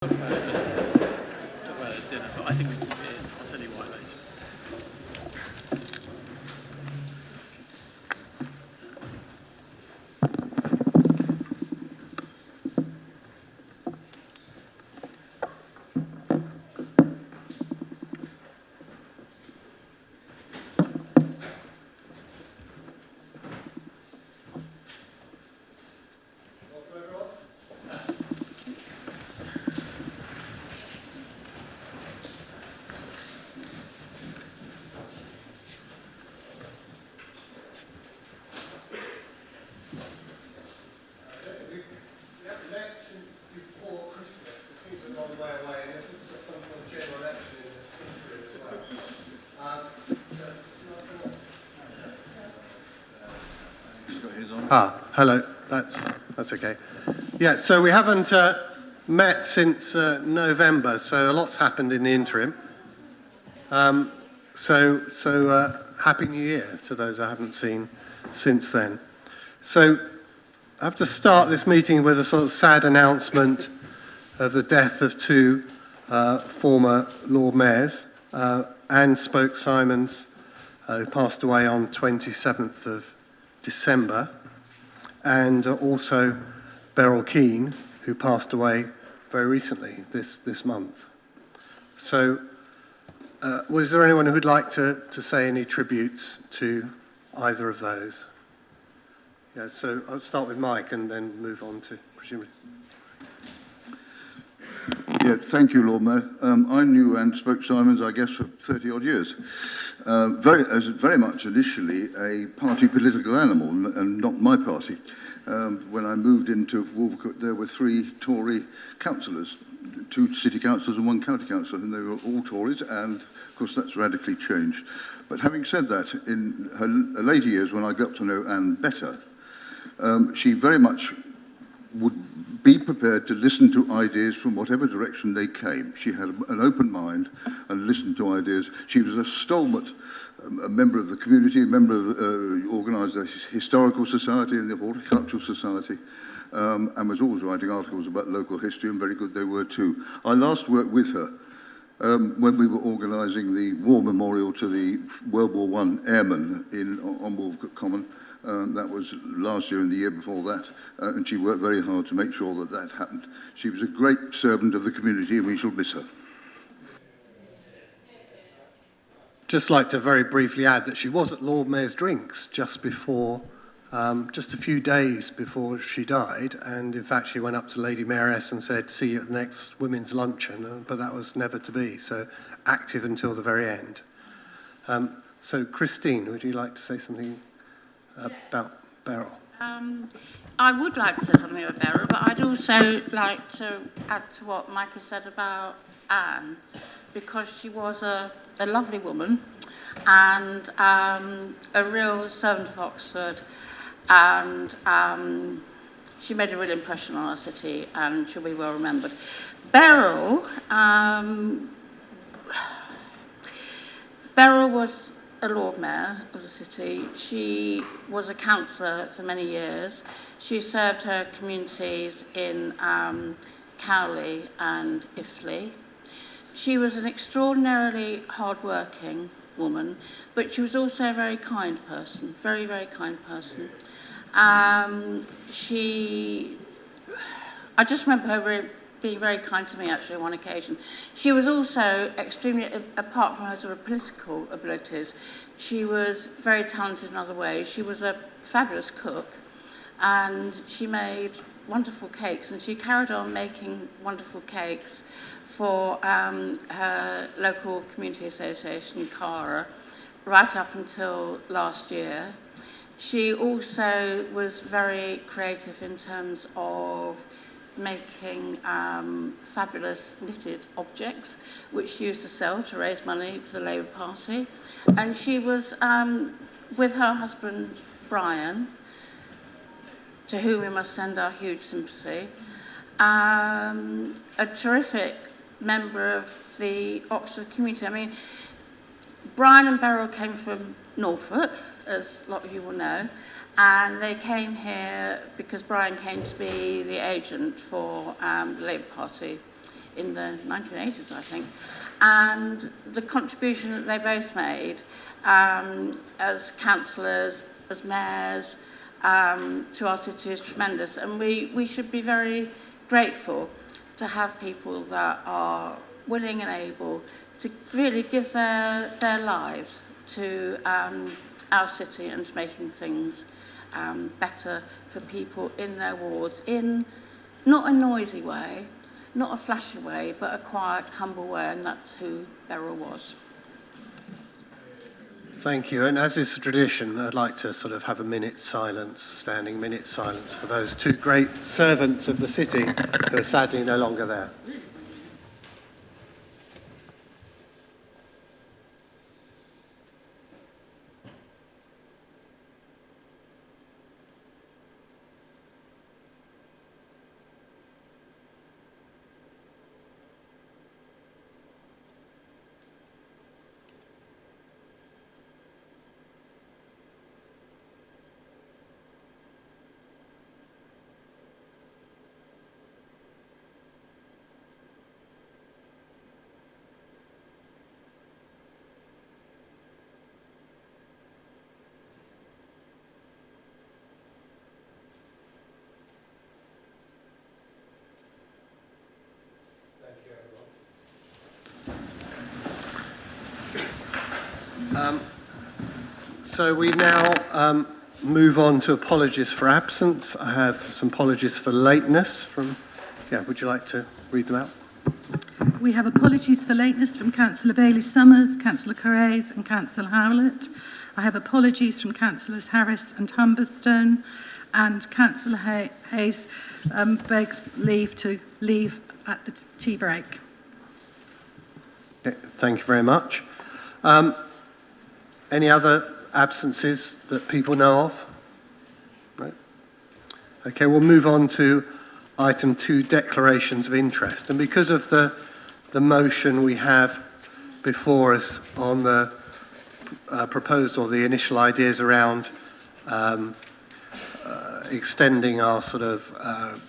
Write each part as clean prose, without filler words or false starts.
Talk about it at dinner, but I think we can I'll tell you why later. Hello. That's okay. Yeah, so we haven't met since November, so a lot's happened in the interim. So Happy New Year to those I haven't seen since then. So I have to start this meeting with a sort of sad announcement of the death of two former Lord Mayors, Anne Spoke-Simons, who passed away on 27th of December, and also Beryl Keane, who passed away very recently this month. So was there anyone who'd like to say any tributes to either of those? Yeah, so I'll start with Mike and then move on to presumably. Yeah, thank you, Lord Mayor. I knew Anne Spoke-Simons, I guess, for 30 odd years. Very much initially a party political animal, and not my party. When I moved into Wolvercote, there were 3 Tory councillors, 2 city councillors and 1 county councillor, and they were all Tories, and of course that's radically changed. But having said that, in her later years, when I got to know Anne better, she very much would be prepared to listen to ideas from whatever direction they came. She had an open mind and listened to ideas. She was a stalwart, a member of the community, a member of organised the Historical Society and the Horticultural Society, and was always writing articles about local history, and very good they were too. I last worked with her when we were organising the war memorial to the World War I airmen on Wolvercote Common. That was last year and the year before that, and she worked very hard to make sure that that happened. She was a great servant of the community, and we shall miss her. Just like to very briefly add that she was at Lord Mayor's drinks just before, just a few days before she died, and in fact she went up to Lady Mayoress and said, "See you at the next women's luncheon," but that was never to be, so active until the very end. So Christine, would you like to say something about Beryl? I would like to say something about Beryl, but I'd also like to add to what Michael said about Anne, because she was a lovely woman and a real servant of Oxford, and she made a real impression on our city and she'll be well remembered. Beryl was a Lord Mayor of the city. She was a councillor for many years. She served her communities in Cowley and Iffley. She was an extraordinarily hard-working woman, but she was also a very kind person, very, very kind person. I just remember her being very kind to me, actually, on one occasion. She was also extremely, apart from her sort of political abilities, she was very talented in other ways. She was a fabulous cook, and she made wonderful cakes, and she carried on making wonderful cakes for her local community association, Cara, right up until last year. She also was very creative in terms of making fabulous knitted objects, which she used to sell to raise money for the Labour Party. And she was, with her husband, Brian, to whom we must send our huge sympathy, a terrific member of the Oxford community. I mean, Brian and Beryl came from Norfolk, as a lot of you will know, and they came here because Brian came to be the agent for the Labour Party in the 1980s, I think. And the contribution that they both made as councillors, as mayors, to our city is tremendous. And we should be very grateful to have people that are willing and able to really give their lives to our city and to making things better for people in their wards, in not a noisy way, not a flashy way, but a quiet, humble way, and that's who Beryl was. Thank you. And as is tradition, I'd like to sort of have a minute's silence, standing minute's silence for those two great servants of the city who are sadly no longer there. So we now move on to apologies for absence. I have some apologies for lateness from, would you like to read them out? We have apologies for lateness from Councillor Bailey-Summers, Councillor Carres and Councillor Howlett. I have apologies from Councillors Harris and Humberstone, and Councillor Hayes begs leave to leave at the tea break. Okay, thank you very much. Any other absences that people know of? No? Okay, we'll move on to item 2, declarations of interest. And because of the motion we have before us on the proposal, the initial ideas around extending our sort of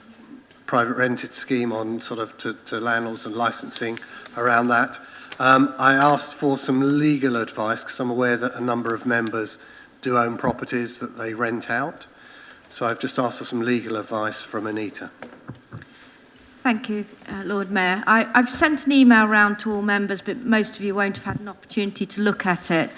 private rented scheme on sort of to landlords and licensing around that, I asked for some legal advice because I'm aware that a number of members do own properties that they rent out. So I've just asked for some legal advice from Anita. Thank you, Lord Mayor. I've sent an email round to all members, but most of you won't have had an opportunity to look at it.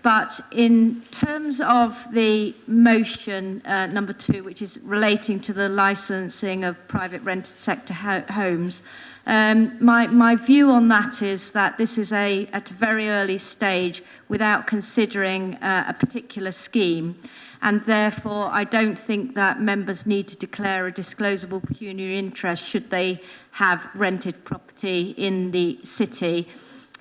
But in terms of the motion number 2, which is relating to the licensing of private rented sector homes, my view on that is that this is at a very early stage without considering a particular scheme, and therefore I don't think that members need to declare a disclosable pecuniary interest should they have rented property in the city.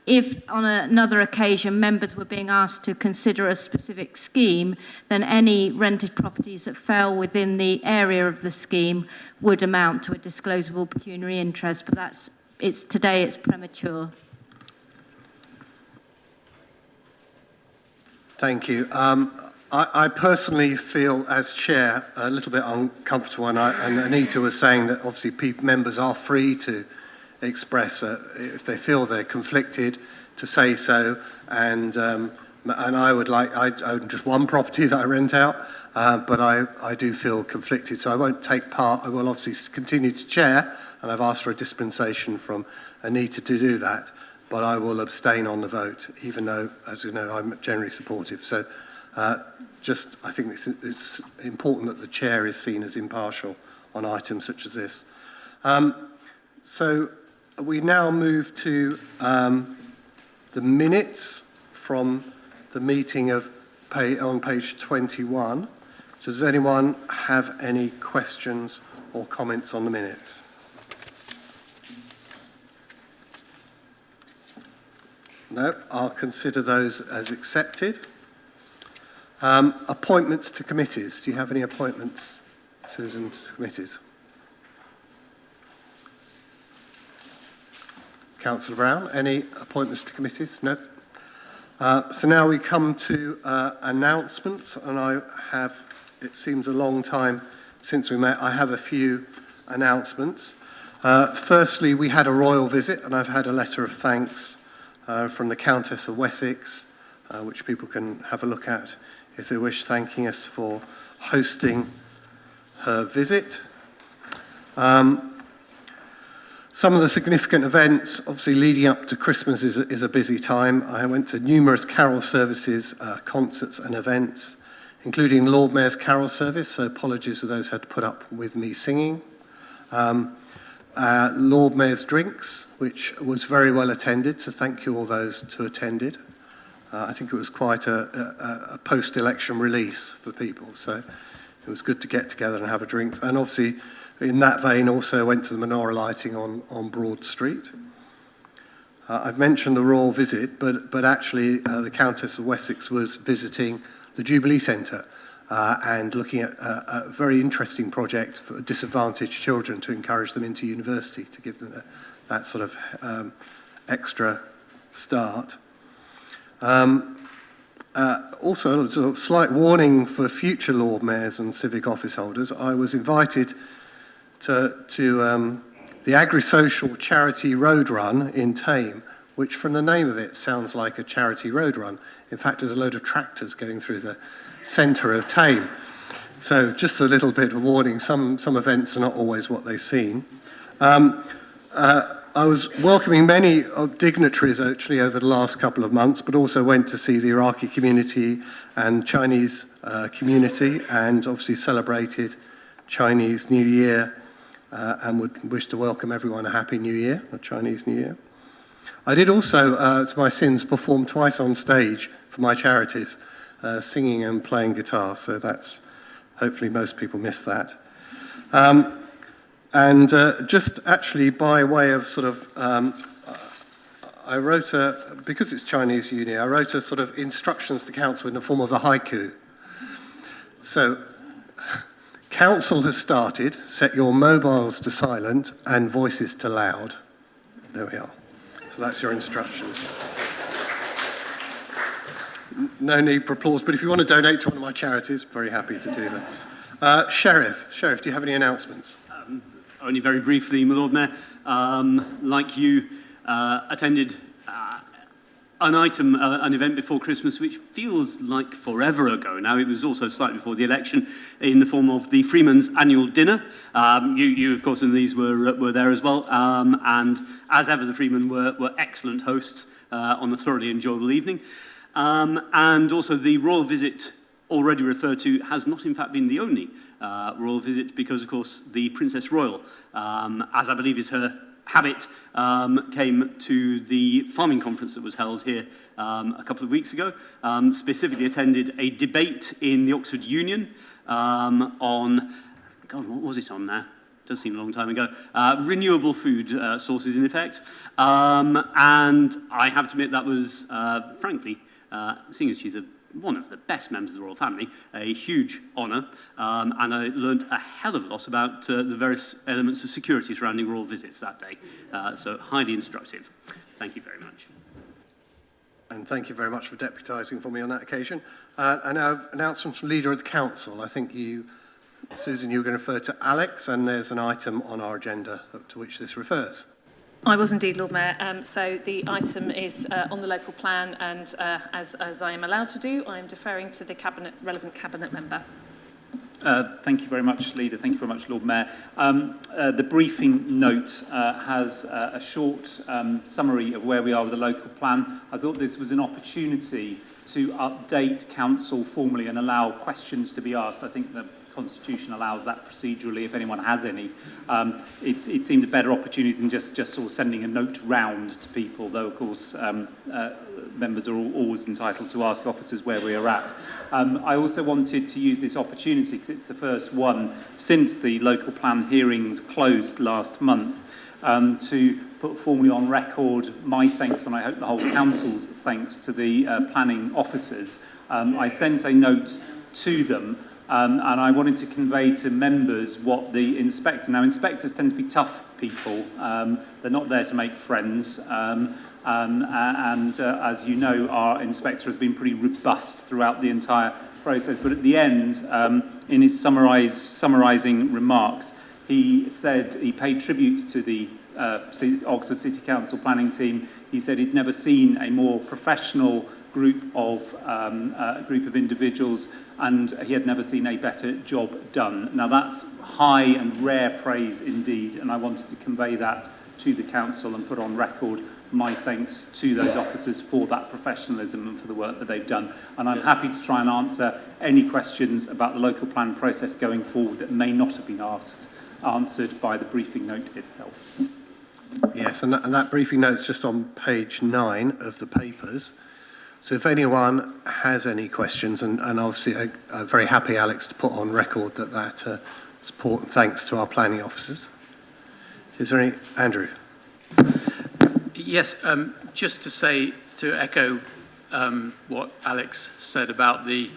If on another occasion members were being asked to consider a specific scheme, then any rented properties that fell within the area of the scheme would amount to a disclosable pecuniary interest. But today it's premature. Thank you. I personally feel, as chair, a little bit uncomfortable, and Anita was saying that obviously members are free to express if they feel they're conflicted to say so, and I own just one property that I rent out, but I do feel conflicted, so I won't take part. I will obviously continue to chair, and I've asked for a dispensation from Anita to do that, but I will abstain on the vote, even though, as you know, I'm generally supportive. So I think it's important that the chair is seen as impartial on items such as this. So we now move to the minutes from the meeting on page 21. So does anyone have any questions or comments on the minutes? No, I'll consider those as accepted. Appointments to committees. Do you have any appointments, Susan, to committees? Councillor Brown, any appointments to committees? No. So now we come to announcements, and it seems a long time since we met. I have a few announcements. Firstly, we had a royal visit, and I've had a letter of thanks from the Countess of Wessex, which people can have a look at if they wish, thanking us for hosting her visit. Some of the significant events, obviously leading up to Christmas, is a busy time. I went to numerous carol services, concerts and events, including Lord Mayor's carol service, so apologies to those who had to put up with me singing. Lord Mayor's drinks, which was very well attended, so thank you all those who attended. I think it was quite a post-election release for people, so it was good to get together and have a drink. And obviously, in that vein, also went to the menorah lighting on Broad Street. I've mentioned the royal visit, but actually the Countess of Wessex was visiting the Jubilee Centre and looking at a very interesting project for disadvantaged children to encourage them into university, to give them that sort of extra start. Also, a sort of slight warning for future Lord Mayors and civic office holders. I was invited to the Agri-Social Charity Road Run in Thame, which from the name of it sounds like a charity road run. In fact, there's a load of tractors going through the centre of Thame. So just a little bit of warning, some events are not always what they seem. I was welcoming many dignitaries actually over the last couple of months, but also went to see the Iraqi community and Chinese community, and obviously celebrated Chinese New Year and would wish to welcome everyone a Happy New Year, a Chinese New Year. I did also, to my sins, perform twice on stage for my charities, singing and playing guitar, so that's, hopefully most people miss that. And just actually by way of sort of, I wrote because it's Chinese New Year, I wrote a sort of instructions to council in the form of a haiku. So, council has started, set your mobiles to silent and voices to loud. There we are. So that's your instructions. No need for applause, but if you want to donate to one of my charities, very happy to do that. Sheriff, do you have any announcements? Only very briefly, my Lord Mayor. Like you, attended an event before Christmas, which feels like forever ago now. It was also slightly before the election, in the form of the Freeman's annual dinner. You of course, in these were there as well. And as ever, the Freemen were excellent hosts on a thoroughly enjoyable evening. And also the royal visit already referred to has not in fact been the only royal visit, because of course the Princess Royal, as I believe is her habit, came to the farming conference that was held here a couple of weeks ago, specifically attended a debate in the Oxford Union on, God, what was it on there? Does seem a long time ago. Renewable food sources, in effect. And I have to admit that was, frankly, seeing as she's one of the best members of the royal family, a huge honour, and I learned a hell of a lot about the various elements of security surrounding royal visits that day. So highly instructive. Thank you very much. And thank you very much for deputising for me on that occasion. And now announcements from Leader of the Council. I think you, Susan, you were going to refer to Alex, and there's an item on our agenda to which this refers. I was indeed, Lord Mayor. So the item is on the local plan, and as I am allowed to do, I am deferring to the relevant cabinet member. Thank you very much, Leader. Thank you very much, Lord Mayor. The briefing note has a short summary of where we are with the local plan. I thought this was an opportunity to update Council formally and allow questions to be asked. I think the Constitution allows that procedurally if anyone has any. It seemed a better opportunity than just sort of sending a note round to people, though of course members are always entitled to ask officers where we are at. I also wanted to use this opportunity, because it's the first one since the local plan hearings closed last month, to put formally on record my thanks, and I hope the whole Council's thanks, to the planning officers. I sent a note to them, and I wanted to convey to members what the inspector... Now, inspectors tend to be tough people. They're not there to make friends. As you know, our inspector has been pretty robust throughout the entire process. But at the end, in his summarising remarks, he said he paid tribute to the Oxford City Council planning team. He said he'd never seen a more professional group of individuals, and he had never seen a better job done. Now that's high and rare praise indeed, and I wanted to convey that to the council and put on record my thanks to those officers for that professionalism and for the work that they've done. And I'm happy to try and answer any questions about the local plan process going forward that may not have been answered by the briefing note itself. Yes, and that briefing note's just on page 9 of the papers. So if anyone has any questions, and obviously I'm very happy, Alex, to put on record that support and thanks to our planning officers. Is there any? Andrew? Yes, just to echo what Alex said about the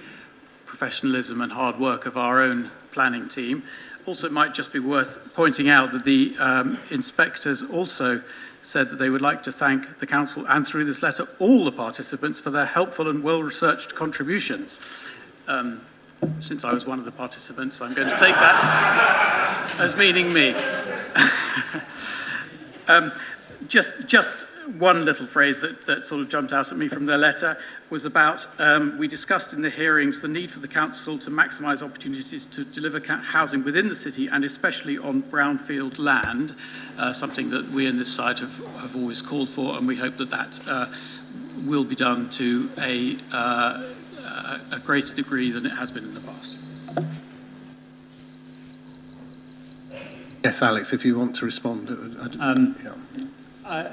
professionalism and hard work of our own planning team. Also, it might just be worth pointing out that the inspectors also said that they would like to thank the council and, through this letter, all the participants for their helpful and well-researched contributions. Since I was one of the participants, I'm going to take that as meaning me. Just one little phrase that sort of jumped out at me from their letter was about, we discussed in the hearings the need for the council to maximise opportunities to deliver housing within the city and especially on brownfield land, something that we in this side have always called for, and we hope that will be done to a greater degree than it has been in the past. Yes, Alex, if you want to respond.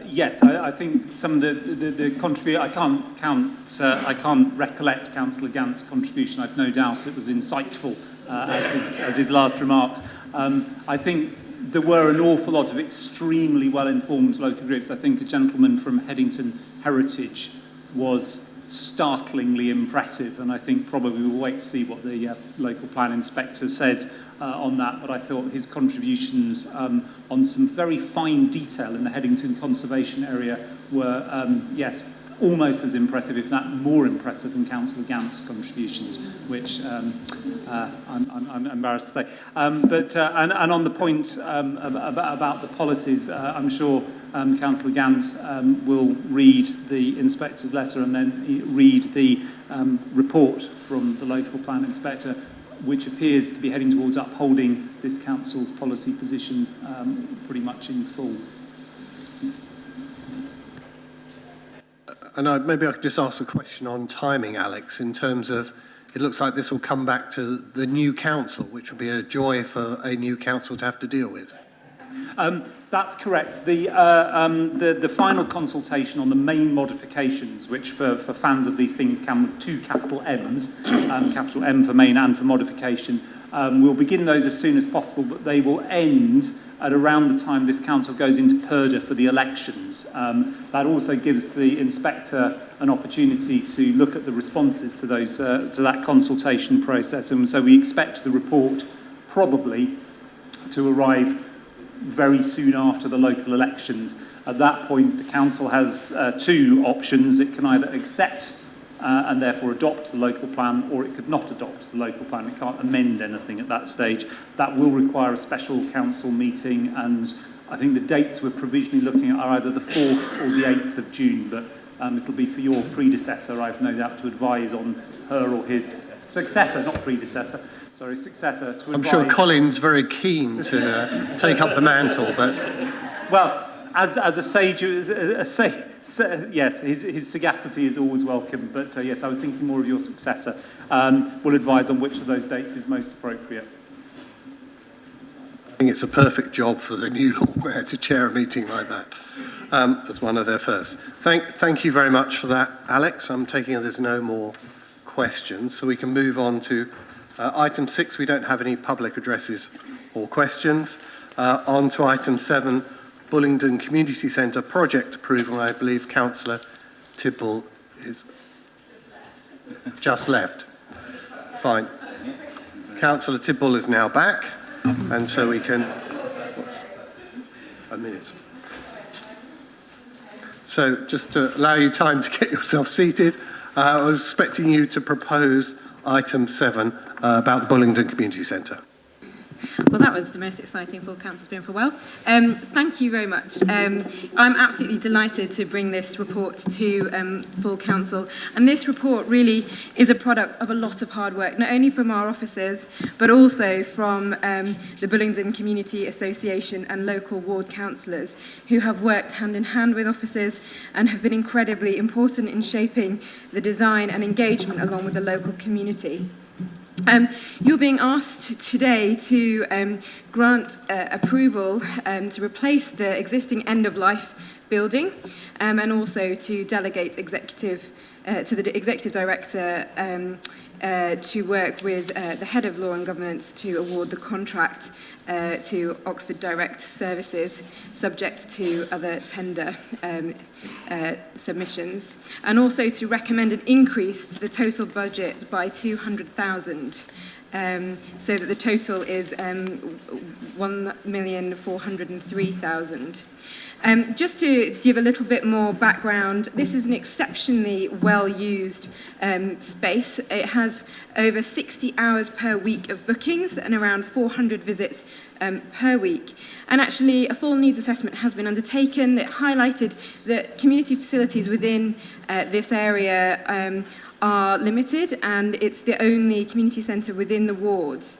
Yes, I think some of the contribution, I can't recollect Councillor Gant's contribution. I've no doubt it was insightful as his last remarks. I think there were an awful lot of extremely well-informed local groups. I think a gentleman from Headington Heritage was startlingly impressive, and I think probably we'll wait to see what the local plan inspector says on that, but I thought his contributions on some very fine detail in the Headington conservation area were, yes, almost as impressive, if not more impressive, than Councillor Gant's contributions, which I'm embarrassed to say. And on the point about the policies, I'm sure Councillor Gant will read the inspector's letter and then read the report from the local plan inspector, which appears to be heading towards upholding this council's policy position pretty much in full. And maybe I could just ask a question on timing, Alex, in terms of, it looks like this will come back to the new council, which will be a joy for a new council to have to deal with. That's correct. The final consultation on the main modifications, which for fans of these things come with two capital M's, capital M for main and for modification, we'll begin those as soon as possible, but they will end at around the time this council goes into purdah for the elections. That also gives the inspector an opportunity to look at the responses to those to that consultation process, and so we expect the report probably to arrive very soon after the local elections. At that point, the council has two options. It can either accept and therefore adopt the local plan, or it could not adopt the local plan. It can't amend anything at that stage. That will require a special council meeting, and I think the dates we're provisionally looking at are either the 4th or the 8th of June, but it'll be for your predecessor, I've no doubt, to advise on her or his successor, not predecessor, sorry, successor, to advise. I'm sure Colin's very keen to take up the mantle, but... Well, as a sage, yes, his sagacity is always welcome, but yes, I was thinking more of your successor. We'll advise on which of those dates is most appropriate. I think it's a perfect job for the new Lord Mayor to chair a meeting like that, as one of their first. Thank you very much for that, Alex. I'm taking it there's no more questions, so we can move on to item 6. We don't have any public addresses or questions. On to item 7, Bullingdon Community Centre project approval. I believe Councillor Tibble is just left. Fine. Councillor Tibble is now back, and so we can... A minute. So just to allow you time to get yourself seated, I was expecting you to propose item 7 about the Bullingdon Community Centre. Well, that was the most exciting full council's been for a while. Thank you very much. I'm absolutely delighted to bring this report to full council. And this report really is a product of a lot of hard work, not only from our officers, but also from the Bullingdon Community Association and local ward councillors who have worked hand in hand with officers and have been incredibly important in shaping the design and engagement along with the local community. You're being asked today to grant approval to replace the existing end-of-life building and also to delegate to the Executive Director to work with the Head of Law and Governance to award the contract to Oxford Direct Services, subject to other tender submissions, and also to recommend an increase to the total budget by 200,000, so that the total is 1,403,000. Just to give a little bit more background, this is an exceptionally well-used space. It has over 60 hours per week of bookings and around 400 visits per week. And actually, a full needs assessment has been undertaken that highlighted that community facilities within this area are limited, and it's the only community centre within the wards.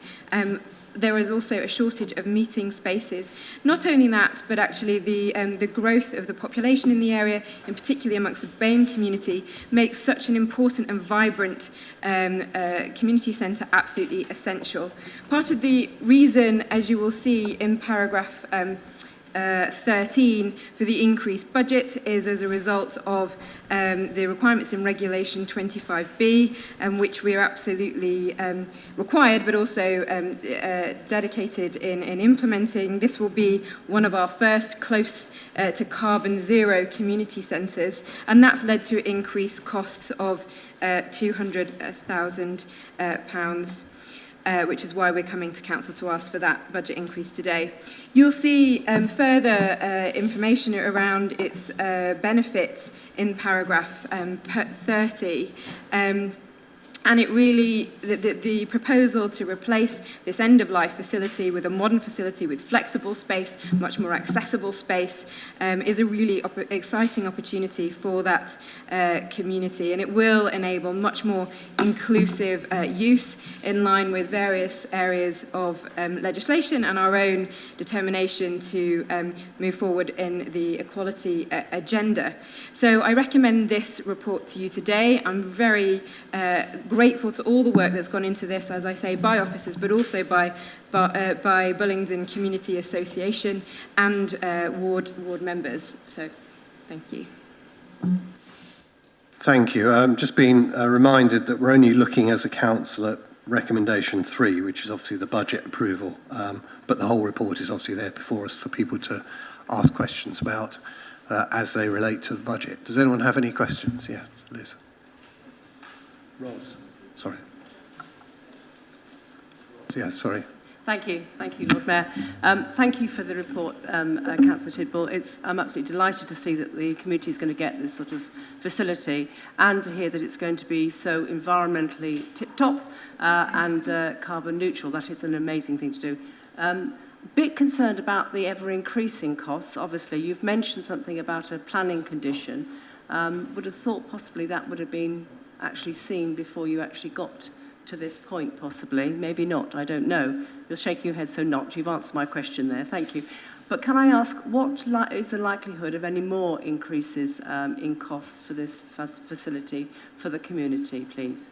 There is also a shortage of meeting spaces. Not only that, but actually the growth of the population in the area, in particularly amongst the BAME community, makes such an important and vibrant community centre absolutely essential. Part of the reason, as you will see in paragraph 13 for the increased budget is as a result of the requirements in Regulation 25B, which we are absolutely required but also dedicated in implementing. This will be one of our first close to carbon zero community centres, and that's led to increased costs of £200,000. Which is why we're coming to Council to ask for that budget increase today. You'll see further information around its benefits in paragraph 30. And it really, the proposal to replace this end-of-life facility with a modern facility with flexible space, much more accessible space, is a really exciting opportunity for that community. And it will enable much more inclusive use in line with various areas of legislation and our own determination to move forward in the equality agenda. So I recommend this report to you today. I'm very grateful to all the work that's gone into this, as I say, by officers, but also by Bullingdon Community Association and ward members. So, thank you. Thank you. Just being reminded that we're only looking as a council at recommendation 3, which is obviously the budget approval, but the whole report is obviously there before us for people to ask questions about as they relate to the budget. Does anyone have any questions? Yeah, Liz. Ros. Sorry. Yeah, sorry. Thank you, Lord Mayor. Thank you for the report, Councillor Tidball. I'm absolutely delighted to see that the community is going to get this sort of facility and to hear that it's going to be so environmentally tip-top and carbon neutral. That is an amazing thing to do. A bit concerned about the ever-increasing costs. Obviously, you've mentioned something about a planning condition. Would have thought possibly that would have been actually seen before you actually got to this point, possibly. Maybe not, I don't know. You're shaking your head, so not. You've answered my question there, thank you. But can I ask, what is the likelihood of any more increases in costs for this facility for the community, please?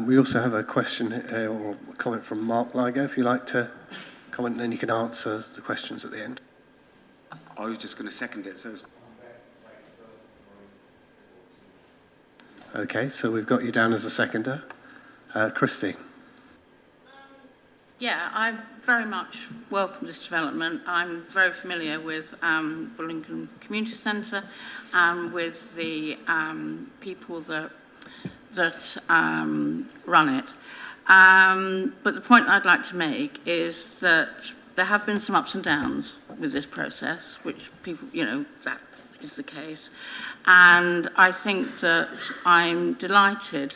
We also have a question or a comment from Mark Ligo. If you'd like to comment, then you can answer the questions at the end. I was just going to second it. So Okay, so we've got you down as a seconder. Christine. Yeah, I very much welcome this development. I'm very familiar with Bullingdon Community Centre and with the people that run it. But the point I'd like to make is that there have been some ups and downs with this process, which people, that is the case. And I think that I'm delighted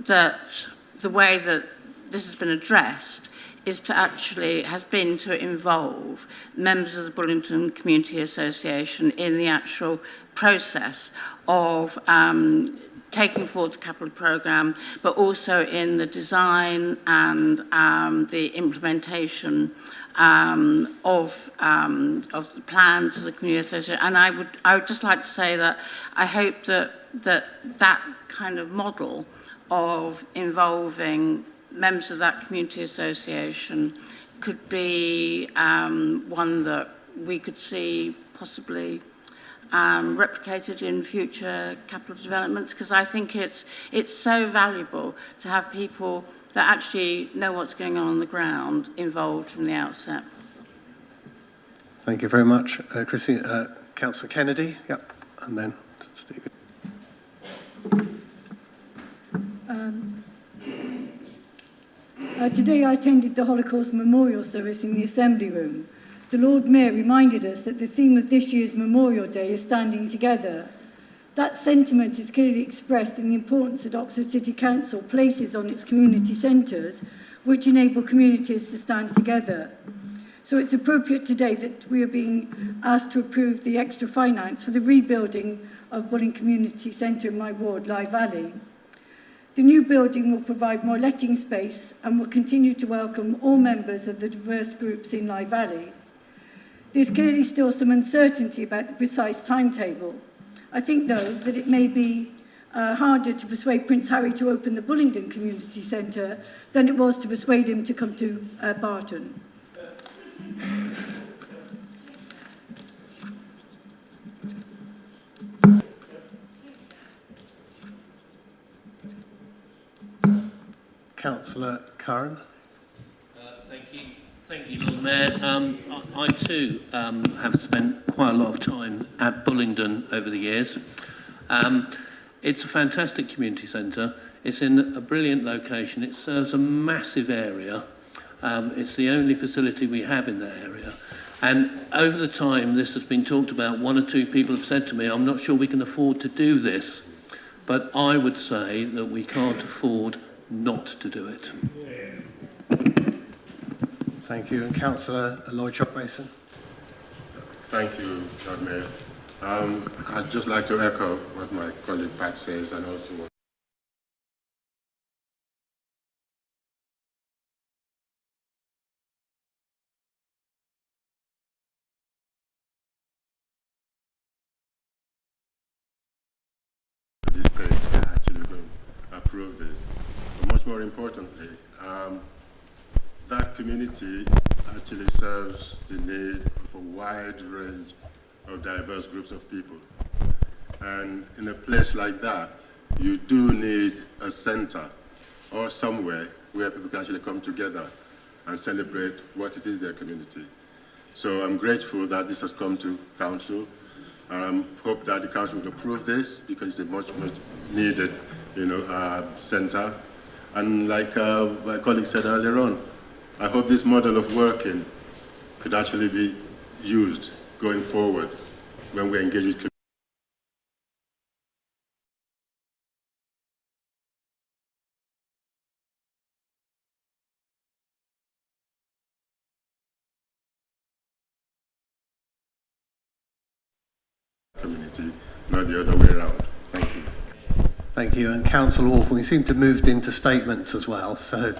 that the way that this has been addressed has been to involve members of the Bullingdon Community Association in the actual process of taking forward the capital programme, but also in the design and the implementation of the plans of the community association. And I would just like to say that I hope that kind of model of involving members of that community association could be one that we could see possibly replicated in future capital developments, because I think it's so valuable to have people that actually know what's going on the ground involved from the outset. Thank you very much, Chrissy. Councillor Kennedy, yep, and then Stephen. Today I attended the Holocaust Memorial Service in the Assembly Room. The Lord Mayor reminded us that the theme of this year's Memorial Day is standing together. That sentiment is clearly expressed in the importance that Oxford City Council places on its community centres, which enable communities to stand together. So it's appropriate today that we are being asked to approve the extra finance for the rebuilding of Bulling Community Centre in my ward, Lye Valley. The new building will provide more letting space and will continue to welcome all members of the diverse groups in Lye Valley. There's clearly still some uncertainty about the precise timetable. I think, though, that it may be harder to persuade Prince Harry to open the Bullingdon Community Centre than it was to persuade him to come to Barton. Councillor Curran. Thank you, Lord Mayor. I too have spent quite a lot of time at Bullingdon over the years. It's a fantastic community centre. It's in a brilliant location. It serves a massive area. It's the only facility we have in that area. And over the time this has been talked about, one or two people have said to me, I'm not sure we can afford to do this. But I would say that we can't afford not to do it. Thank you. And Councillor Lloyd-Mason. Thank you, Lord Mayor. I'd just like to echo what my colleague Pat says, and also what this stage they're actually going to approve this. But much more importantly, that community actually serves the need of a wide range of diverse groups of people. And in a place like that, you do need a center or somewhere where people can actually come together and celebrate what it is their community. So I'm grateful that this has come to Council. I hope that the Council will approve this because it's a much needed, center. And like my colleague said earlier on, I hope this model of working could actually be used going forward when we engage with community, not the other way around. Thank you. Thank you. And Councillor Orphan, we seem to have moved into statements as well. So.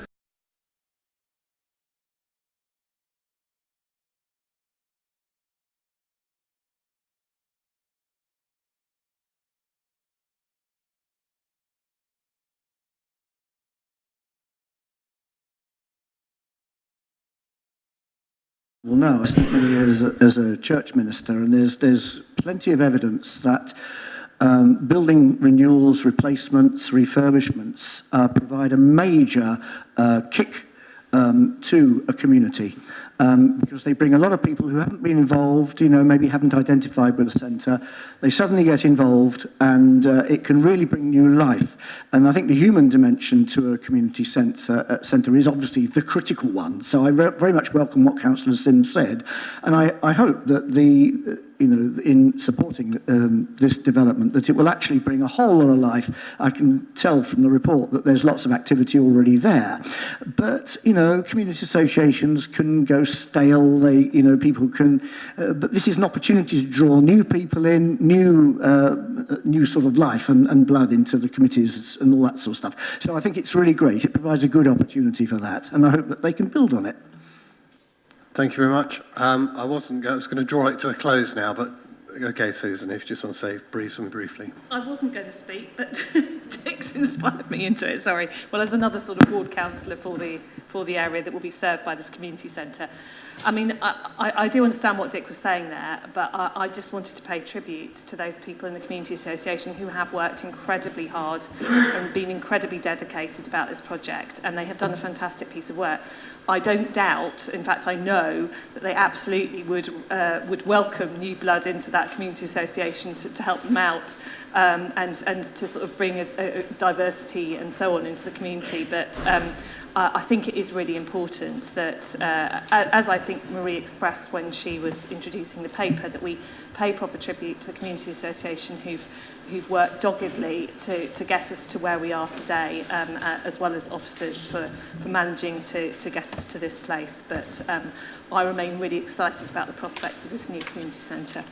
Well, no, I spent many years as a church minister, and there's plenty of evidence that building renewals, replacements, refurbishments provide a major kick to a community. because they bring a lot of people who haven't been involved, maybe haven't identified with the centre. They suddenly get involved, and it can really bring new life. And I think the human dimension to a community centre is obviously the critical one. So I very much welcome what Councillor Sims said, and I hope that in supporting this development, that it will actually bring a whole lot of life. I can tell from the report that there's lots of activity already there. But, community associations can go stale, people can, but this is an opportunity to draw new people in, new sort of life and blood into the committees and all that sort of stuff. So I think it's really great. It provides a good opportunity for that, and I hope that they can build on it. Thank you very much. I was going to draw it to a close now, but okay, Susan, if you just want to say briefly. I wasn't going to speak, but Dick's inspired me into it, sorry. Well, as another sort of ward councillor for the area that will be served by this community centre. I mean, I do understand what Dick was saying there, but I just wanted to pay tribute to those people in the Community Association who have worked incredibly hard and been incredibly dedicated about this project, and they have done a fantastic piece of work. I don't doubt, in fact I know, that they absolutely would welcome new blood into that community association to help them out and to sort of bring a diversity and so on into the community. But I think it is really important that, as I think Marie expressed when she was introducing the paper, that we pay proper tribute to the community association who've worked doggedly to get us to where we are today, as well as officers for managing to get us to this place. But I remain really excited about the prospect of this new community centre.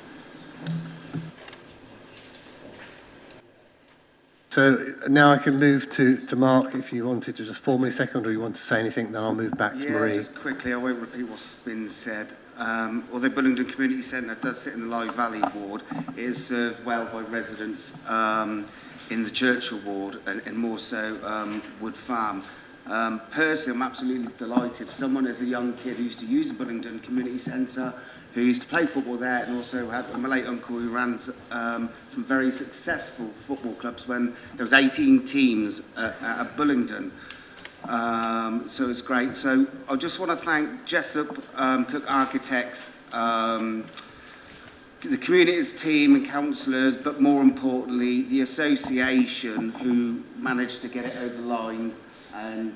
So now I can move to Mark, if you wanted to just formally second, or you want to say anything, then I'll move back to Marie. Yeah, just quickly, I won't repeat what's been said. Although Bullingdon Community Centre does sit in the Lyve Valley ward, it is served well by residents in the Churchill ward and more so Wood Farm. Personally, I'm absolutely delighted. Someone as a young kid who used to use the Bullingdon Community Centre, who used to play football there, and also had my late uncle who ran some very successful football clubs when there was 18 teams at Bullingdon. So it's great. So I just want to thank Jessup, Cook Architects, the community's team and councillors, but more importantly, the association who managed to get it over the line. And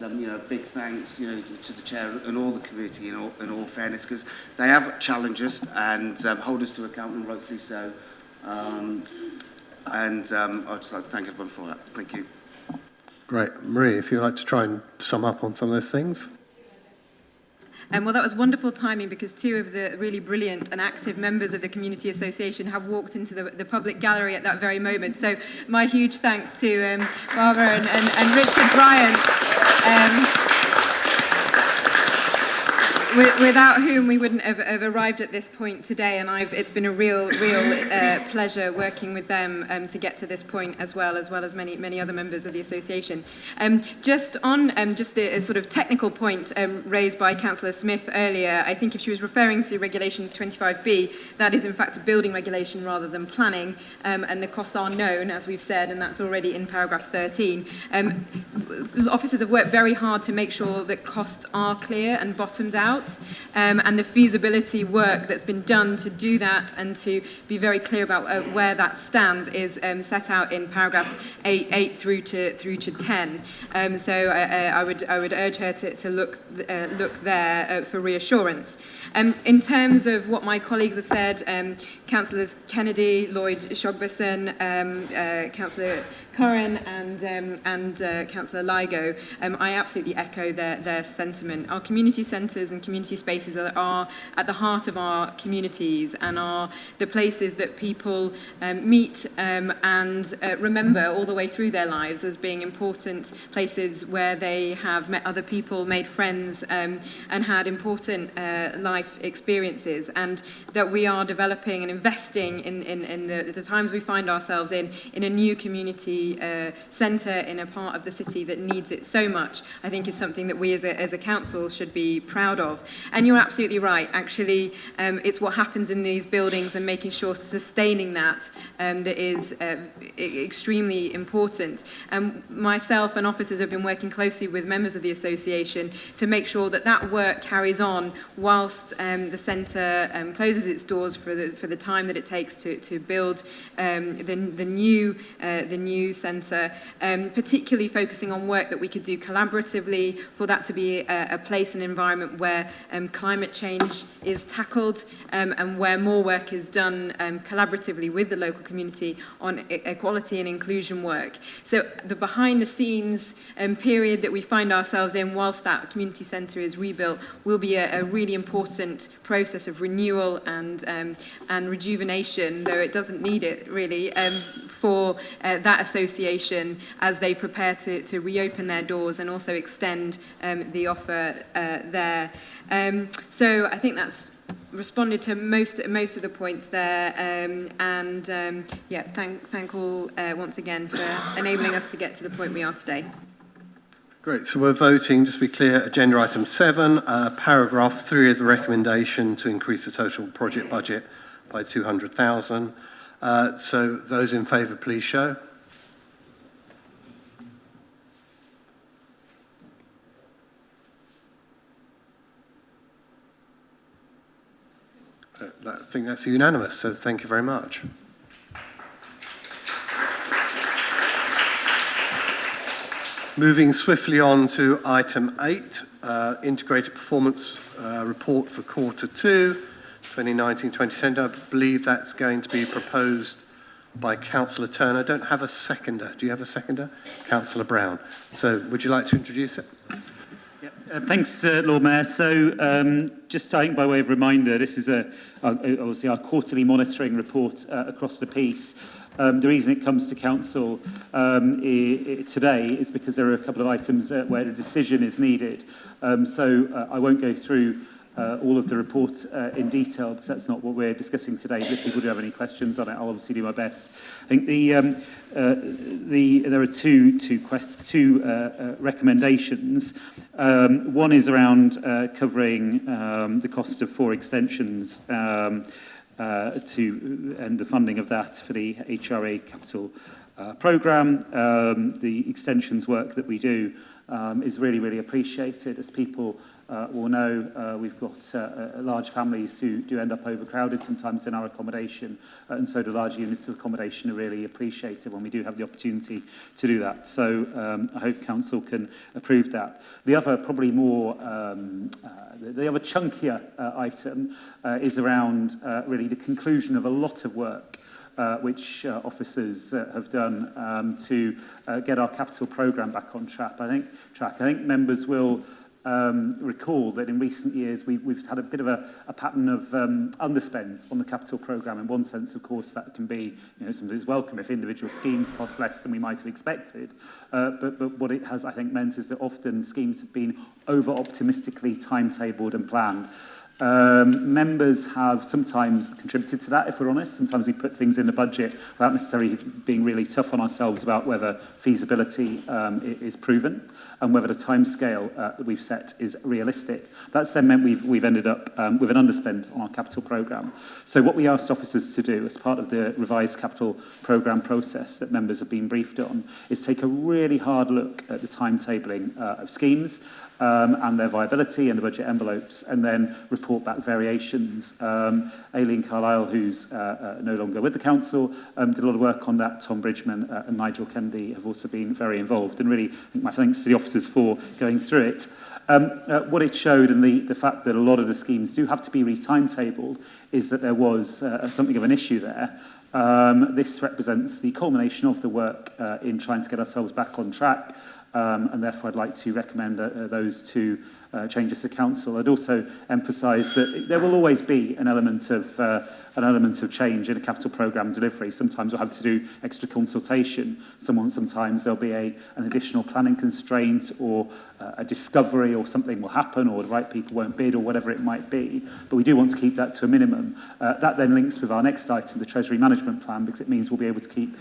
big thanks, to the chair and all the committee in all fairness, because they have challenged us and hold us to account, and rightfully so. I'd just like to thank everyone for that. Thank you. Great. Marie, if you'd like to try and sum up on some of those things. Well, that was wonderful timing, because two of the really brilliant and active members of the Community Association have walked into the public gallery at that very moment. So my huge thanks to Barbara and Richard Bryant, without whom we wouldn't have arrived at this point today. And it's been a real pleasure working with them to get to this point, as well as many other members of the association. Just on just the sort of technical point raised by Councillor Smith earlier, I think if she was referring to Regulation 25B, that is in fact a building regulation rather than planning, and the costs are known, as we've said, and that's already in paragraph 13. Officers have worked very hard to make sure that costs are clear and bottomed out. And the feasibility work that's been done to do that and to be very clear about where that stands is set out in paragraphs 8 through to 10. So I would urge her to look there for reassurance. In terms of what my colleagues have said, Councillors Kennedy, Lloyd Shogberson, Councillor Curran and Councillor Ligo, I absolutely echo their sentiment. Our community centres and community spaces are at the heart of our communities and are the places that people meet and remember all the way through their lives as being important places where they have met other people, made friends, and had important life experiences, and that we are developing and investing in the times we find ourselves in a new community community centre in a part of the city that needs it so much, I think is something that we as a council should be proud of. And you're absolutely right, actually, it's what happens in these buildings and making sure sustaining that that is extremely important. Myself and officers have been working closely with members of the association to make sure that that work carries on whilst the centre closes its doors for the time that it takes to build the new centre, particularly focusing on work that we could do collaboratively for that to be a place and environment where climate change is tackled and where more work is done collaboratively with the local community on equality and inclusion work. So the behind the scenes period that we find ourselves in whilst that community centre is rebuilt will be a really important process of renewal and rejuvenation, though it doesn't need it really, for that association as they prepare to reopen their doors and also extend the offer there. So I think that's responded to most of the points there, yeah, thank all once again for enabling us to get to the point we are today. Great, so we're voting, just to be clear, agenda item 7, paragraph 3 of the recommendation to increase the total project budget by 200,000. So those in favour, please show. I think that's unanimous, so thank you very much. Moving swiftly on to item 8, integrated performance report for quarter 2, 2019-2020. I believe that's going to be proposed by Councillor Turner. I don't have a seconder. Do you have a seconder? Councillor Brown. So would you like to introduce it? Thanks, Lord Mayor. So just I think by way of reminder, this is obviously our quarterly monitoring report across the piece. The reason it comes to Council today is because there are a couple of items where a decision is needed. So I won't go through all of the report in detail because that's not what we're discussing today. But if people do have any questions on it, I'll obviously do my best. I think there are two recommendations. One is around covering the cost of 4 extensions and the funding of that for the HRA capital programme. The extensions work that we do is really, really appreciated. As people will know, we've got large families who do end up overcrowded sometimes in our accommodation, and so the large units of accommodation are really appreciated when we do have the opportunity to do that. So I hope Council can approve that. The other, probably more, the other chunkier item is around really the conclusion of a lot of work which officers have done to get our capital programme back on track. I think members will recall that in recent years we've had a bit of a pattern of underspends on the capital programme. In one sense, of course, that can be, something welcome if individual schemes cost less than we might have expected. But what it has, I think, meant is that often schemes have been over-optimistically timetabled and planned. Members have sometimes contributed to that, if we're honest. Sometimes we put things in the budget without necessarily being really tough on ourselves about whether feasibility is proven and whether the timescale that we've set is realistic. That's then meant we've ended up with an underspend on our capital programme. So what we asked officers to do as part of the revised capital programme process that members have been briefed on is take a really hard look at the timetabling of schemes and their viability and the budget envelopes, and then report back variations. Aileen Carlisle, who's no longer with the Council, did a lot of work on that. Tom Bridgman and Nigel Kennedy have also been very involved, and really, I think my thanks to the officers for going through it. What it showed, and the fact that a lot of the schemes do have to be re-timetabled, is that there was something of an issue there. This represents the culmination of the work in trying to get ourselves back on track. And therefore I'd like to recommend those two changes to Council. I'd also emphasise that there will always be an element of an element of change in a capital programme delivery. Sometimes we'll have to do extra consultation. Sometimes there'll be an additional planning constraint, or a discovery, or something will happen, or the right people won't bid, or whatever it might be. But we do want to keep that to a minimum. That then links with our next item, the Treasury Management Plan, because it means we'll be able to keep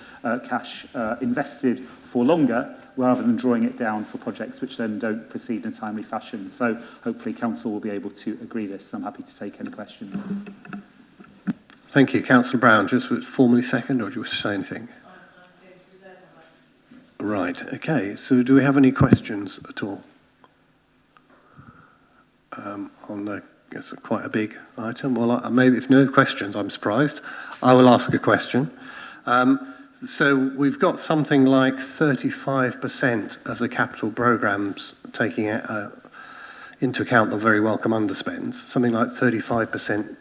cash invested for longer, rather than drawing it down for projects which then don't proceed in a timely fashion. So hopefully Council will be able to agree this. I'm happy to take any questions. Thank you. Councillor Brown, just formally second, or do you wish to say anything? Right, okay. So do we have any questions at all? On the, I guess, quite a big item. Well, maybe if no questions, I'm surprised. I will ask a question. So we've got something like 35% of the capital programmes taking into account the very welcome underspends, something like 35%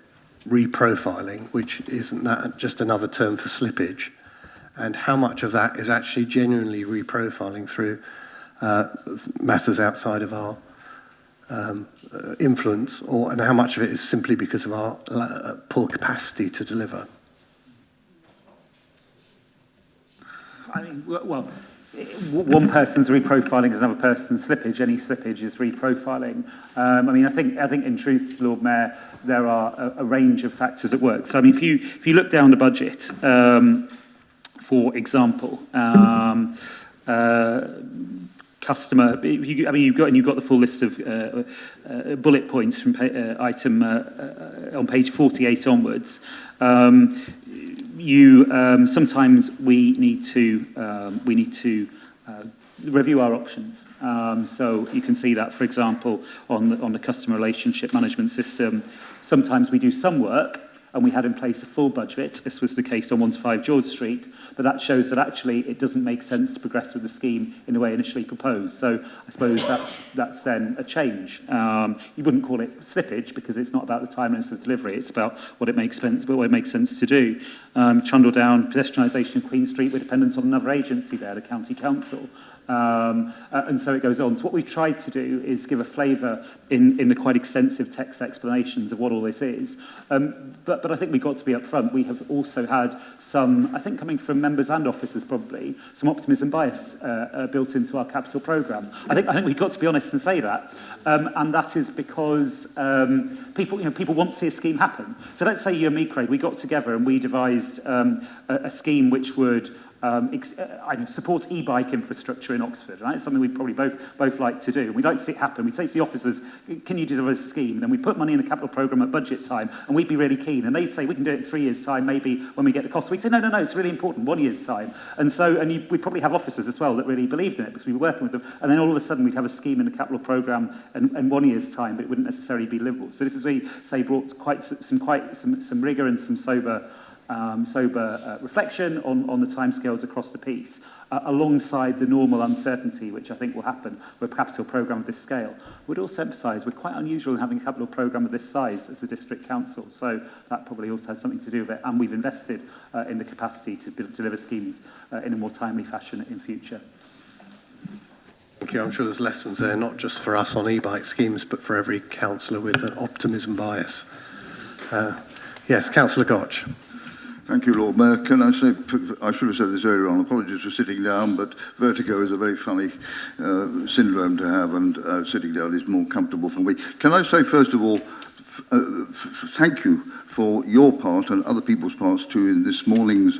reprofiling, which isn't that just another term for slippage? And how much of that is actually genuinely reprofiling through matters outside of our influence, and how much of it is simply because of our poor capacity to deliver? I mean, well, one person's reprofiling is another person's slippage. Any slippage is reprofiling. I mean, I think in truth, Lord Mayor, there are a range of factors at work. So, I mean, if you look down the budget, for example, customer, you've got the full list of bullet points from item on page 48 onwards. Sometimes we need to review our options. So you can see that, for example, on the customer relationship management system. Sometimes we do some work and we had in place a full budget. This was the case on 1-5 George Street, but that shows that actually it doesn't make sense to progress with the scheme in the way initially proposed. So I suppose that's then a change. You wouldn't call it slippage because it's not about the timeliness of delivery. It's about what it makes sense to do. Trundle Down, pedestrianisation of Queen Street, we're dependent on another agency there, the County Council. And so it goes on. So what we've tried to do is give a flavour in the quite extensive text explanations of what all this is. But I think we've got to be upfront. We have also had some, I think coming from members and officers probably, some optimism bias built into our capital programme. I think we've got to be honest and say that. And that is because people want to see a scheme happen. So let's say you and me, Craig, we got together and we devised a scheme which would support e-bike infrastructure in Oxford, right? It's something we'd probably both like to do. We'd like to see it happen. We'd say to the officers, can you deliver a scheme? Then we put money in the capital programme at budget time, and we'd be really keen. And they'd say, we can do it in 3 years' time, maybe when we get the cost. We'd say, no, it's really important, 1 year's time. And we'd probably have officers as well that really believed in it because we were working with them. And then all of a sudden, we'd have a scheme in the capital programme in 1 year's time, but it wouldn't necessarily be liberal. So this is where you say brought quite some rigour and some sober reflection on the timescales across the piece, alongside the normal uncertainty which I think will happen with a capital programme of this scale. Would also emphasise we're quite unusual in having a capital programme of this size as a district council, so that probably also has something to do with it, and we've invested in the capacity to deliver schemes in a more timely fashion in future. Thank you. I'm sure there's lessons there, not just for us on e-bike schemes, but for every councillor with an optimism bias. Yes, Councillor Gotch. Thank you, Lord Mayor. Can I say, I should have said this earlier on, apologies for sitting down, but vertigo is a very funny syndrome to have, and sitting down is more comfortable for me. Can I say, first of all, thank you for your part and other people's parts too in this morning's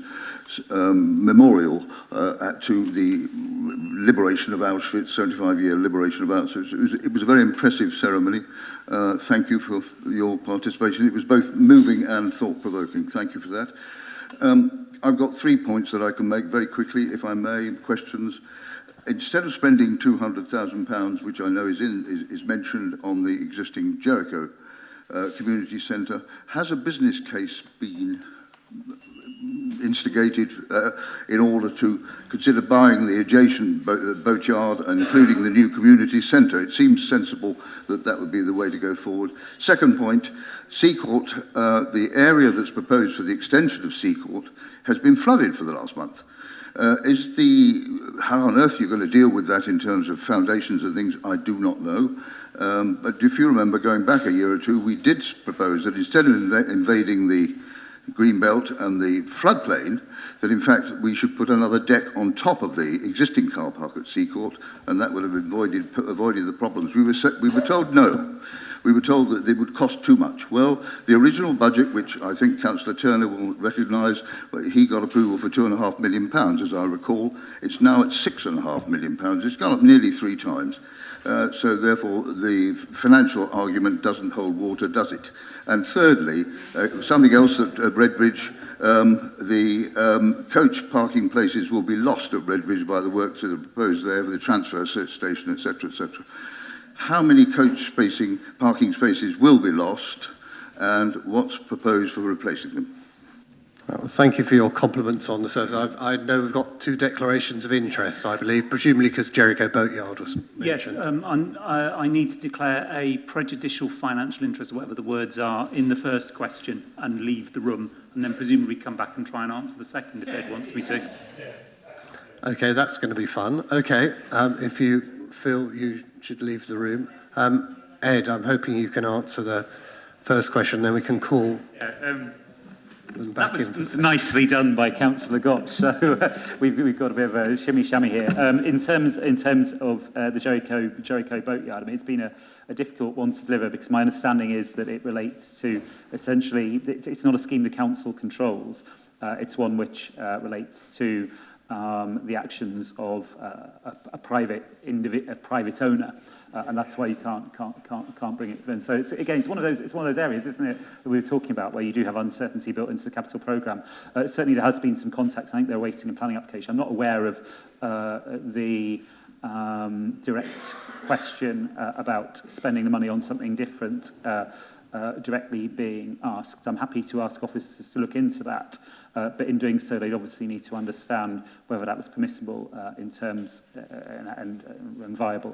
memorial to the liberation of Auschwitz, 75-year liberation of Auschwitz. It was a very impressive ceremony. Thank you for your participation. It was both moving and thought-provoking. Thank you for that. I've got 3 points that I can make very quickly, if I may, questions. Instead of spending £200,000, which I know is mentioned on the existing Jericho Community Centre, has a business case been instigated in order to consider buying the adjacent boatyard, including the new community centre? It seems sensible that would be the way to go forward. Second point, Seacourt, the area that's proposed for the extension of Seacourt has been flooded for the last month. How on earth are you going to deal with that in terms of foundations and things? I do not know. But if you remember, going back a year or two, we did propose that instead of invading the Greenbelt and the floodplain, that in fact we should put another deck on top of the existing car park at Seacourt, and that would have avoided the problems. We were told no. We were told that it would cost too much. Well, the original budget, which I think Councillor Turner will recognise, he got approval for £2.5 million, as I recall. It's now at £6.5 million. It's gone up nearly 3 times. So therefore, the financial argument doesn't hold water, does it? And thirdly, something else at Redbridge, the coach parking places will be lost at Redbridge by the works that are proposed there with the transfer station, etc., etc. How many coach parking spaces will be lost, and what's proposed for replacing them? Well, thank you for your compliments on the service. I know we've got 2 declarations of interest, I believe, presumably because Jericho Boatyard was mentioned. Yes, I need to declare a prejudicial financial interest, whatever the words are, in the first question and leave the room, and then presumably come back and try and answer the second if Ed wants me to. Okay, that's going to be fun. Okay, if you feel you should leave the room. Ed, I'm hoping you can answer the first question, then we can call... That was nicely done by Councillor Gotch. So we've got a bit of a shimmy-shammy here. In terms of the Jericho Boatyard, I mean, it's been a difficult one to deliver because my understanding is that it relates to essentially, it's not a scheme the council controls. It's one which relates to the actions of a private owner. And that's why you can't bring it in. So it's one of those areas, isn't it, that we were talking about, where you do have uncertainty built into the capital programme. Certainly there has been some context. I think they're awaiting a planning application. I'm not aware of the direct question about spending the money on something different directly being asked. I'm happy to ask officers to look into that. But in doing so, they'd obviously need to understand whether that was permissible in terms and viable.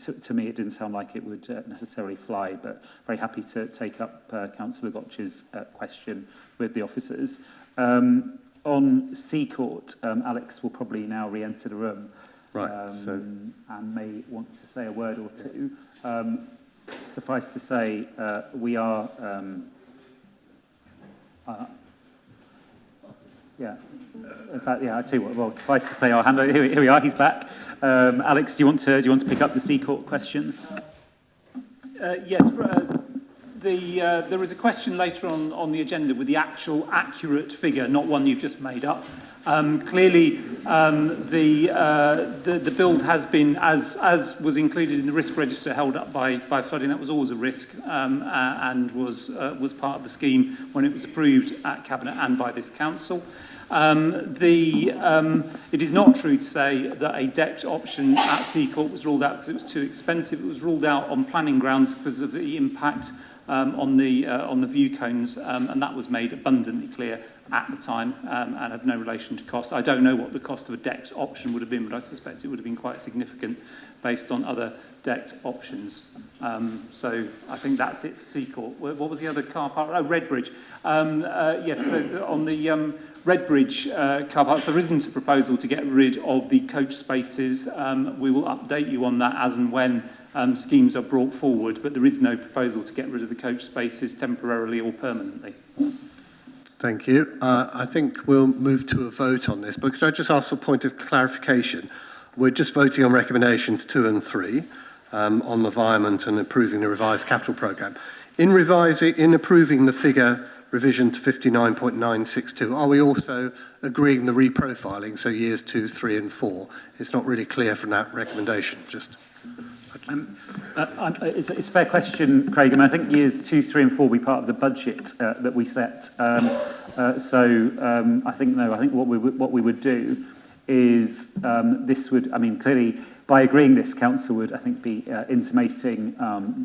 To me, it didn't sound like it would necessarily fly, but very happy to take up Councillor Gotch's question with the officers. On Seacourt, Alex will probably now re-enter the room, right, and may want to say a word or two. Suffice to say, we are... yeah. In fact, yeah, I tell you what. Well, suffice to say, I'll hand over. Here we are. He's back. Alex, do you want to pick up the Seacourt questions? Yes. There was a question later on the agenda with the actual accurate figure, not one you've just made up. Clearly, the build has been, as was included in the risk register, held up by flooding. That was always a risk, and was part of the scheme when it was approved at Cabinet and by this council. It is not true to say that a decked option at Seacourt was ruled out because it was too expensive. It was ruled out on planning grounds because of the impact on the view cones, and that was made abundantly clear at the time, and had no relation to cost. I don't know what the cost of a decked option would have been, but I suspect it would have been quite significant based on other decked options. So I think that's it for Seacourt. What was the other car park? Oh, Redbridge. Yes, so on the Redbridge car parks, there isn't a proposal to get rid of the coach spaces. We will update you on that as and when schemes are brought forward, but there is no proposal to get rid of the coach spaces temporarily or permanently. Thank you. I think we'll move to a vote on this, but could I just ask for a point of clarification? We're just voting on recommendations 2 and 3 on the environment and approving the revised capital programme. In approving the figure revision to 59.962, are we also agreeing the reprofiling, so years 2, 3 and 4? It's not really clear from that recommendation. Just. It's a fair question, Craig. I mean, I think years 2, 3 and 4 will be part of the budget that we set. I think no. I think what we would do is this would. I mean, clearly by agreeing this, council would, I think, be intimating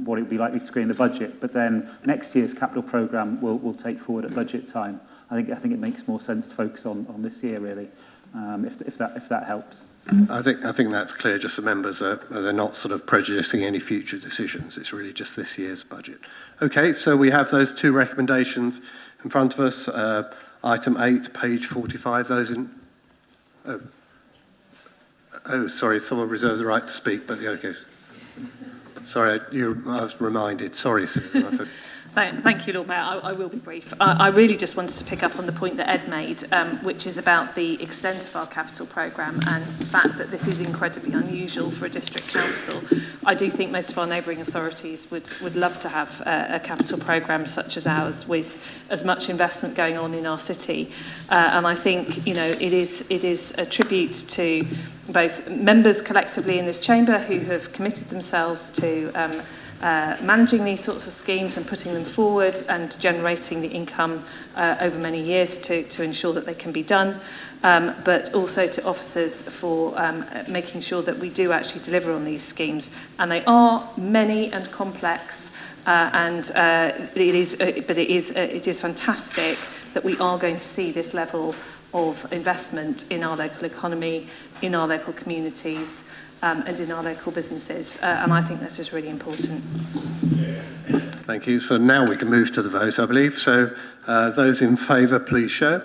what it would be likely to agree in the budget. But then next year's capital programme will take forward at budget time. I think it makes more sense to focus on this year really, if that helps. I think that's clear. Just the members they're not sort of prejudicing any future decisions. It's really just this year's budget. Okay, so we have those 2 recommendations in front of us. Item 8, page 45. Those in. Oh, sorry. Someone reserves the right to speak. But okay. Sorry, I was reminded. Sorry, Susan. Thank you, Lord Mayor. I will be brief. I really just wanted to pick up on the point that Ed made, which is about the extent of our capital programme and the fact that this is incredibly unusual for a district council. I do think most of our neighbouring authorities would love to have a capital programme such as ours with as much investment going on in our city. And I think, it is a tribute to both members collectively in this chamber who have committed themselves to managing these sorts of schemes and putting them forward and generating the income over many years to ensure that they can be done, but also to officers for making sure that we do actually deliver on these schemes. And they are many and complex, it is fantastic that we are going to see this level of investment in our local economy, in our local communities, and in our local businesses. And I think this is really important. Thank you. So now we can move to the vote, I believe. So those in favour, please show.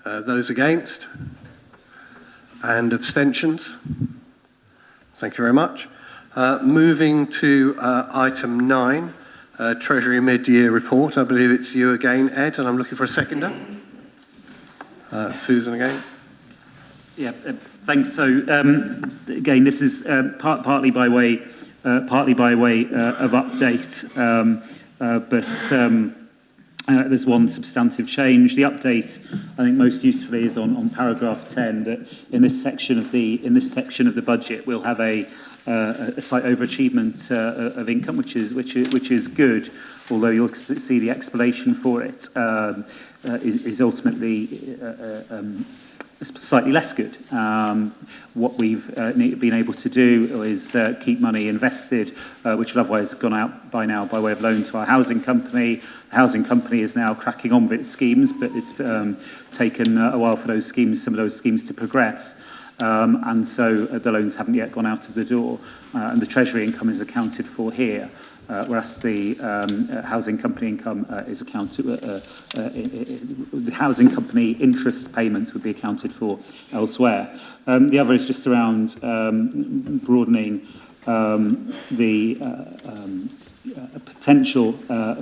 Those against? And abstentions? Thank you very much. Moving to item 9, Treasury Mid-Year Report. I believe it's you again, Ed, and I'm looking for a seconder. Susan again. Yeah, thanks. So again, this is partly by way of update, but there's one substantive change. The update, I think, most usefully is on paragraph 10. That in this section of the budget, we'll have a slight overachievement of income, which is good. Although you'll see the explanation for it is ultimately slightly less good. What we've been able to do is keep money invested, which will otherwise have gone out by now by way of loan to our housing company. The housing company is now cracking on with its schemes, but it's taken a while for some of those schemes to progress. And so the loans haven't yet gone out of the door, and the Treasury income is accounted for here, whereas the housing company income is accounted. The housing company interest payments would be accounted for elsewhere. The other is just around broadening the potential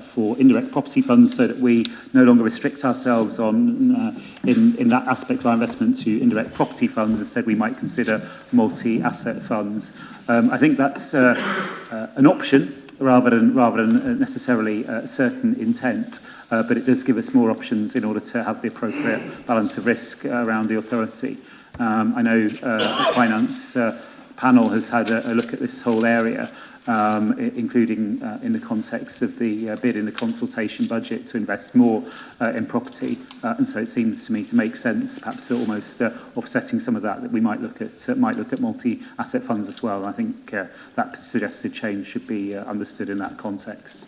for indirect property funds, so that we no longer restrict ourselves on in that aspect of our investment to indirect property funds. Instead, we might consider multi-asset funds. I think that's an option rather than necessarily a certain intent, but it does give us more options in order to have the appropriate balance of risk around the authority. I know the finance panel has had a look at this whole area, including in the context of the bid in the consultation budget to invest more in property, and so it seems to me to make sense, perhaps almost offsetting some of that we might look at multi-asset funds as well. I think that suggested change should be understood in that context.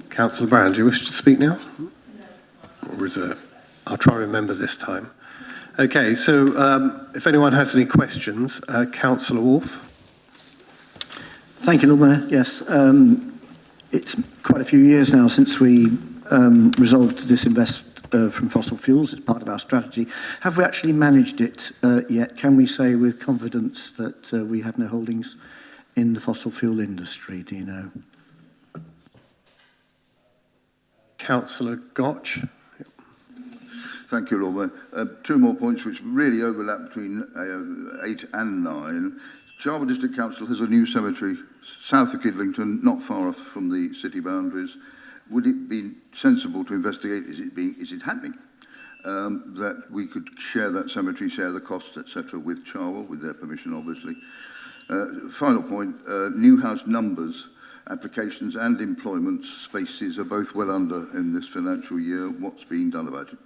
Councillor Brown, do you wish to speak now? Or reserve? I'll try and remember this time. Okay, so if anyone has any questions, Councillor Wolfe. Thank you, Lord Mayor. Yes, it's quite a few years now since we resolved to disinvest from fossil fuels. It's part of our strategy. Have we actually managed it yet? Can we say with confidence that we have no holdings in the fossil fuel industry? Do you know? Councillor Gotch. Thank you, Lord Mayor. Two more points which really overlap between 8 and 9. Jarber District Council has a new cemetery south of Kidlington, not far off from the city boundaries. Would it be sensible to investigate, is it happening, that we could share that cemetery, share the costs, etc. with Charwell, with their permission, obviously. Final point, new house numbers, applications and employment spaces are both well under in this financial year. What's being done about it?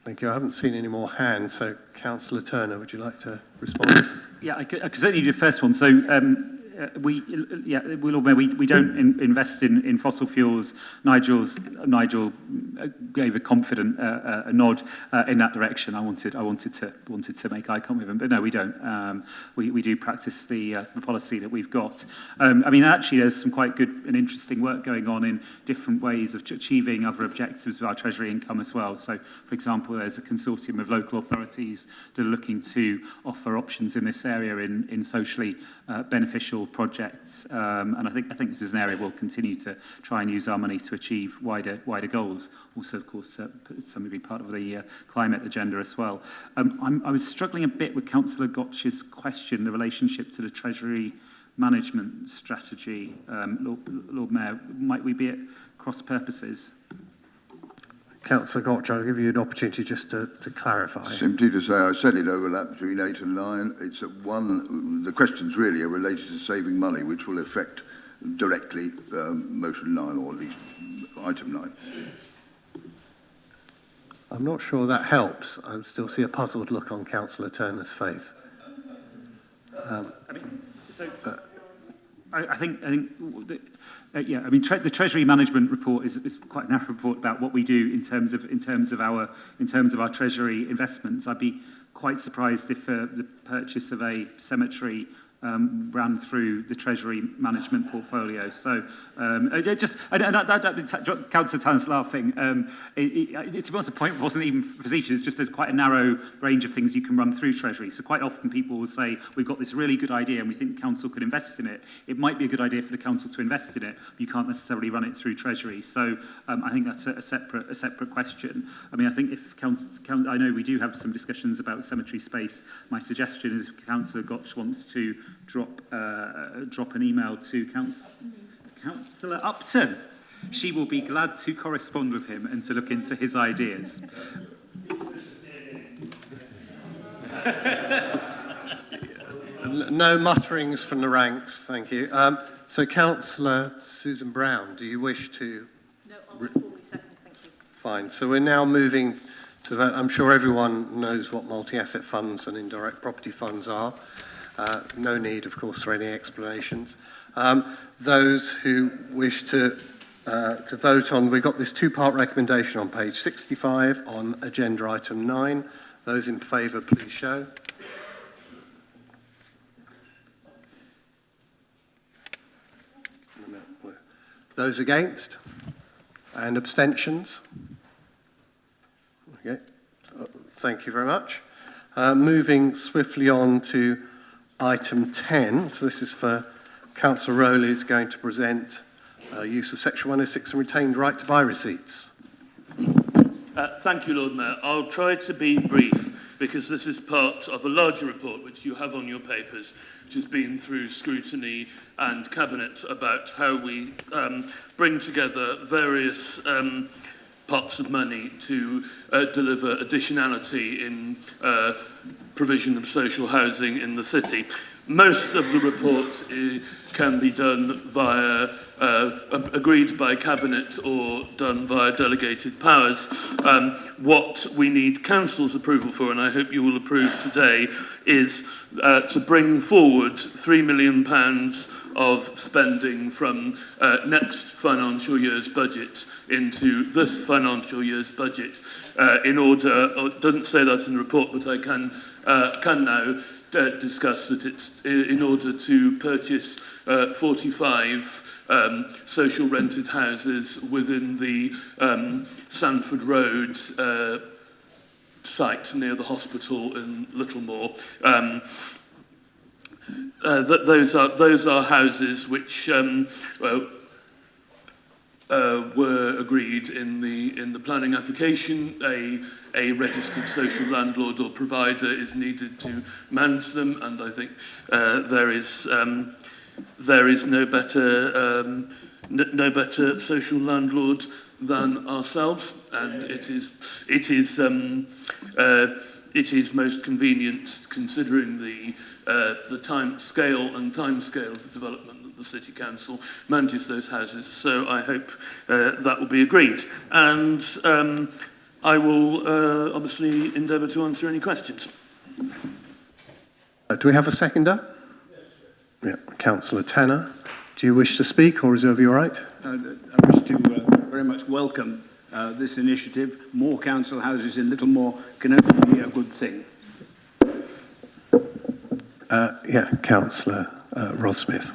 Thank you. I haven't seen any more hands, so Councillor Turner, would you like to respond? Yeah, I could certainly do the first one. So we don't invest in fossil fuels. Nigel gave a confident a nod in that direction. I wanted to make eye contact with him, but no, we don't. We do practice the policy that we've got. I mean, actually, there's some quite good and interesting work going on in different ways of achieving other objectives of our Treasury income as well. So, for example, there's a consortium of local authorities that are looking to offer options in this area in socially beneficial projects, and I think this is an area we'll continue to try and use our money to achieve wider goals. Also, of course, some will be part of the climate agenda as well. I was struggling a bit with Councillor Gotch's question, the relationship to the Treasury management strategy. Lord Mayor, might we be at cross purposes? Councillor Gotch, I'll give you an opportunity just to clarify. Simply to say, I said it overlapped between 8 and 9. It's at one. The questions really are related to saving money, which will affect directly motion 9, or at least item 9. I'm not sure that helps. I still see a puzzled look on Councillor Turner's face. I think the Treasury Management Report is quite a narrow report about what we do in terms of our Treasury investments. I'd be quite surprised if the purchase of a cemetery ran through the Treasury Management portfolio. So, Councillor Tanner's laughing. To be honest, the point wasn't even facetious. Just there's quite a narrow range of things you can run through Treasury. So quite often people will say, we've got this really good idea and we think the council could invest in it. It might be a good idea for the council to invest in it, but you can't necessarily run it through Treasury. So I think that's a separate question. I mean, I think if I know we do have some discussions about cemetery space. My suggestion is if Councillor Gotch wants to drop an email to Councillor Upton. She will be glad to correspond with him and to look into his ideas. No mutterings from the ranks, thank you. So, Councillor Susan Brown, do you wish to? No, I'll just formally second, thank you. Fine. So we're now moving to that. I'm sure everyone knows what multi-asset funds and indirect property funds are. No need, of course, for any explanations. Those who wish to vote on, we've got this two-part recommendation on page 65 on agenda item 9. Those in favour, please show. Those against? And abstentions? Okay. Thank you very much. Moving swiftly on to item 10. So this is for Councillor Rowley is going to present use of Section 106 and retained right to buy receipts. Thank you, Lord Mayor. I'll try to be brief because this is part of a larger report which you have on your papers, which has been through scrutiny and cabinet about how we bring together various pots of money to deliver additionality in provision of social housing in the city. Most of the report can be done via agreed by cabinet or done via delegated powers. What we need council's approval for, and I hope you will approve today, is to bring forward £3 million of spending from next financial year's budget into this financial year's budget in order, it doesn't say that in the report, but I can now discuss that it's in order to purchase 45 social rented houses within the Sandford Road site near the hospital in Littlemore. Those are houses which were agreed in the planning application. A registered social landlord or provider is needed to manage them, and I think there is no better social landlord than ourselves, and it is most convenient considering the time scale of the development that the City Council manages those houses. So I hope that will be agreed, and I will obviously endeavour to answer any questions. Do we have a seconder? Yes. Yeah. Councillor Tanner. Do you wish to speak or reserve your right? I wish to very much welcome this initiative. More council houses in Littlemore can only be a good thing. Councillor Rothsmith.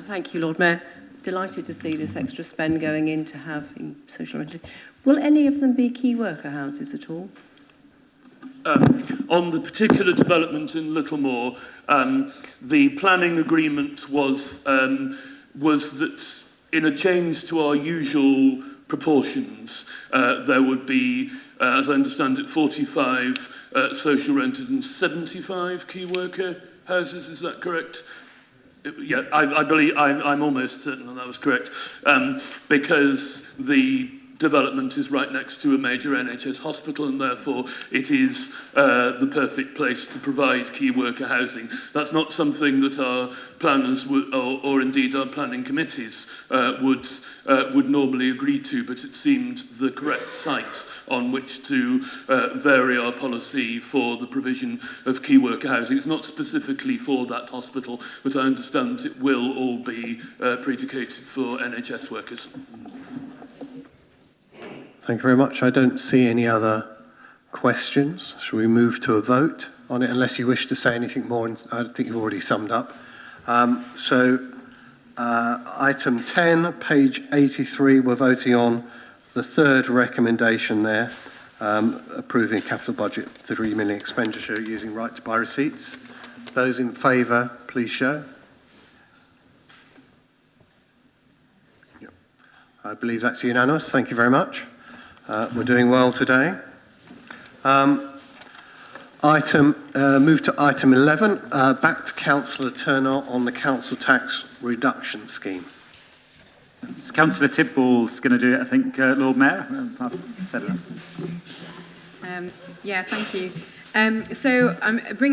Thank you, Lord Mayor. Delighted to see this extra spend going into having social amenity. Will any of them be key worker houses at all? On the particular development in Littlemore, the planning agreement was that in a change to our usual proportions, there would be, as I understand it, 45 social rented and 75 key worker houses. Is that correct? Yeah, I believe I'm almost certain that was correct, because the development is right next to a major NHS hospital, and therefore it is the perfect place to provide key worker housing. That's not something that our planners would, or indeed our planning committees would normally agree to, but it seemed the correct site on which to vary our policy for the provision of key worker housing. It's not specifically for that hospital, but I understand it will all be predicated for NHS workers. Thank you very much. I don't see any other questions. Shall we move to a vote on it, unless you wish to say anything more? I think you've already summed up. Item 10, page 83, we're voting on the third recommendation there, approving capital budget 3 million expenditure using right to buy receipts. Those in favour, please show. I believe that's unanimous. Thank you very much. We're doing well today. Move to item 11, back to Councillor Turner on the council tax reduction scheme. Councillor Tidball's going to do it, I think, Lord Mayor. Yeah, thank you.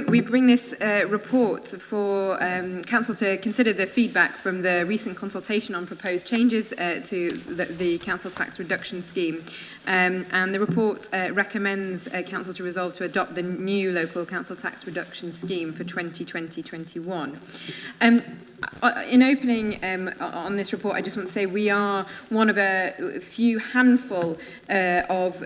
We bring this report for Council to consider the feedback from the recent consultation on proposed changes to the Council tax reduction scheme. And the report recommends Council to resolve to adopt the new local council tax reduction scheme for 2020-21. In opening on this report, I just want to say we are one of a few handful of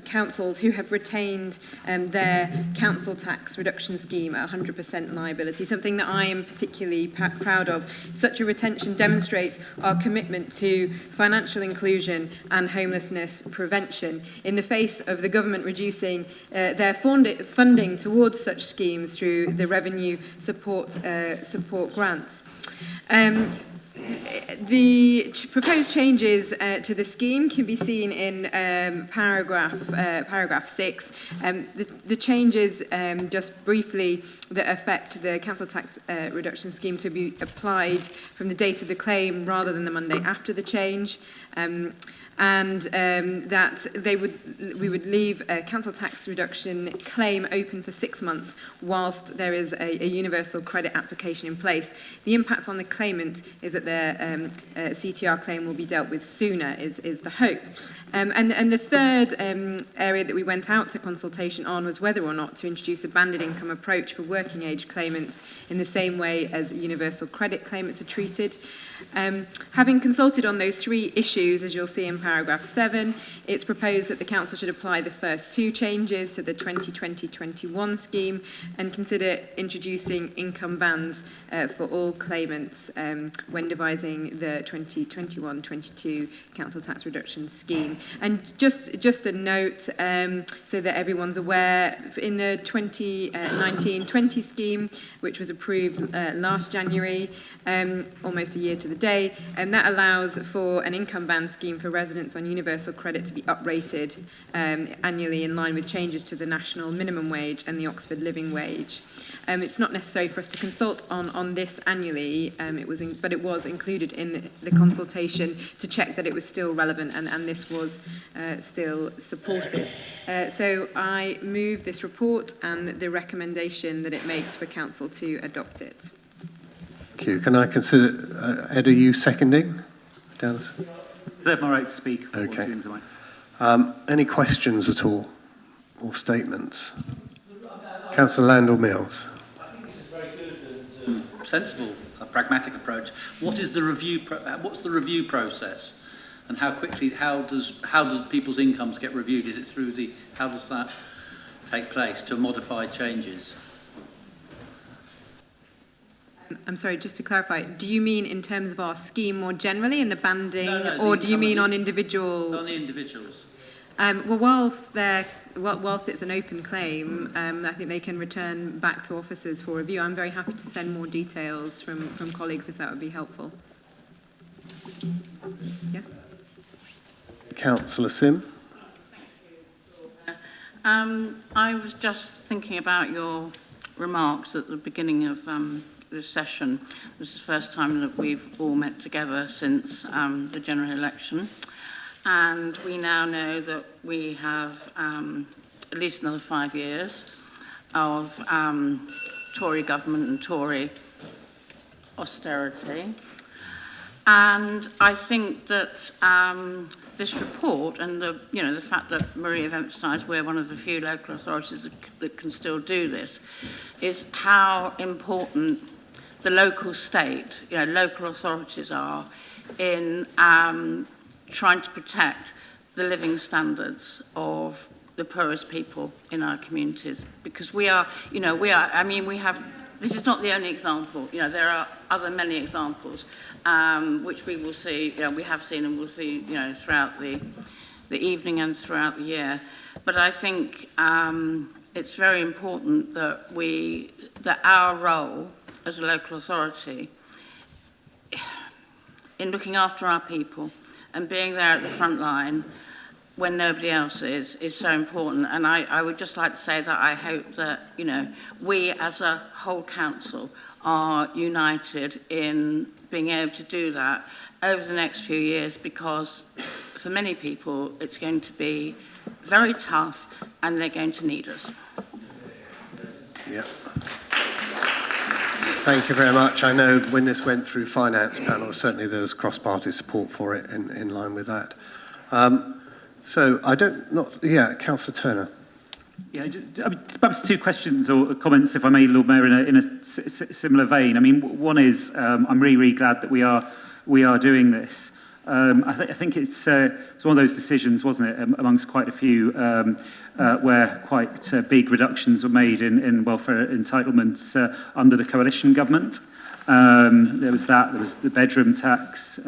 councils who have retained their council tax reduction scheme at 100% liability, something that I am particularly proud of. Such a retention demonstrates our commitment to financial inclusion and homelessness prevention in the face of the government reducing their funding towards such schemes through the revenue support grant. The proposed changes to the scheme can be seen in paragraph 6. The changes, just briefly, that affect the council tax reduction scheme to be applied from the date of the claim rather than the Monday after the change. That we would leave a council tax reduction claim open for 6 months whilst there is a universal credit application in place. The impact on the claimant is that their CTR claim will be dealt with sooner, is the hope. And the third area that we went out to consultation on was whether or not to introduce a banded income approach for working age claimants in the same way as universal credit claimants are treated. Having consulted on those three issues, as you'll see in paragraph 7, it's proposed that the council should apply the first two changes to the 2020-21 scheme and consider introducing income bands for all claimants when devising the 2021-22 council tax reduction scheme. And just a note, so that everyone's aware, in the 2019-20 scheme, which was approved last January, almost a year to the day, and that allows for an income band scheme for residents on universal credit to be uprated annually in line with changes to the national minimum wage and the Oxford Living Wage. It's not necessary for us to consult on this annually, but it was included in the consultation to check that it was still relevant and this was still supported. So I move this report and the recommendation that it makes for Council to adopt it. Thank you. Can I consider, Ed, are you seconding? Is that my right to speak? Okay. Any questions at all or statements? Councillor Landell-Mills. sensible, pragmatic approach. What is the review? What's the review process, and how quickly? How does people's incomes get reviewed? Is it through the? How does that take place to modify changes? I'm sorry, just to clarify, do you mean in terms of our scheme more generally in the banding, No, or do you mean on individual? On the individuals. Well, whilst it's an open claim, I think they can return back to officers for review. I'm very happy to send more details from colleagues if that would be helpful. Yeah. Councillor Sim. I was just thinking about your remarks at the beginning of this session. This is the first time that we've all met together since the general election. And we now know that we have at least another 5 years of Tory government and Tory austerity. And I think that this report and the fact that Marie have emphasised we're one of the few local authorities that can still do this is how important the local state, local authorities are in trying to protect the living standards of the poorest people in our communities, because we have, this is not the only example, there are other many examples which we will see, we have seen and will see, throughout the evening and throughout the year. But I think it's very important that our role as a local authority in looking after our people and being there at the front line when nobody else is so important. And I would just like to say that I hope that, we as a whole council are united in being able to do that over the next few years, because for many people it's going to be very tough and they're going to need us. Yeah. Thank you very much. I know when this went through finance panel, certainly there was cross-party support for it in line with that. So Councillor Turner. Yeah, perhaps two questions or comments, if I may, Lord Mayor, in a similar vein. I mean, one is I'm really glad that we are doing this. I think it's one of those decisions, wasn't it, amongst quite a few, where quite big reductions were made in welfare entitlements under the coalition government. There was the bedroom tax,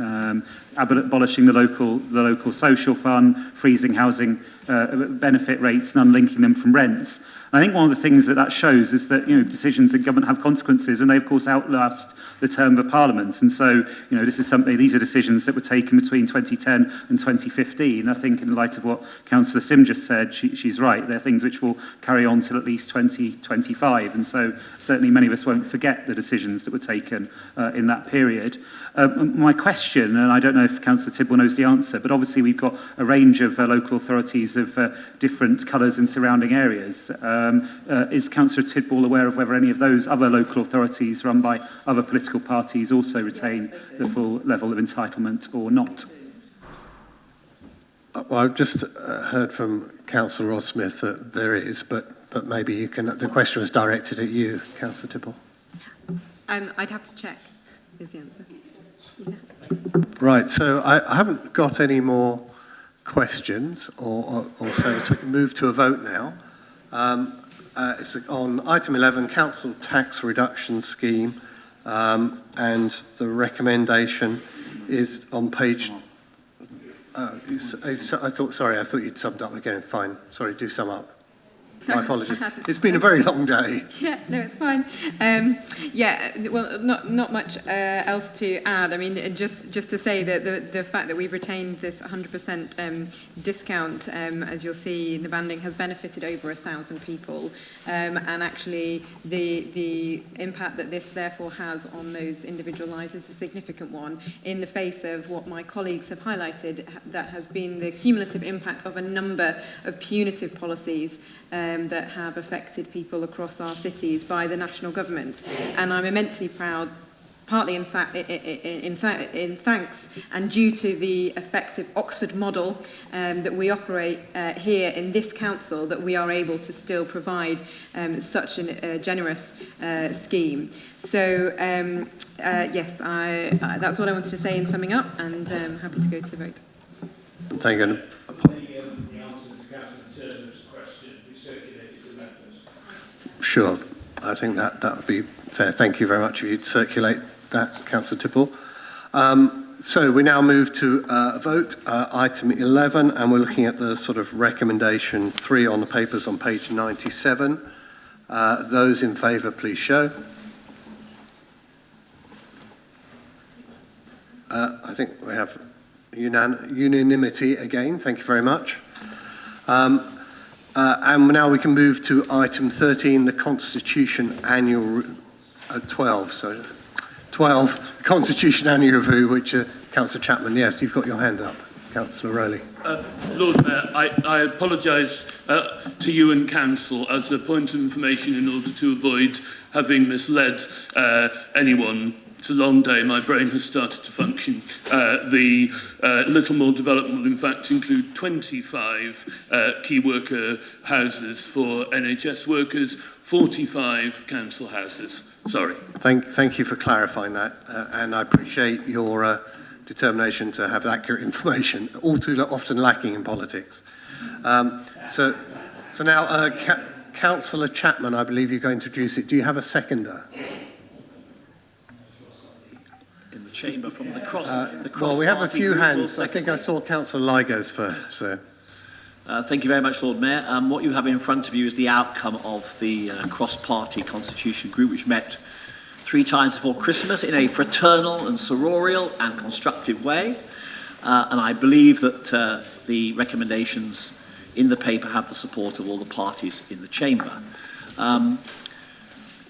abolishing the local social fund, freezing housing benefit rates and unlinking them from rents. And I think one of the things that shows is that decisions in government have consequences, and they of course outlast the term of Parliament. And so these are decisions that were taken between 2010 and 2015. I think in light of what Councillor Sim just said, she's right. They're things which will carry on till at least 2025. And so certainly many of us won't forget the decisions that were taken in that period. My question, and I don't know if Councillor Tidwell knows the answer, but obviously we've got a range of local authorities of different colours in surrounding areas. Is Councillor Tidwell aware of whether any of those other local authorities run by other political parties also retain the full level of entitlement or not? Well, I've just heard from Councillor Ross-Smith that there is, but maybe you can. The question was directed at you, Councillor Tidwell. I'd have to check, is the answer. Yeah. Right, so I haven't got any more questions or so we can move to a vote now. It's on item 11, Council Tax Reduction Scheme, and the recommendation is on page... I thought you'd summed up again. Fine, sorry, do sum up. My apologies. It's been a very long day. Yeah, no, it's fine. Well, not much else to add. I mean, just to say that the fact that we've retained this 100% discount, as you'll see in the banding, has benefited over 1,000 people. And actually, the impact that this therefore has on those individual lives is a significant one in the face of what my colleagues have highlighted, that has been the cumulative impact of a number of punitive policies that have affected people across our cities by the national government. And I'm immensely proud partly in thanks and due to the effective Oxford model that we operate here in this council, that we are able to still provide such a generous scheme. So yes, that's what I wanted to say in summing up, and I'm happy to go to the vote. Thank you. Sure, I think that would be fair. Thank you very much if you'd circulate that, Councillor Tipple. So we now move to a vote, item 11, and we're looking at the sort of recommendation 3 on the papers on page 97. Those in favour, please show. I think we have unanimity again. Thank you very much. And now we can move to item 13, the Constitution Annual 12, Constitution Annual Review, which Councillor Chapman, yes, you've got your hand up. Councillor Rowley. Lord Mayor, I apologise to you and Council as a point of information in order to avoid having misled anyone. It's a long day, my brain has started to function. The Littlemore development will in fact include 25 key worker houses for NHS workers, 45 council houses. Sorry. Thank you for clarifying that, and I appreciate your determination to have accurate information, all too often lacking in politics. So now, Councillor Chapman, I believe you're going to introduce it. Do you have a seconder? In the chamber from the cross. Well, we have a few hands. I think I saw Councillor Lygos first. So. Thank you very much, Lord Mayor. What you have in front of you is the outcome of the cross-party constitution group, which met 3 times before Christmas in a fraternal and sororial and constructive way. And I believe that the recommendations in the paper have the support of all the parties in the chamber.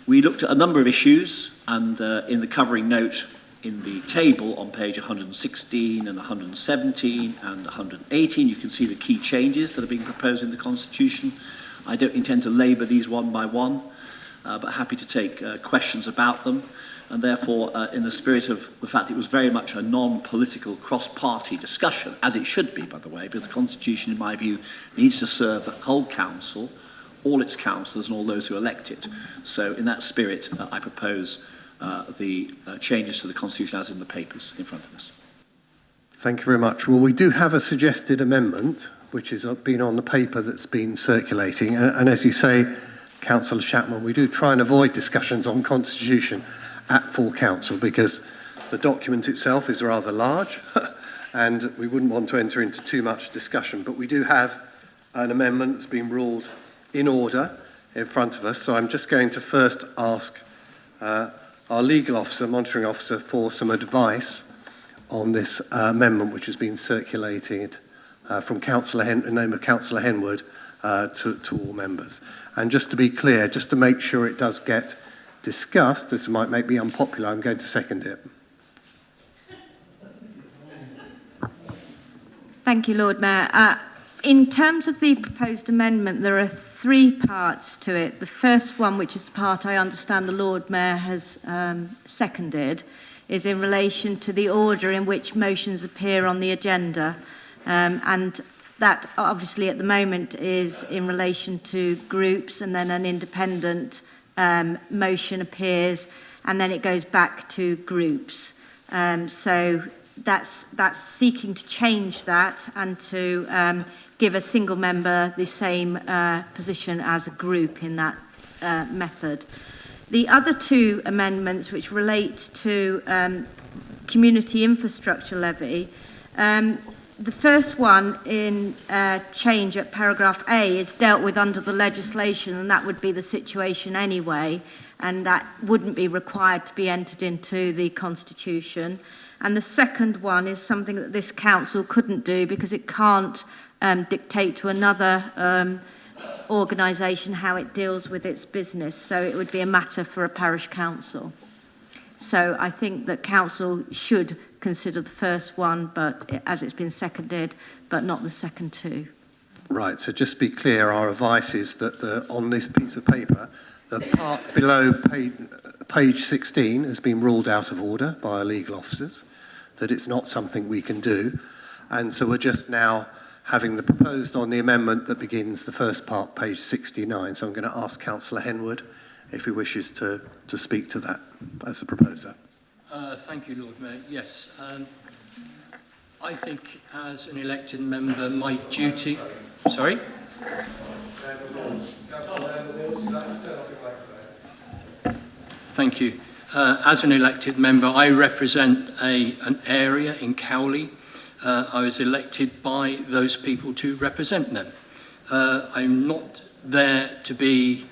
We looked at a number of issues, and in the covering note in the table on page 116 and 117 and 118, you can see the key changes that are being proposed in the Constitution. I don't intend to labour these one by one, but happy to take questions about them. And therefore, in the spirit of the fact it was very much a non-political cross-party discussion, as it should be, by the way, because the Constitution, in my view, needs to serve the whole Council, all its councillors and all those who elect it. So in that spirit, I propose the changes to the Constitution as in the papers in front of us. Thank you very much. Well, we do have a suggested amendment, which has been on the paper that's been circulating. And as you say, Councillor Chapman, we do try and avoid discussions on Constitution at full council because the document itself is rather large and we wouldn't want to enter into too much discussion. But we do have an amendment that's been ruled in order in front of us. So I'm just going to first ask our legal officer, monitoring officer, for some advice on this amendment which has been circulated from the name of Councillor Henwood to all members. And just to be clear, just to make sure it does get discussed, this might make me unpopular, I'm going to second it. Thank you, Lord Mayor. In terms of the proposed amendment, there are 3 parts to it. The first one, which is the part I understand the Lord Mayor has seconded, is in relation to the order in which motions appear on the agenda. And that obviously at the moment is in relation to groups, and then an independent motion appears, and then it goes back to groups. So that's seeking to change that and to give a single member the same position as a group in that method. The other 2 amendments, which relate to community infrastructure levy, the first one in change at paragraph A is dealt with under the legislation, and that would be the situation anyway, and that wouldn't be required to be entered into the Constitution. And the second one is something that this council couldn't do because it can't dictate to another organisation how it deals with its business. So it would be a matter for a parish council. So I think that council should consider the first one, but as it's been seconded, but not the second 2. Right, so just to be clear, our advice is that on this piece of paper, the part below page 16 has been ruled out of order by our legal officers, that it's not something we can do. And so we're just now having the proposed on the amendment that begins the first part, page 69. So I'm going to ask Councillor Henwood if he wishes to speak to that as a proposer. Thank you, Lord Mayor. Yes, I think as an elected member, my duty... Sorry? Thank you. As an elected member, I represent an area in Cowley. I was elected by those people to represent them. I'm not there to be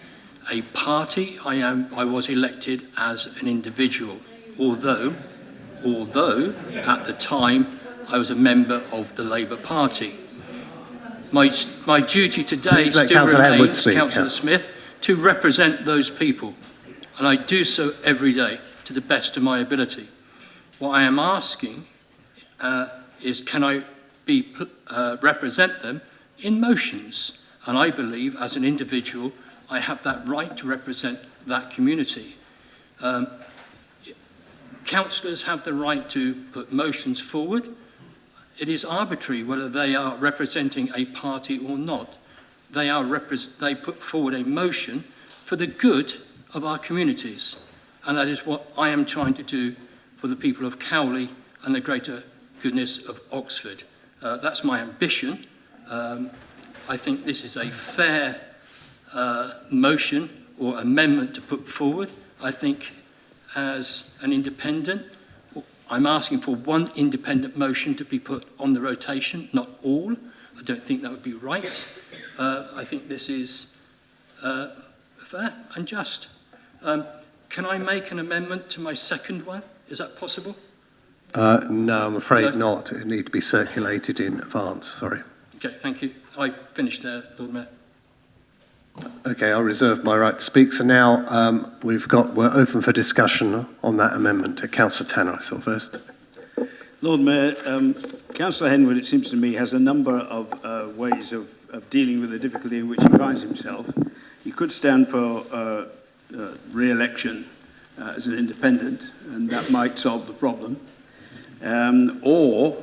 a party. I was elected as an individual, although at the time I was a member of the Labour Party. My duty today still remains, Councillor Smith, to represent those people, and I do so every day to the best of my ability. What I am asking is, can I represent them in motions? And I believe, as an individual, I have that right to represent that community. Councillors have the right to put motions forward. It is arbitrary whether they are representing a party or not. They put forward a motion for the good of our communities. And that is what I am trying to do for the people of Cowley and the greater goodness of Oxford. That's my ambition. I think this is a fair motion or amendment to put forward. I think as an independent, I'm asking for one independent motion to be put on the rotation, not all. I don't think that would be right. I think this is fair and just. Can I make an amendment to my second one? Is that possible? No, I'm afraid not. It needs to be circulated in advance, sorry. Okay, thank you. I finished there, Lord Mayor. Okay, I'll reserve my right to speak. So now we're open for discussion on that amendment. Councillor Tanner, I saw first. Lord Mayor, Councillor Henwood, it seems to me, has a number of ways of dealing with the difficulty in which he finds himself. He could stand for re-election as an independent, and that might solve the problem. Or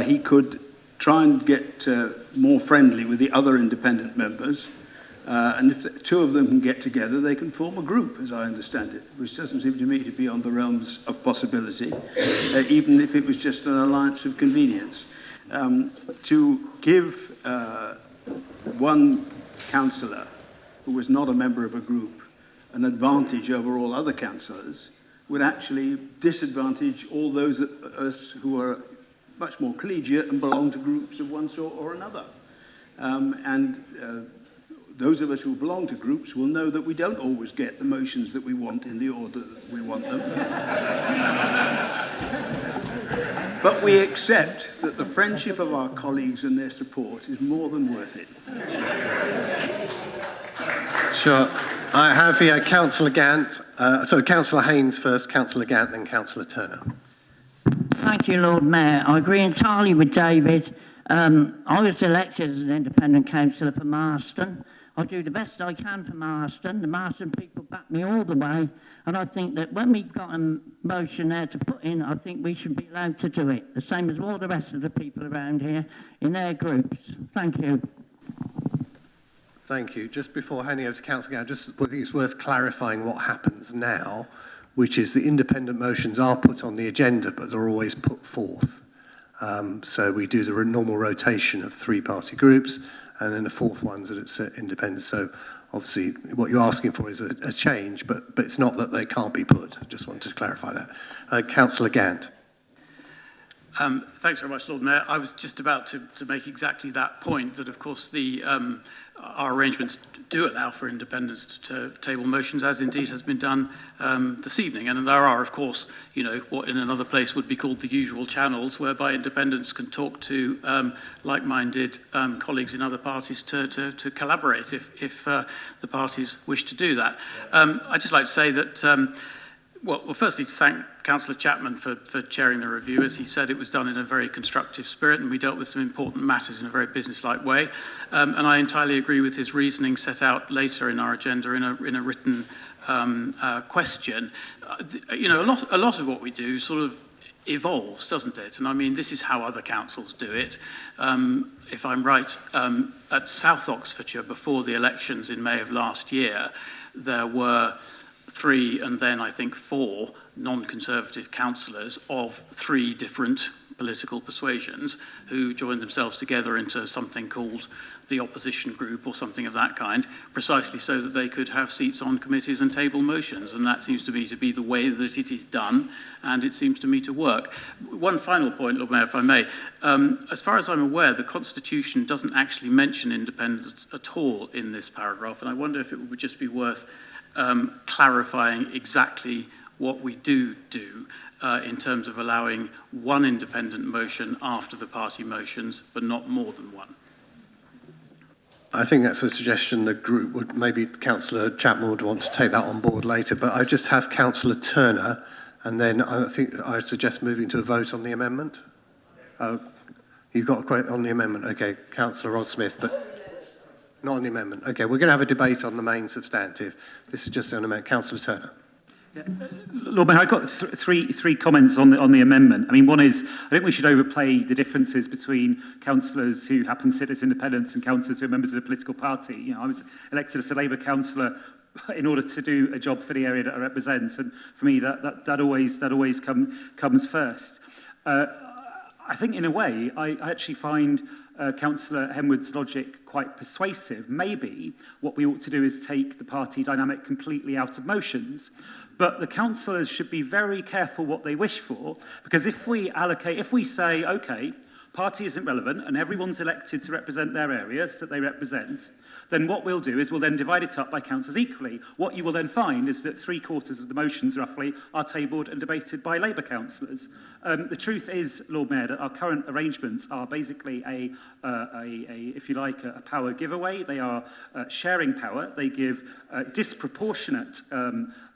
he could try and get more friendly with the other independent members, and if the two of them can get together, they can form a group, as I understand it, which doesn't seem to me to be on the realms of possibility, even if it was just an alliance of convenience. To give one councillor who was not a member of a group an advantage over all other councillors would actually disadvantage all those of us who are much more collegiate and belong to groups of one sort or another. Those of us who belong to groups will know that we don't always get the motions that we want in the order that we want them. But we accept that the friendship of our colleagues and their support is more than worth it. Sure. I have here Councillor Gant. Councillor Haynes first, Councillor Gant, then Councillor Turner. Thank you, Lord Mayor. I agree entirely with David. I was elected as an independent councillor for Marston. I do the best I can for Marston. The Marston people back me all the way. And I think that when we've got a motion there to put in, I think we should be allowed to do it, the same as all the rest of the people around here in their groups. Thank you. Thank you. Just before handing over to Councillor Gant, I think it's worth clarifying what happens now, which is the independent motions are put on the agenda, but they're always put forth. So we do the normal rotation of three-party groups, and then the fourth one's that it's independent. So obviously what you're asking for is a change, but it's not that they can't be put. I just wanted to clarify that. Councillor Gant. Thanks very much, Lord Mayor. I was just about to make exactly that point, that of course our arrangements do allow for independents to table motions, as indeed has been done this evening. And there are, of course, what in another place would be called the usual channels, whereby independents can talk to like-minded colleagues in other parties to collaborate if the parties wish to do that. I'd just like to say that well, firstly, to thank Councillor Chapman for chairing the review. As he said, it was done in a very constructive spirit, and we dealt with some important matters in a very business-like way. And I entirely agree with his reasoning set out later in our agenda in a written question, you know, a lot of what we do sort of evolves, doesn't it? And I mean, this is how other councils do it. If I'm right, at South Oxfordshire, before the elections in May of last year, there were 3 and then I think 4 non-Conservative councillors of 3 different political persuasions who joined themselves together into something called the opposition group or something of that kind, precisely so that they could have seats on committees and table motions. And that seems to me to be the way that it is done, and it seems to me to work. One final point, Lord Mayor, if I may. As far as I'm aware, the Constitution doesn't actually mention independence at all in this paragraph, and I wonder if it would just be worth clarifying exactly what we do in terms of allowing one independent motion after the party motions, but not more than one. I think that's a suggestion the group would, maybe Councillor Chapman would want to take that on board later, but I just have Councillor Turner, and then I think I suggest moving to a vote on the amendment. You've got a question on the amendment, okay, Councillor Rod-Smith, but not on the amendment. Okay, we're going to have a debate on the main substantive. This is just on the amendment. Councillor Turner. Yeah. Lord Mayor, I've got three comments on the amendment. I mean, one is, I think we should overplay the differences between councillors who happen to sit as independents and councillors who are members of a political party. You know, I was elected as a Labour councillor in order to do a job for the area that I represent, and for me, that always comes first. I think, in a way, I actually find Councillor Henwood's logic quite persuasive. Maybe what we ought to do is take the party dynamic completely out of motions. But the councillors should be very careful what they wish for, because if we say, okay, party isn't relevant and everyone's elected to represent their areas that they represent, then what we'll do is we'll then divide it up by councillors equally. What you will then find is that 3/4 of the motions, roughly, are tabled and debated by Labour councillors. The truth is, Lord Mayor, that our current arrangements are basically if you like, a power giveaway. They are sharing power. They give disproportionate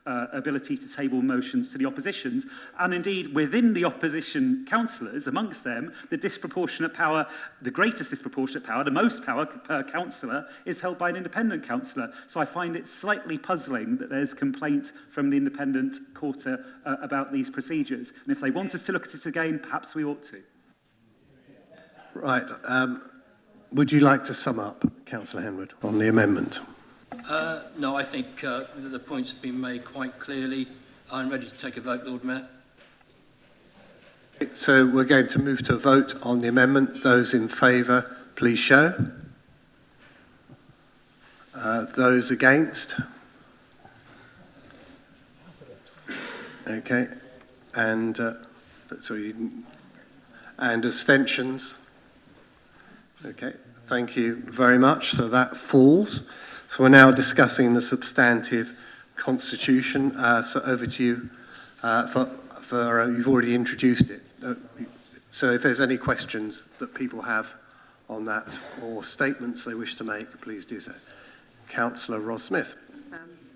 ability to table motions to the oppositions, and indeed within the opposition councillors, amongst them, the disproportionate power, the greatest disproportionate power, the most power per councillor is held by an independent councillor. So I find it slightly puzzling that there's complaint from the independent quarter about these procedures. And if they want us to look at it again, perhaps we ought to. Right. Would you like to sum up, Councillor Henwood, on the amendment? No, I think the points have been made quite clearly. I'm ready to take a vote, Lord Mayor. So we're going to move to a vote on the amendment. Those in favour, please show. Those against? Okay. And abstentions? Okay. Thank you very much. So that falls. So we're now discussing the substantive constitution. So over to you. You've already introduced it. So if there's any questions that people have on that or statements they wish to make, please do so. Councillor Ross-Smith.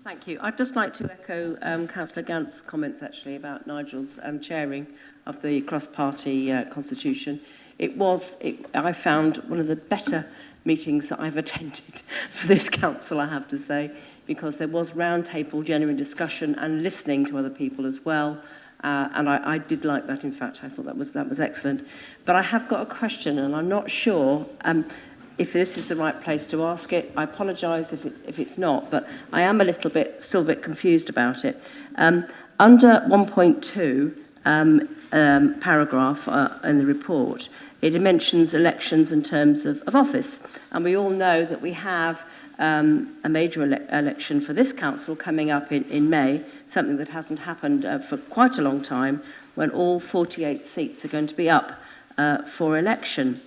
Thank you. I'd just like to echo Councillor Gant's comments actually about Nigel's chairing of the cross-party constitution. I found one of the better meetings that I've attended for this council, I have to say, because there was roundtable genuine discussion and listening to other people as well. And I did like that, in fact. I thought that was excellent. But I have got a question, and I'm not sure if this is the right place to ask it. I apologise if it's not, but I am still a bit confused about it. Under 1.2 paragraph in the report, it mentions elections in terms of office. And we all know that we have a major election for this council coming up in May, something that hasn't happened for quite a long time, when all 48 seats are going to be up for election.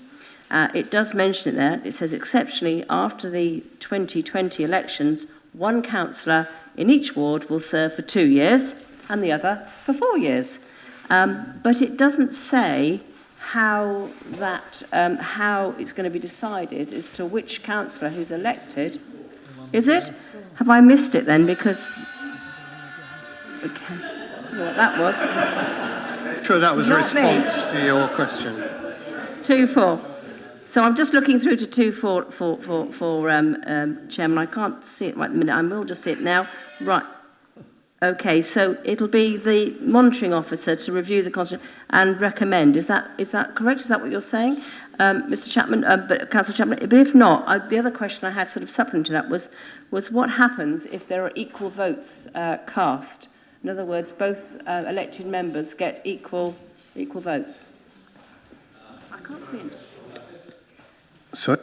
It does mention it there. It says, exceptionally, after the 2020 elections, one councillor in each ward will serve for 2 years and the other for 4 years. But it doesn't say how it's going to be decided as to which councillor who's elected. Is it? Have I missed it then? Because okay, what that was. Sure, that was a response to your question. 2-4. So I'm just looking through to 2-4 for Chairman. I can't see it right at the minute. I will just see it now. Right. Okay, so it'll be the monitoring officer to review the constitution and recommend. Is that correct? Is that what you're saying, Mr. Chapman? But Councillor Chapman. But if not, the other question I had, sort of supplement to that, was what happens if there are equal votes cast? In other words, both elected members get equal votes. I can't see it. Sorry?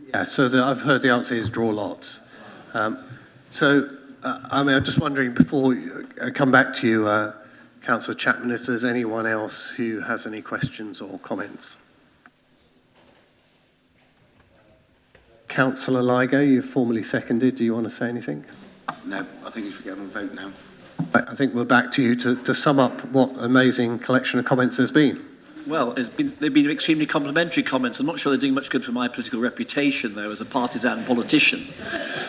Yeah, so I've heard the answer is draw lots. I'm just wondering, before I come back to you, Councillor Chapman, if there's anyone else who has any questions or comments. Councillor Ligo, you've formally seconded. Do you want to say anything? No, I think we should get on and vote now. I think we're back to you to sum up what an amazing collection of comments there's been. Well, they've been extremely complimentary comments. I'm not sure they're doing much good for my political reputation, though, as a partisan politician.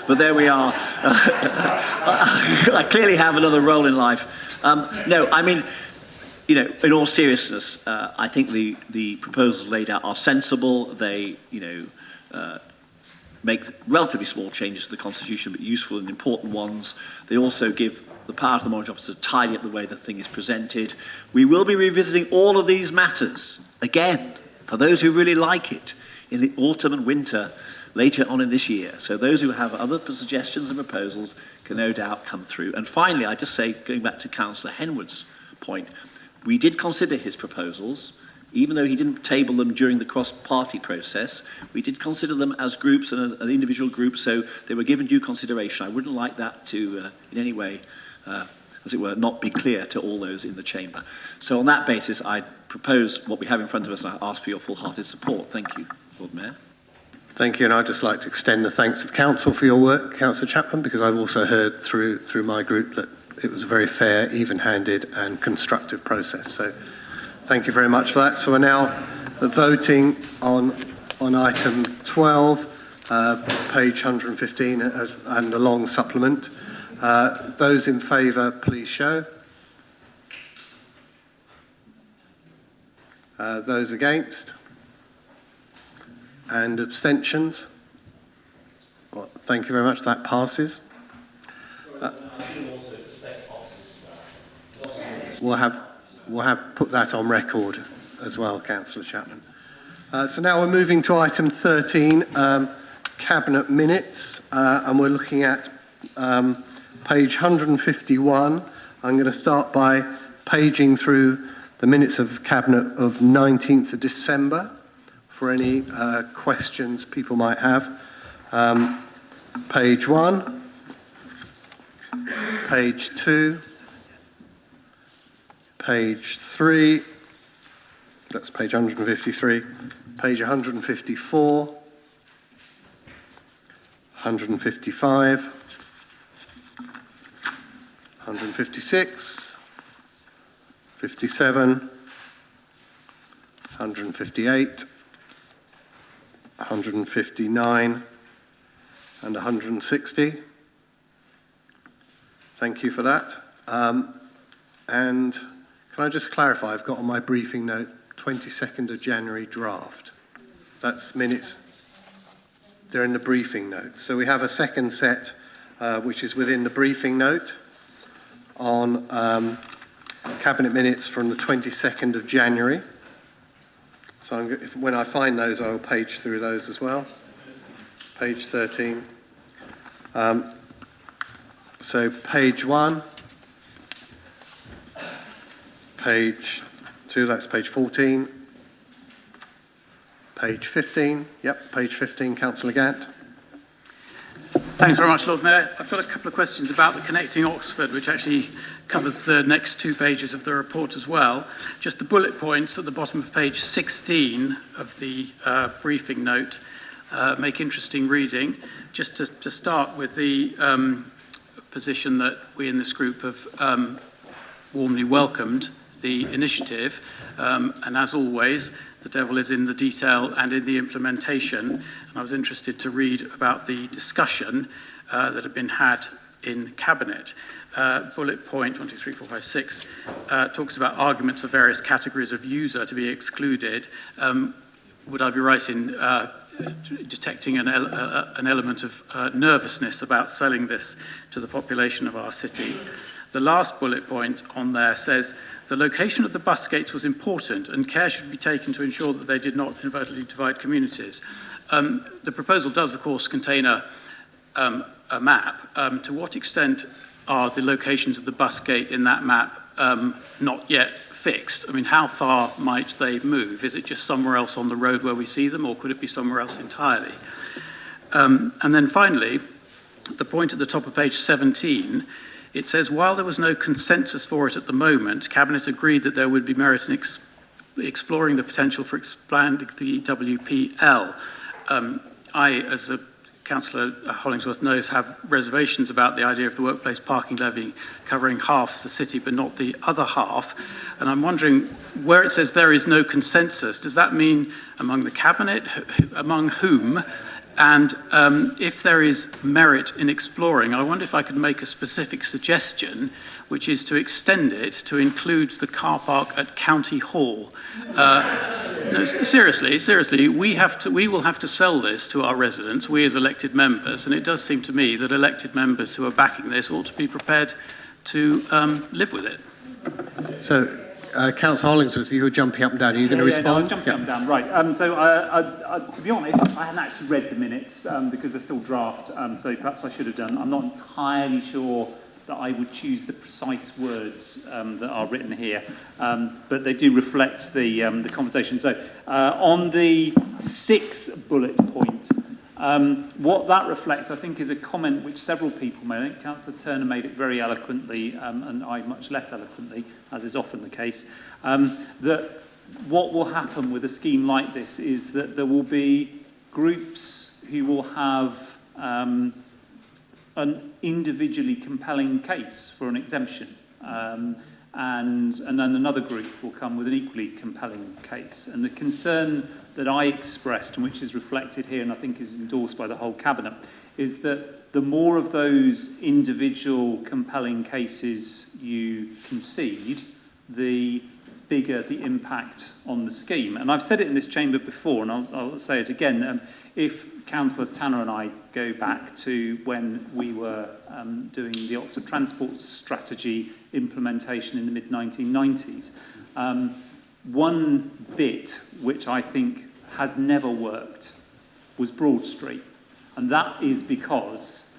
But there we are. I clearly have another role in life. No, I mean, in all seriousness, I think the proposals laid out are sensible. They, make relatively small changes to the Constitution, but useful and important ones. They also give the power to the monitoring officer to tidy up the way the thing is presented. We will be revisiting all of these matters, again, for those who really like it, in the autumn and winter later on in this year. So those who have other suggestions and proposals can no doubt come through. And finally, I just say, going back to Councillor Henwood's point, we did consider his proposals. Even though he didn't table them during the cross-party process, we did consider them as groups and an individual group, so they were given due consideration. I wouldn't like that to, in any way, as it were, not be clear to all those in the chamber. So on that basis, I propose what we have in front of us, and I ask for your full-hearted support. Thank you, Lord Mayor. Thank you, and I'd just like to extend the thanks of Council for your work, Councillor Chapman, because I've also heard through my group that it was a very fair, even-handed and constructive process. So thank you very much for that. So we're now voting on item 12, page 115, and a long supplement. Those in favour, please show. Those against? And abstentions? Well, thank you very much. That passes. We'll have put that on record as well, Councillor Chapman. So now we're moving to item 13, Cabinet Minutes, and we're looking at page 151. I'm going to start by paging through the minutes of Cabinet of 19th of December for any questions people might have. Page 1, page 2, page 3, that's page 153, page 154, 155, 156, 57, 158, 159, and 160. Thank you for that. And can I just clarify, I've got on my briefing note 22nd of January draft. That's minutes. They're in the briefing note. So we have a second set, which is within the briefing note on Cabinet minutes from the 22nd of January. So when I find those, I will page through those as well. Page 13. So page 1. Page 2, that's page 14. Page 15, page 15, Councillor Gant. Thanks very much, Lord Mayor. I've got a couple of questions about the Connecting Oxford, which actually covers the next 2 pages of the report as well. Just the bullet points at the bottom of page 16 of the briefing note make interesting reading. Just to start with the position that we in this group have warmly welcomed the initiative, and as always, the devil is in the detail and in the implementation. And I was interested to read about the discussion that had been had in Cabinet. Bullet point 1, 2, 3, 4, 5, 6 talks about arguments for various categories of user to be excluded. Would I be right in detecting an element of nervousness about selling this to the population of our city. The last bullet point on there says, the location of the bus gates was important and care should be taken to ensure that they did not inadvertently divide communities. The proposal does, of course, contain a map. To what extent are the locations of the bus gate in that map not yet fixed? I mean, how far might they move? Is it just somewhere else on the road where we see them, or could it be somewhere else entirely? And then finally, the point at the top of page 17, it says, while there was no consensus for it at the moment, Cabinet agreed that there would be merit in exploring the potential for expanding the WPL. I, as a Councillor Hollingsworth knows, have reservations about the idea of the workplace parking levy covering half the city but not the other half. And I'm wondering, where it says there is no consensus, does that mean among the Cabinet, among whom? And if there is merit in exploring, I wonder if I could make a specific suggestion, which is to extend it to include the car park at County Hall. No, seriously, we will have to sell this to our residents, we as elected members, and it does seem to me that elected members who are backing this ought to be prepared to live with it. So, Councillor Hollingsworth, you were jumping up and down. Are you going to respond? No, I was jumping up and down, right. So, to be honest, I hadn't actually read the minutes because they're still draft, so perhaps I should have done. I'm not entirely sure that I would choose the precise words that are written here, but they do reflect the conversation. So, on the sixth bullet point, what that reflects, I think, is a comment which several people made. I think Councillor Turner made it very eloquently, and I much less eloquently, as is often the case, that what will happen with a scheme like this is that there will be groups who will have an individually compelling case for an exemption, and then another group will come with an equally compelling case. And the concern that I expressed, and which is reflected here and I think is endorsed by the whole Cabinet, is that the more of those individual compelling cases you concede, the bigger the impact on the scheme. And I've said it in this chamber before, and I'll say it again. If Councillor Tanner and I go back to when we were doing the Oxford Transport Strategy implementation in the mid-1990s, one bit which I think has never worked was Broad Street. And that is because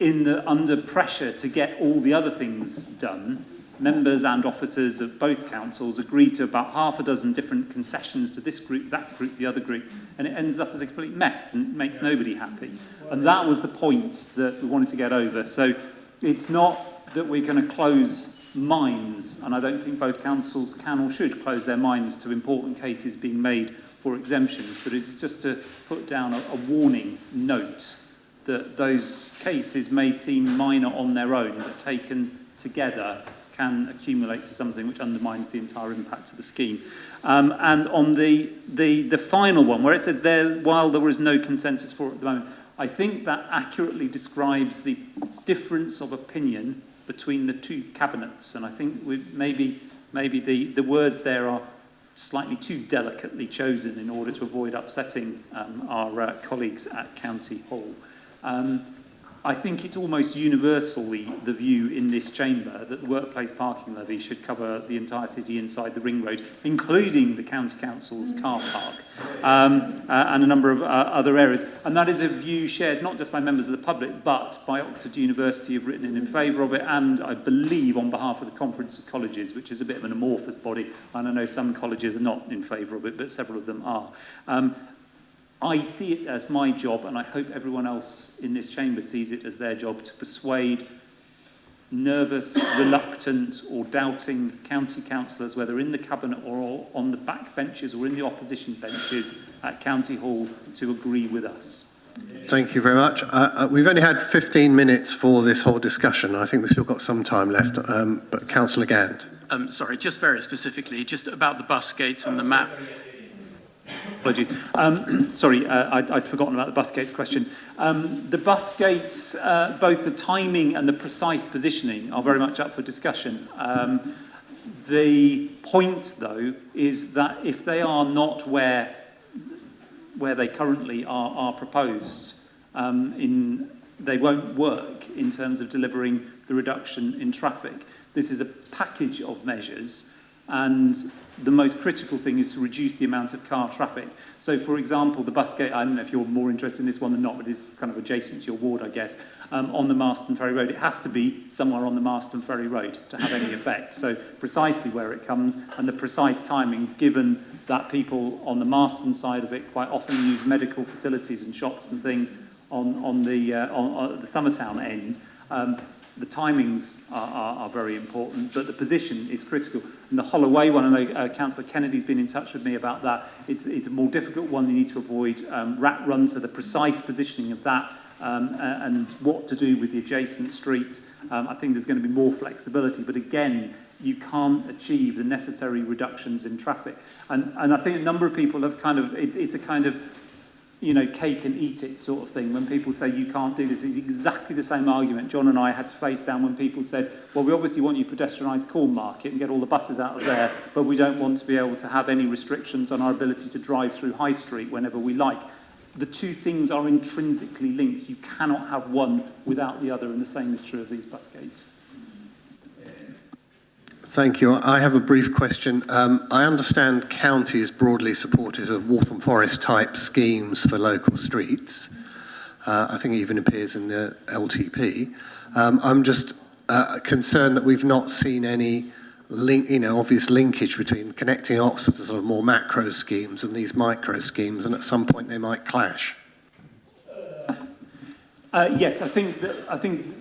under pressure to get all the other things done, members and officers of both councils agreed to about half a dozen different concessions to this group, that group, the other group, and it ends up as a complete mess and makes nobody happy. And that was the point that we wanted to get over. So it's not that we're going to close minds, and I don't think both councils can or should close their minds to important cases being made for exemptions, but it's just to put down a warning note that those cases may seem minor on their own, but taken together can accumulate to something which undermines the entire impact of the scheme. And on the final one, where it says there, while there was no consensus for it at the moment, I think that accurately describes the difference of opinion between the two cabinets, and I think maybe the words there are slightly too delicately chosen in order to avoid upsetting our colleagues at County Hall. I think it's almost universally the view in this chamber that the workplace parking levy should cover the entire city inside the ring road, including the county council's car park, and a number of other areas. And that is a view shared not just by members of the public, but by Oxford University have written in favour of it, and I believe on behalf of the Conference of Colleges, which is a bit of an amorphous body, and I know some colleges are not in favour of it, but several of them are. I see it as my job, and I hope everyone else in this chamber sees it as their job, to persuade nervous, reluctant or doubting county councillors, whether in the cabinet or on the back benches or in the opposition benches at County Hall, to agree with us. Thank you very much. We've only had 15 minutes for this whole discussion. I think we've still got some time left, but Councillor Gant. Sorry, just very specifically, just about the bus gates and the map. Apologies. Sorry, I'd forgotten about the bus gates question. The bus gates, both the timing and the precise positioning are very much up for discussion. The point, though, is that if they are not where where they currently are proposed, they won't work in terms of delivering the reduction in traffic. This is a package of measures, and the most critical thing is to reduce the amount of car traffic. So, for example, the bus gate, I don't know if you're more interested in this one than not, but it's kind of adjacent to your ward, I guess, on the Marston Ferry Road. It has to be somewhere on the Marston Ferry Road to have any effect. So precisely where it comes and the precise timings, given that people on the Marston side of it quite often use medical facilities and shops and things on the Summertown end, the timings are very important, but the position is critical. And the Holloway one, I know Councillor Kennedy's been in touch with me about that. It's a more difficult one. You need to avoid rat runs, so the precise positioning of that and what to do with the adjacent streets. I think there's going to be more flexibility, but again, you can't achieve the necessary reductions in traffic. And I think a number of people have kind of, it's a kind of, you know, cake and eat it sort of thing. When people say you can't do this, it's exactly the same argument John and I had to face down when people said, well, we obviously want you to pedestrianise Corn Market and get all the buses out of there, but we don't want to be able to have any restrictions on our ability to drive through High Street whenever we like. The two things are intrinsically linked. You cannot have one without the other, and the same is true of these bus gates. Thank you. I have a brief question. I understand county is broadly supportive of Waltham Forest type schemes for local streets. I think it even appears in the LTP. I'm just concerned that we've not seen any obvious linkage between connecting Oxford to sort of more macro schemes and these micro schemes, and at some point they might clash. Yes, I think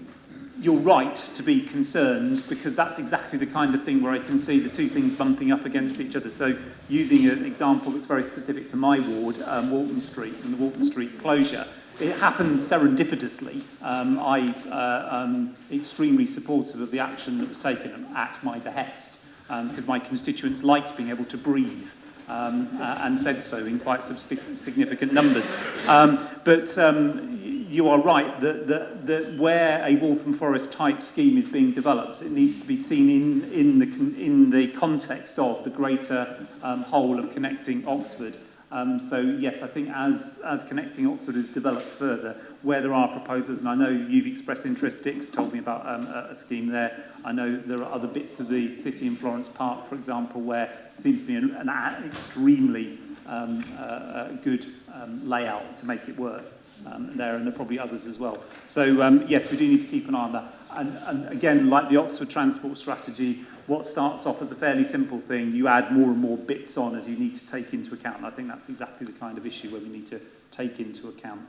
you're right to be concerned, because that's exactly the kind of thing where I can see the two things bumping up against each other. So using an example that's very specific to my ward, Walton Street and the Walton Street closure, it happened serendipitously. I'm extremely supportive of the action that was taken at my behest, because my constituents liked being able to breathe. And said so in quite significant numbers. But you are right that where a Waltham Forest type scheme is being developed, it needs to be seen in the context of the greater whole of connecting Oxford. So yes, I think as connecting Oxford is developed further, where there are proposals, and I know you've expressed interest, Dick's told me about a scheme there. I know there are other bits of the city in Florence Park, for example, where it seems to be an extremely good layout to make it work there, and there are probably others as well. So yes, we do need to keep an eye on that. And again, like the Oxford Transport Strategy, what starts off as a fairly simple thing, you add more and more bits on as you need to take into account. And I think that's exactly the kind of issue where we need to take into account.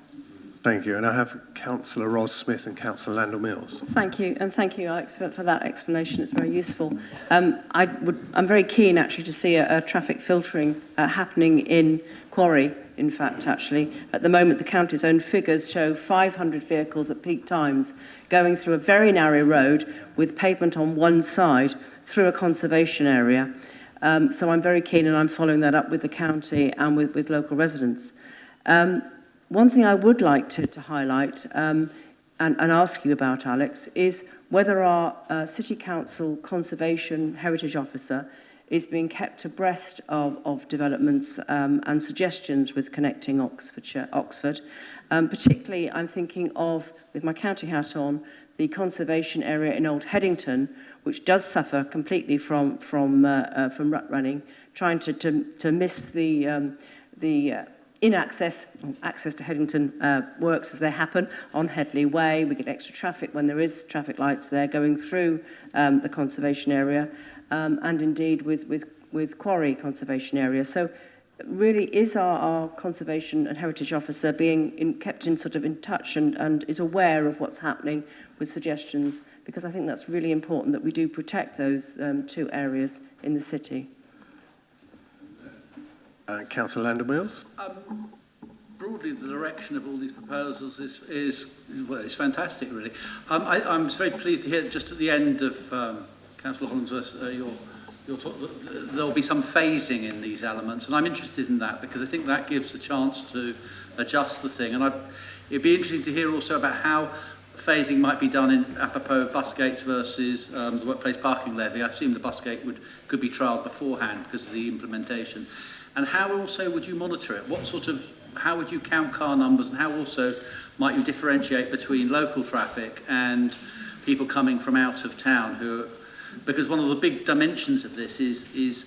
Thank you. And I have Councillor Ros Smith and Councillor Landell Mills. Thank you, and thank you, Alex, for that explanation. It's very useful. I'm very keen, actually, to see a traffic filtering happening in Quarry. In fact, actually, at the moment, the county's own figures show 500 vehicles at peak times going through a very narrow road with pavement on one side through a conservation area. So I'm very keen, and I'm following that up with the county and with local residents. One thing I would like to highlight and ask you about, Alex, is whether our City Council Conservation Heritage Officer is being kept abreast of developments and suggestions with connecting Oxford. Particularly, I'm thinking of, with my county hat on, the conservation area in Old Headington, which does suffer completely from rut running, trying to miss the access to Headington works as they happen on Headley Way. We get extra traffic when there is traffic lights there going through the conservation area, and indeed with Quarry conservation area. So really, is our conservation and heritage officer being kept in touch and is aware of what's happening with suggestions? Because I think that's really important that we do protect those two areas in the city. Councillor Landell Mills. Broadly, the direction of all these proposals is fantastic, really. I'm very pleased to hear just at the end of Councillor Hollingsworth, your talk, there'll be some phasing in these elements, and I'm interested in that because I think that gives a chance to adjust the thing. And it'd be interesting to hear also about how phasing might be done in apropos of bus gates versus the workplace parking levy. I assume the bus gate could be trialled beforehand because of the implementation. And how also would you monitor it? What sort of how would you count car numbers, and how also might you differentiate between local traffic and people coming from out of town? Because one of the big dimensions of this is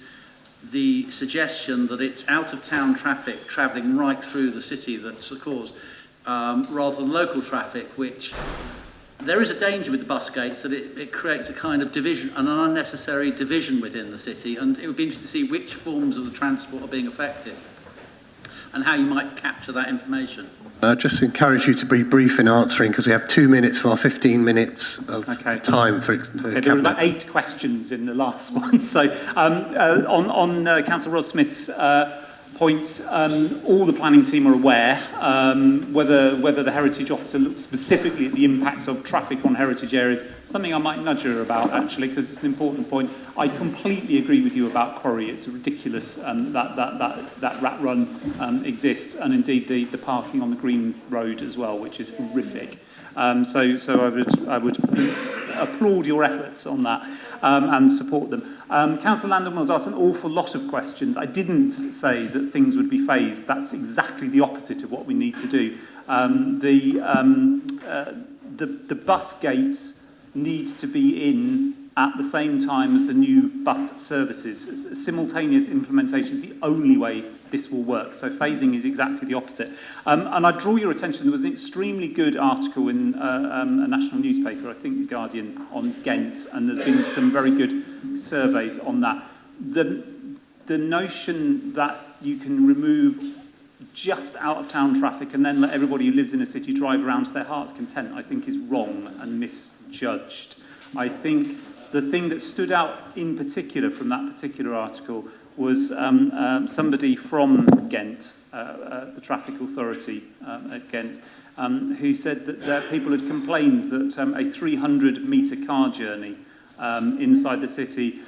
the suggestion that it's out of town traffic travelling right through the city that's the cause, rather than local traffic, which there is a danger with the bus gates that it creates a kind of division, an unnecessary division within the city, and it would be interesting to see which forms of the transport are being affected and how you might capture that information. Just encourage you to be brief in answering, because we have 2 minutes for our 15 minutes of time for there were about 8 questions in the last one. So on Councillor Rod Smith's points, all the planning team are aware. Whether the heritage officer looks specifically at the impacts of traffic on heritage areas, something I might nudge her about actually, because it's an important point. I completely agree with you about Quarry. It's ridiculous that rat run exists, and indeed the parking on the Green Road as well, which is horrific. So I would applaud your efforts on that and support them. Councillor Landon was asked an awful lot of questions. I didn't say that things would be phased. That's exactly the opposite of what we need to do. The bus gates need to be in at the same time as the new bus services. Simultaneous implementation is the only way this will work. So phasing is exactly the opposite. And I draw your attention, there was an extremely good article in a national newspaper, I think The Guardian, on Ghent, and there's been some very good surveys on that. The notion that you can remove just out of town traffic and then let everybody who lives in a city drive around to their heart's content, I think is wrong and misjudged. I think the thing that stood out in particular from that particular article was somebody from Ghent, the traffic authority at Ghent, who said that people had complained that a 300-metre car journey inside the city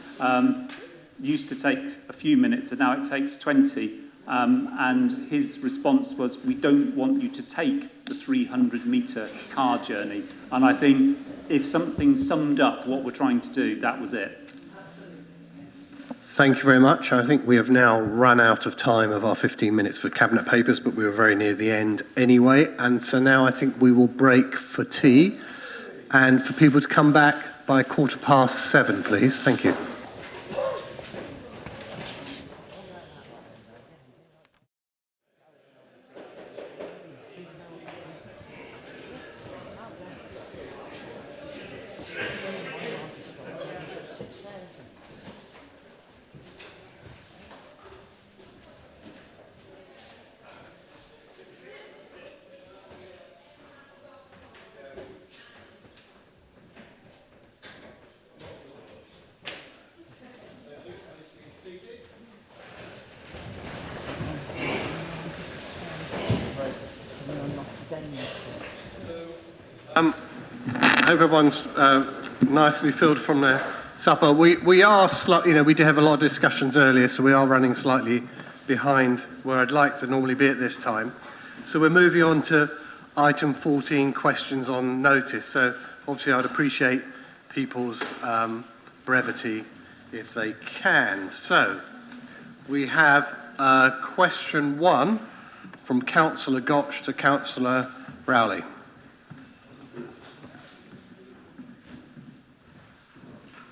used to take a few minutes, and now it takes 20. And his response was, we don't want you to take the 300-metre car journey. And I think if something summed up what we're trying to do, that was it. Thank you very much. I think we have now run out of time of our 15 minutes for Cabinet Papers, but we were very near the end anyway. And so now I think we will break for tea and for people to come back by 7:15, please. Thank you. I hope everyone's nicely filled from their supper. We are slightly, we did have a lot of discussions earlier, so we are running slightly behind where I'd like to normally be at this time. So we're moving on to item 14, questions on notice. So obviously I'd appreciate people's brevity if they can. So we have question 1 from Councillor Gotch to Councillor Rowley.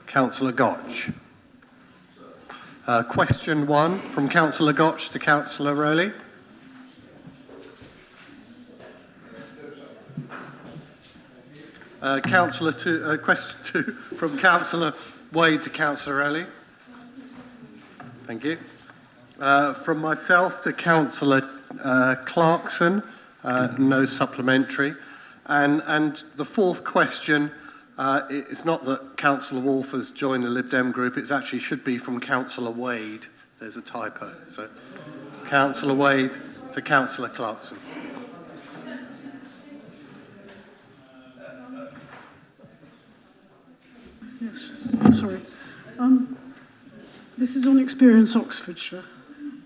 Councillor Gotch. Question 1 from Councillor Gotch to Councillor Rowley. Question 2 from Councillor Wade to Councillor Rowley. Thank you. From myself to Councillor Clarkson, no supplementary. And the 4th question, it's not that Councillor Wolf has joined the Lib Dem group, it actually should be from Councillor Wade. There's a typo. So Councillor Wade to Councillor Clarkson. Yes, I'm sorry. This is on Experience Oxfordshire.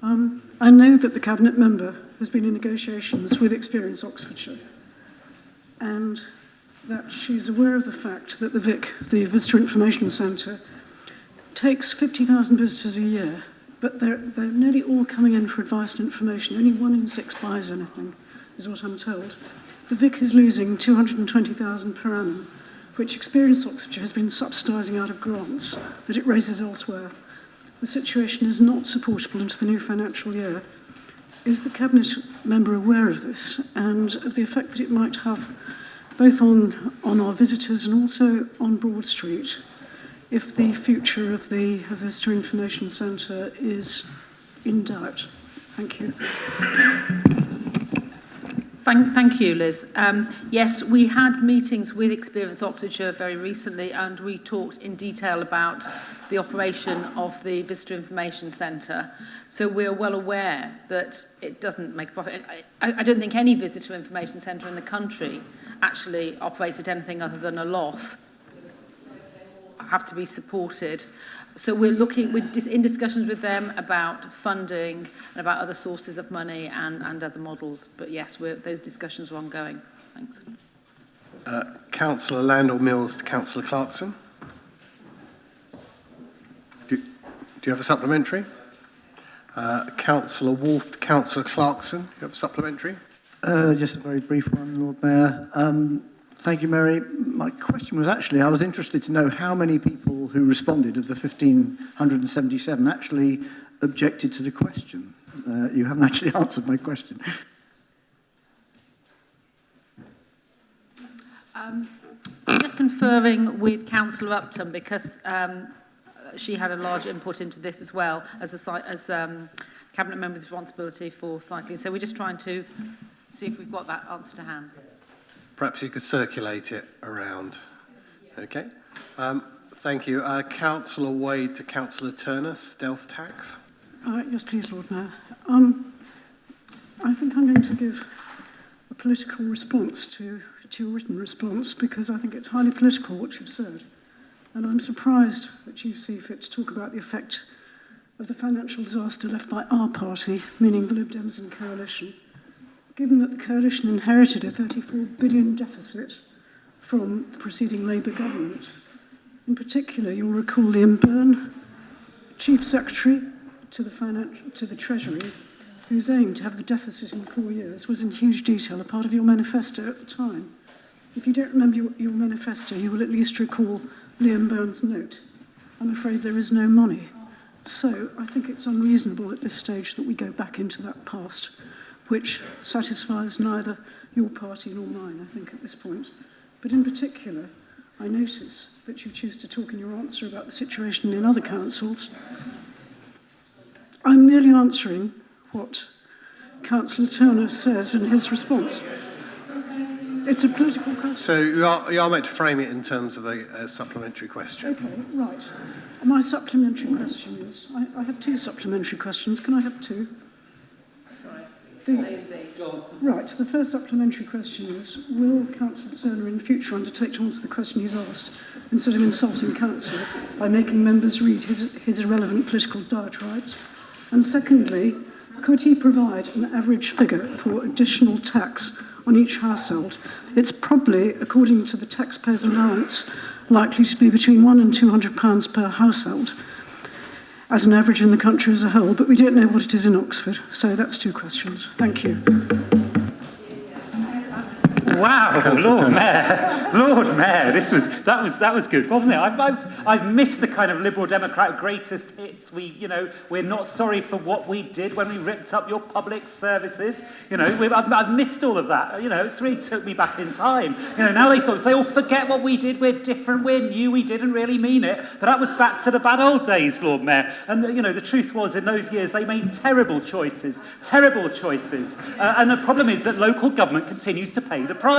I know that the Cabinet member has been in negotiations with Experience Oxfordshire, and that she's aware of the fact that the VIC, the Visitor Information Centre, takes 50,000 visitors a year, but they're nearly all coming in for advice and information. Only 1 in 6 buys anything, is what I'm told. The Vic is losing £220,000 per annum, which Experience Oxfordshire has been subsidising out of grants that it raises elsewhere. The situation is not supportable into the new financial year. Is the Cabinet member aware of this and of the effect that it might have both on our visitors and also on Broad Street if the future of the Visitor Information Centre is in doubt? Thank you. Thank you, Liz. Yes, we had meetings with Experience Oxfordshire very recently, and we talked in detail about the operation of the Visitor Information Centre. So we're well aware that it doesn't make a profit. I don't think any Visitor Information Centre in the country actually operates at anything other than a loss. Have to be supported. So we're in discussions with them about funding and about other sources of money and other models. But yes, those discussions are ongoing. Thanks. Councillor Landell Mills to Councillor Clarkson. Do you have a supplementary? Councillor Wolfe to Councillor Clarkson. Do you have a supplementary? Just a very brief one, Lord Mayor. Thank you, Mary. My question was actually, I was interested to know how many people who responded of the 1,577 actually objected to the question. You haven't actually answered my question. I'm just conferring with Councillor Upton because she had a large input into this as well as Cabinet member with responsibility for cycling. So we're just trying to see if we've got that answer to hand. Perhaps you could circulate it around. Okay. Thank you. Councillor Wade to Councillor Turner, stealth tax. Yes, please, Lord Mayor. I think I'm going to give a political response to your written response because I think it's highly political what you've said. And I'm surprised that you see fit to talk about the effect of the financial disaster left by our party, meaning the Lib Dems and Coalition, given that the Coalition inherited a £34 billion deficit from the preceding Labour government. In particular, you'll recall Liam Byrne, Chief Secretary to the Treasury, whose aim to have the deficit in 4 years was in huge detail a part of your manifesto at the time. If you don't remember your manifesto, you will at least recall Liam Byrne's note. I'm afraid there is no money. So I think it's unreasonable at this stage that we go back into that past, which satisfies neither your party nor mine, I think, at this point. But in particular, I notice that you choose to talk in your answer about the situation in other councils. I'm merely answering what Councillor Turner says in his response. It's a political question. So you are meant to frame it in terms of a supplementary question. Okay, right. My supplementary question is, I have 2 supplementary questions. Can I have 2? Right, the first supplementary question is, will Councillor Turner in future undertake to answer the question he's asked instead of insulting council by making members read his irrelevant political diatribes? And secondly, could he provide an average figure for additional tax on each household? It's probably, according to the Taxpayers Allowance, likely to be between £100 and £200 per household as an average in the country as a whole, but we don't know what it is in Oxford. So that's 2 questions. Thank you. Wow, Lord Mayor, that was good, wasn't it? I've missed the kind of Liberal Democrat greatest hits. We're not sorry for what we did when we ripped up your public services. I've missed all of that. It's really took me back in time. Now they sort of say, "Oh, forget what we did. We're different. We're new. We didn't really mean it." But that was back to the bad old days, Lord Mayor. And the truth was, in those years, they made terrible choices. And the problem is that local government continues to pay the price.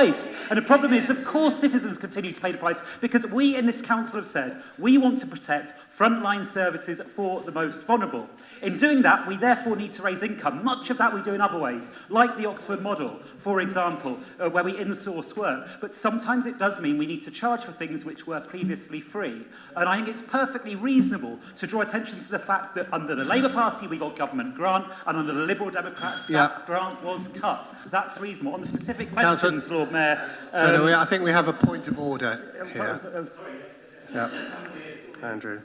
And the problem is, of course, citizens continue to pay the price because we in this council have said we want to protect frontline services for the most vulnerable. In doing that, we therefore need to raise income. Much of that we do in other ways, like the Oxford model, for example, where we insource work. But sometimes it does mean we need to charge for things which were previously free. And I think it's perfectly reasonable to draw attention to the fact that under the Labour Party we got government grant, and under the Liberal Democrats that grant was cut. That's reasonable. On the specific questions, Lord Mayor... I think we have a point of order here. Yeah. Andrew.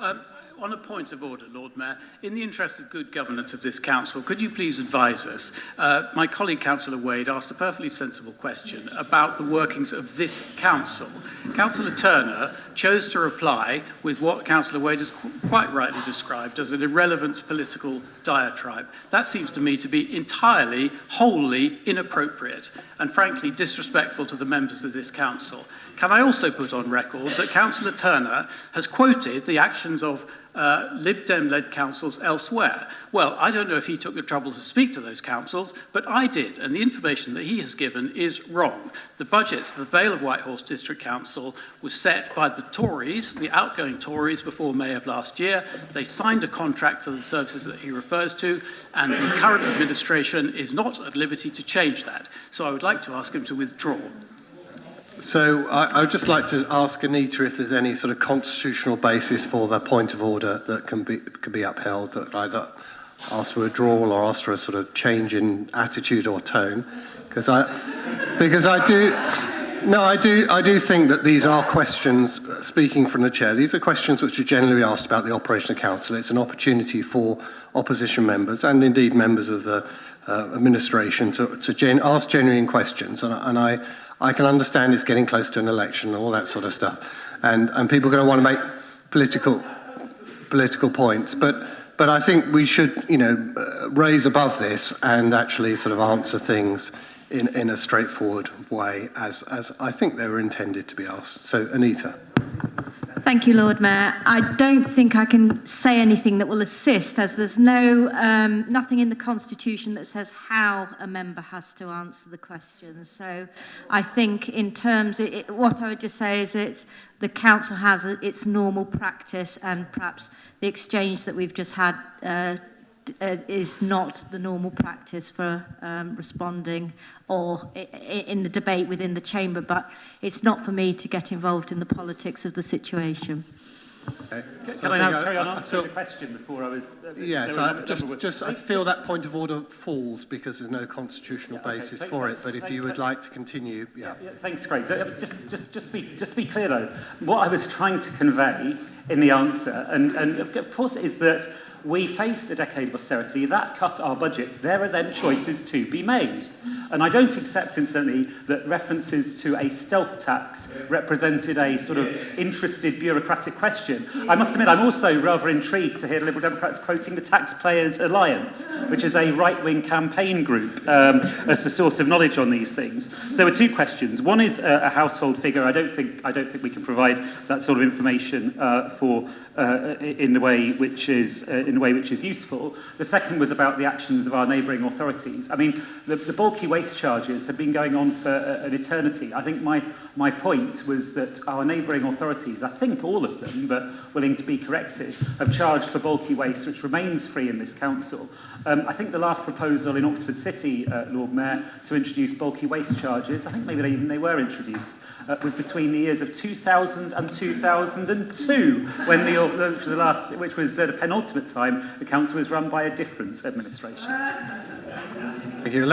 On a point of order, Lord Mayor, in the interest of good governance of this council, could you please advise us? My colleague, Councillor Wade, asked a perfectly sensible question about the workings of this council. Councillor Turner chose to reply with what Councillor Wade has quite rightly described as an irrelevant political diatribe. That seems to me to be entirely, wholly inappropriate and frankly disrespectful to the members of this council. Can I also put on record that Councillor Turner has quoted the actions of Lib Dem-led councils elsewhere? Well, I don't know if he took the trouble to speak to those councils, but I did, and the information that he has given is wrong. The budgets for the Vale of Whitehorse District Council was set by the Tories, the outgoing Tories, before May of last year. They signed a contract for the services that he refers to, and the current administration is not at liberty to change that. So I would like to ask him to withdraw. So I would just like to ask Anita if there's any sort of constitutional basis for the point of order that can be upheld, that either ask for withdrawal or ask for a sort of change in attitude or tone, because I do think that these are questions, speaking from the chair, these are questions which are generally asked about the operation of council. It's an opportunity for opposition members and indeed members of the administration to ask genuine questions, and I can understand it's getting close to an election and all that sort of stuff, and people are going to want to make political points. But I think we should, raise above this and actually sort of answer things in a straightforward way, as I think they were intended to be asked. So, Anita. Thank you, Lord Mayor. I don't think I can say anything that will assist, as there's nothing in the Constitution that says how a member has to answer the questions. So I think in terms, what I would just say is the council has its normal practice, and perhaps the exchange that we've just had is not the normal practice for responding or in the debate within the chamber, but it's not for me to get involved in the politics of the situation. Okay. Can I now carry on answering the question before I was... yes, I feel that point of order falls because there's no constitutional basis for it, but if you would like to continue, yeah. Thanks, Craig. So just to be clear, though, what I was trying to convey in the answer, and of course, is that we faced a decade of austerity, that cut our budgets. There are then choices to be made. And I don't accept instantly that references to a stealth tax represented a sort of interested bureaucratic question. I must admit, I'm also rather intrigued to hear the Liberal Democrats quoting the Taxpayers Alliance, which is a right-wing campaign group, as a source of knowledge on these things. So there were two questions. One is a household figure. I don't think we can provide that sort of information in the way which is useful. The second was about the actions of our neighbouring authorities. I mean, the bulky waste charges have been going on for an eternity. I think my point was that our neighbouring authorities, I think all of them, but willing to be corrected, have charged for bulky waste, which remains free in this council. I think the last proposal in Oxford City, Lord Mayor, to introduce bulky waste charges, I think maybe they were introduced, was between the years of 2000 and 2002, when which was the penultimate time the council was run by a different administration. Thank you.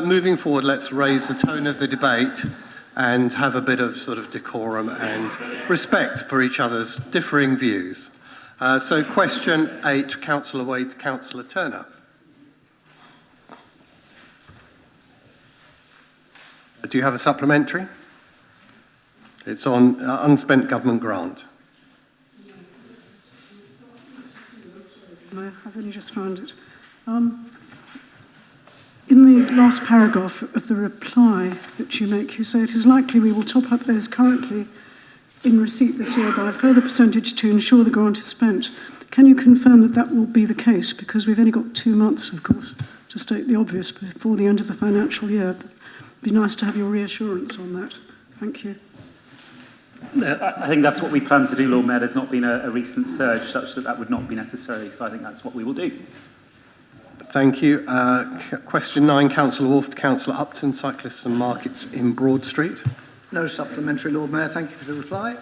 Moving forward, let's raise the tone of the debate and have a bit of sort of decorum and respect for each other's differing views. So question 8, Councillor Wade to Councillor Turner. Do you have a supplementary? It's on unspent government grant. I've only just found it. In the last paragraph of the reply that you make, you say, it is likely we will top up those currently in receipt this year by a further percentage to ensure the grant is spent. Can you confirm that that will be the case? Because we've only got 2 months, of course, to state the obvious before the end of the financial year. But it'd be nice to have your reassurance on that. Thank you. I think that's what we plan to do, Lord Mayor. There's not been a recent surge such that would not be necessary, so I think that's what we will do. Thank you. Question 9, Councillor Wolfe to Councillor Upton, cyclists and markets in Broad Street. No supplementary, Lord Mayor. Thank you for the reply.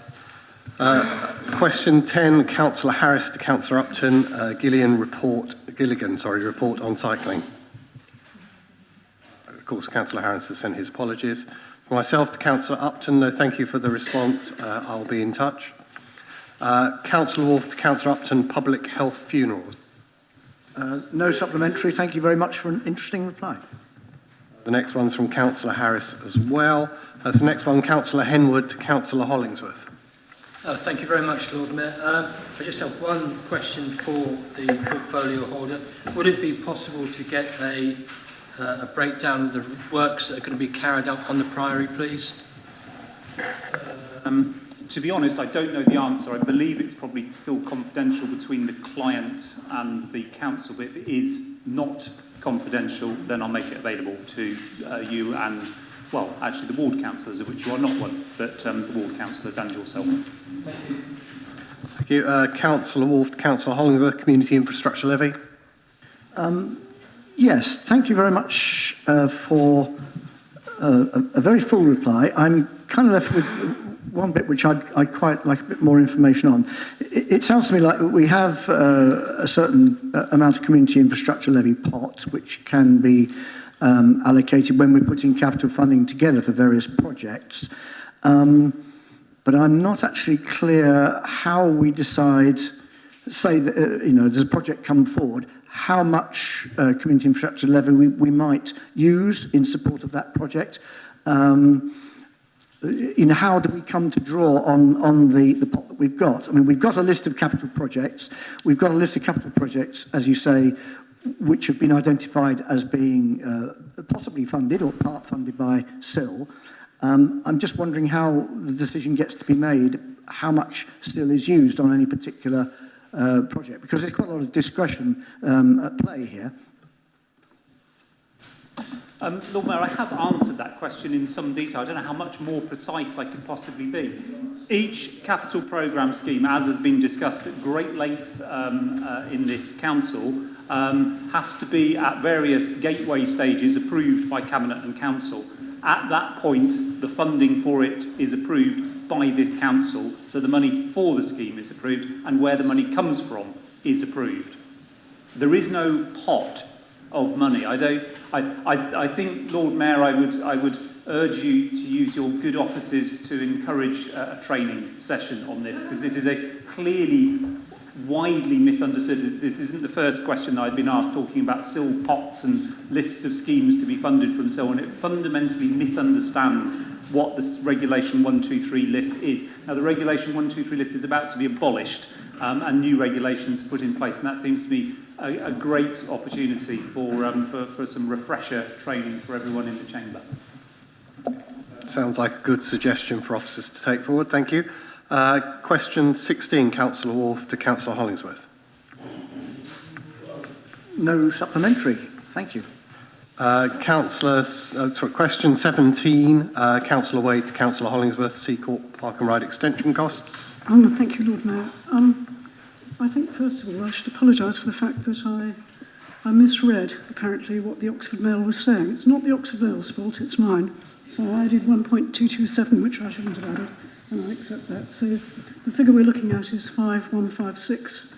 Question 10, Councillor Harris to Councillor Upton, Gilligan report on cycling. Of course, Councillor Harris has sent his apologies. For myself to Councillor Upton, no, thank you for the response. I'll be in touch. Councillor Wolfe to Councillor Upton, public health funerals. No supplementary. Thank you very much for an interesting reply. The next one's from Councillor Harris as well. The next one, Councillor Henwood to Councillor Hollingsworth. Thank you very much, Lord Mayor. I just have one question for the portfolio holder. Would it be possible to get a breakdown of the works that are going to be carried out on the Priory, please? To be honest, I don't know the answer. I believe it's probably still confidential between the client and the council, but if it is not confidential, then I'll make it available to you and, well, actually the ward councillors, of which you are not one, but the ward councillors and yourself. Thank you. Thank you. Councillor Wolfe to Councillor Hollingsworth, community infrastructure levy. Yes, thank you very much for a very full reply. I'm kind of left with one bit which I'd quite like a bit more information on. It sounds to me like we have a certain amount of community infrastructure levy pot which can be allocated when we're putting capital funding together for various projects. But I'm not actually clear how we decide, say, that, does a project come forward, how much community infrastructure levy we might use in support of that project. How do we come to draw on the pot that we've got? I mean, we've got a list of capital projects. We've got a list of capital projects, as you say, which have been identified as being possibly funded or part funded by SIL. I'm just wondering how the decision gets to be made, how much SIL is used on any particular project, because there's quite a lot of discretion at play here. Lord Mayor, I have answered that question in some detail. I don't know how much more precise I could possibly be. Each capital programme scheme, as has been discussed at great length in this council, has to be at various gateway stages approved by Cabinet and Council. At that point, the funding for it is approved by this council, so the money for the scheme is approved, and where the money comes from is approved. There is no pot of money. I think, Lord Mayor, I would urge you to use your good offices to encourage a training session on this, because this is a clearly widely misunderstood. This isn't the first question that I've been asked talking about SIL pots and lists of schemes to be funded from so on. It fundamentally misunderstands what this Regulation 123 list is. Now, the Regulation 123 list is about to be abolished and new regulations put in place, and that seems to be a great opportunity for some refresher training for everyone in the chamber. Sounds like a good suggestion for officers to take forward. Thank you. Question 16, Councillor Wolfe to Councillor Hollingsworth. No supplementary. Thank you. Question 17, Councillor Wade to Councillor Hollingsworth, Seacourt Park and Ride extension costs. Thank you, Lord Mayor. I think, first of all, I should apologise for the fact that I misread, apparently, what the Oxford Mail was saying. It's not the Oxford Mail's fault, it's mine. So I added 1.227, which I shouldn't have added, and I accept that. So the figure we're looking at is 5,156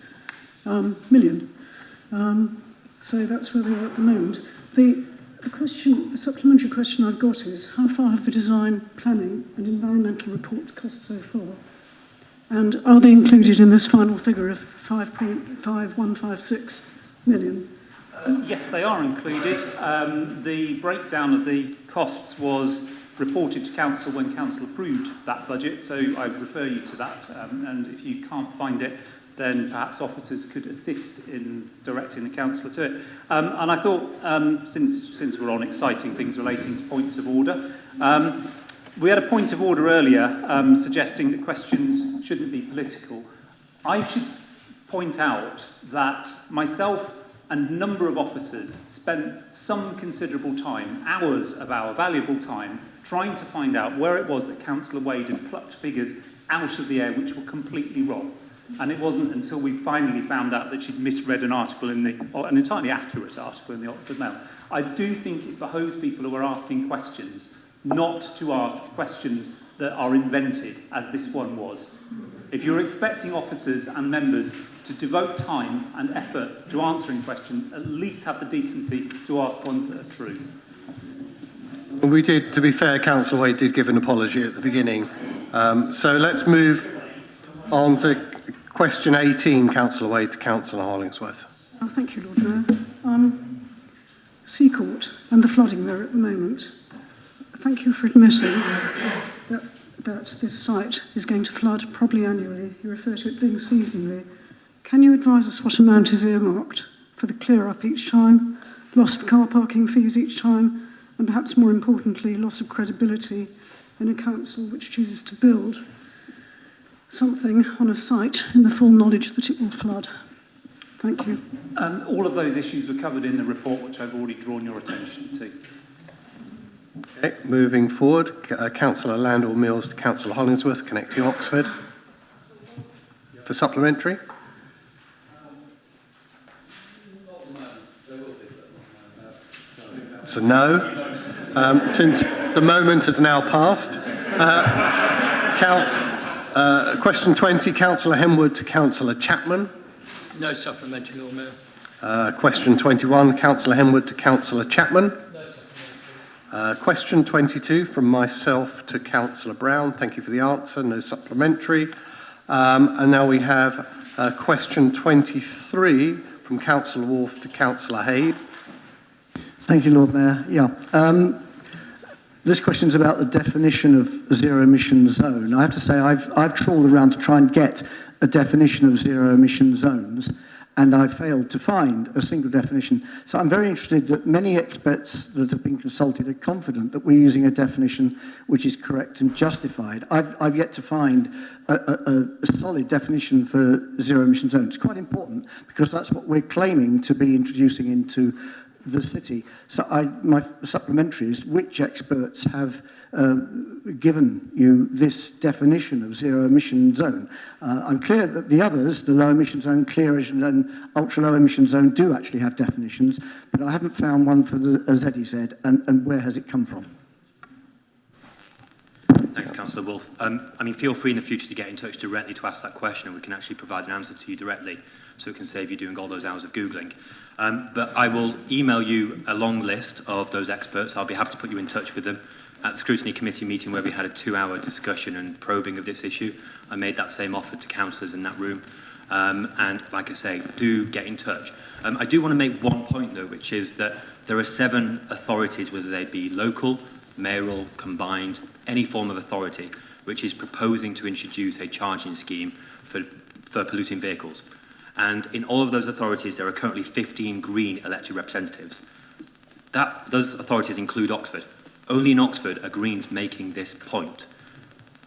million. So that's where we are at the moment. The supplementary question I've got is, how far have the design, planning and environmental reports cost so far? And are they included in this final figure of 5.5156 million? Yes, they are included. The breakdown of the costs was reported to Council when Council approved that budget, so I refer you to that. And if you can't find it, then perhaps officers could assist in directing the councillor to it. And I thought, since we're on exciting things relating to points of order, we had a point of order earlier suggesting that questions shouldn't be political. I should point out that myself and a number of officers spent some considerable time, hours of our valuable time, trying to find out where it was that Councillor Wade had plucked figures out of the air which were completely wrong. And it wasn't until we finally found out that she'd misread an article an entirely accurate article in the Oxford Mail. I do think it behoves people who are asking questions not to ask questions that are invented, as this one was. If you're expecting officers and members to devote time and effort to answering questions, at least have the decency to ask ones that are true. We did, to be fair, Councillor Wade did give an apology at the beginning. So let's move On to question 18, Councillor Wade to Councillor Hollingsworth. Oh, thank you, Lord Mayor. Seacourt and the flooding there at the moment. Thank you for admitting that this site is going to flood probably annually. You refer to it being seasonally. Can you advise us what amount is earmarked for the clear-up each time, loss of car parking fees each time, and perhaps more importantly, loss of credibility in a council which chooses to build something on a site in the full knowledge that it will flood? Thank you. All of those issues were covered in the report, which I've already drawn your attention to. Okay, moving forward, Councillor Landor-Mills to Councillor Hollingsworth, connecting Oxford. For supplementary. It's a no, since the moment has now passed. Question 20, Councillor Henwood to Councillor Chapman. No supplementary, Lord Mayor. Question 21, Councillor Henwood to Councillor Chapman. Question 22 from myself to Councillor Brown. Thank you for the answer. No supplementary. And now we have question 23 from Councillor Wolfe to Councillor Hayes. Thank you, Lord Mayor. Yeah. This question is about the definition of zero emission zone. I have to say I've trawled around to try and get a definition of zero emission zones, and I failed to find a single definition. So I'm very interested that many experts that have been consulted are confident that we're using a definition which is correct and justified. I've yet to find a solid definition for zero emission zones. It's quite important because that's what we're claiming to be introducing into the city. So my supplementary is, which experts have given you this definition of zero emission zone? I'm clear that the others, the low emission zone, clear emission and ultra low emission zone, do actually have definitions, but I haven't found one for the ZEZ, and where has it come from? Thanks, Councillor Wolfe. Feel free in the future to get in touch directly to ask that question, and we can actually provide an answer to you directly, so it can save you doing all those hours of Googling. But I will email you a long list of those experts. I'll be happy to put you in touch with them. At the Scrutiny Committee meeting where we had a 2-hour discussion and probing of this issue, I made that same offer to councillors in that room. And like I say, do get in touch. I do want to make one point though, which is that there are 7 authorities, whether they be local, mayoral, combined, any form of authority, which is proposing to introduce a charging scheme for polluting vehicles. And in all of those authorities, there are currently 15 green elected representatives. Those authorities include Oxford. Only in Oxford are Greens making this point.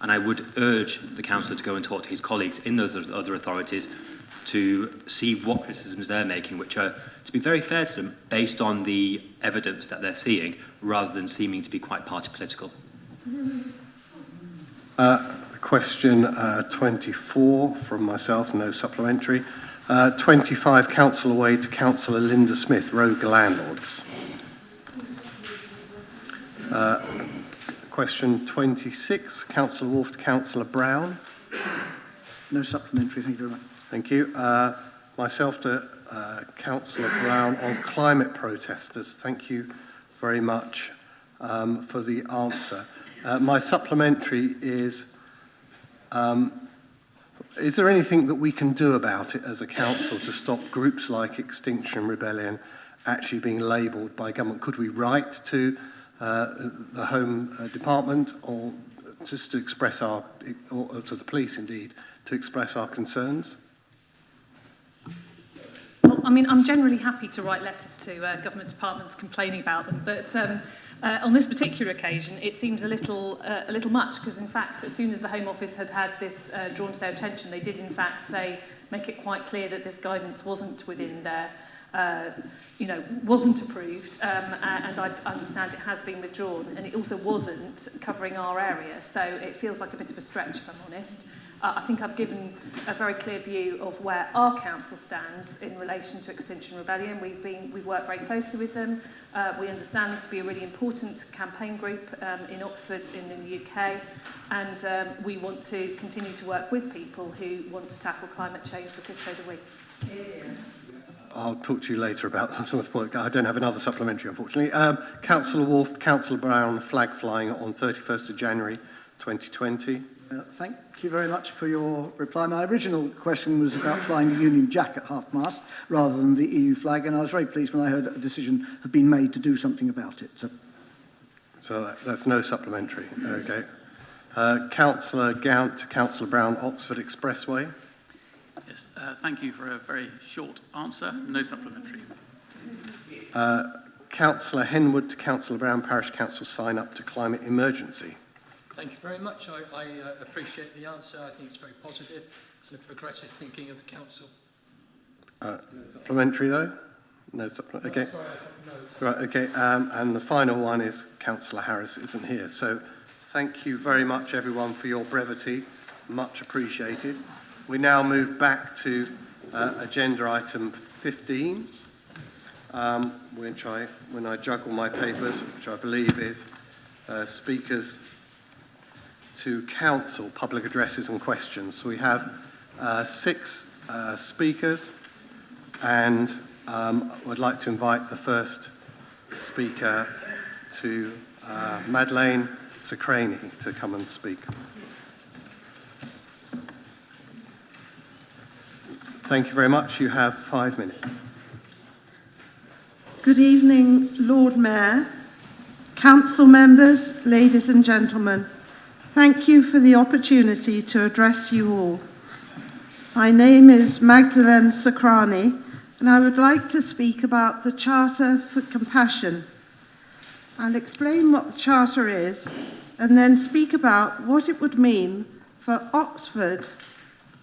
And I would urge the councillor to go and talk to his colleagues in those other authorities to see what criticisms they're making, which are, to be very fair to them, based on the evidence that they're seeing, rather than seeming to be quite party political. Question 24 from myself, no supplementary. 25, Councillor Wade to Councillor Linda Smith, Rogue Landlords. Question 26, Councillor Wolfe to Councillor Brown. No supplementary, thank you very much. Thank you. Myself to Councillor Brown on climate protesters. Thank you very much for the answer. My supplementary is there anything that we can do about it as a council to stop groups like Extinction Rebellion actually being labelled by government? Could we write to the Home Department, or just to express or to the police indeed, to express our concerns? Well, I'm generally happy to write letters to government departments complaining about them, but on this particular occasion, it seems a little much, because in fact, as soon as the Home Office had this drawn to their attention, they did in fact make it quite clear that this guidance wasn't within their wasn't approved, and I understand it has been withdrawn, and it also wasn't covering our area, so it feels like a bit of a stretch, if I'm honest. I think I've given a very clear view of where our council stands in relation to Extinction Rebellion. We've worked very closely with them. We understand them to be a really important campaign group in Oxford and in the UK, and we want to continue to work with people who want to tackle climate change, because so do we. I'll talk to you later about this point. I don't have another supplementary, unfortunately. Councillor Wolfe, Councillor Brown, flag flying on 31st of January 2020. Thank you very much for your reply. My original question was about flying the Union Jack at half-mast rather than the EU flag, and I was very pleased when I heard that a decision had been made to do something about it. So that's no supplementary. Okay. Councillor Gaunt to Councillor Brown, Oxford Expressway. Yes, thank you for a very short answer. No supplementary. Councillor Henwood to Councillor Brown, Parish Council sign up to climate emergency. Thank you very much. I appreciate the answer. I think it's very positive and the progressive thinking of the council. Supplementary though? No supplementary. Okay. Sorry, no. Right. Okay. And the final one is Councillor Harris isn't here. So thank you very much, everyone, for your brevity. Much appreciated. We now move back to agenda item 15, when I juggle my papers, which I believe is speakers to council, public addresses and questions. So we have 6 speakers, and I'd like to invite the first speaker to Madeleine Scrutiny to come and speak. Thank you very much. You have 5 minutes. Good evening, Lord Mayor, council members, ladies and gentlemen. Thank you for the opportunity to address you all. My name is Magdalene Scrutiny, and I would like to speak about the Charter for Compassion. I'll explain what the Charter is and then speak about what it would mean for Oxford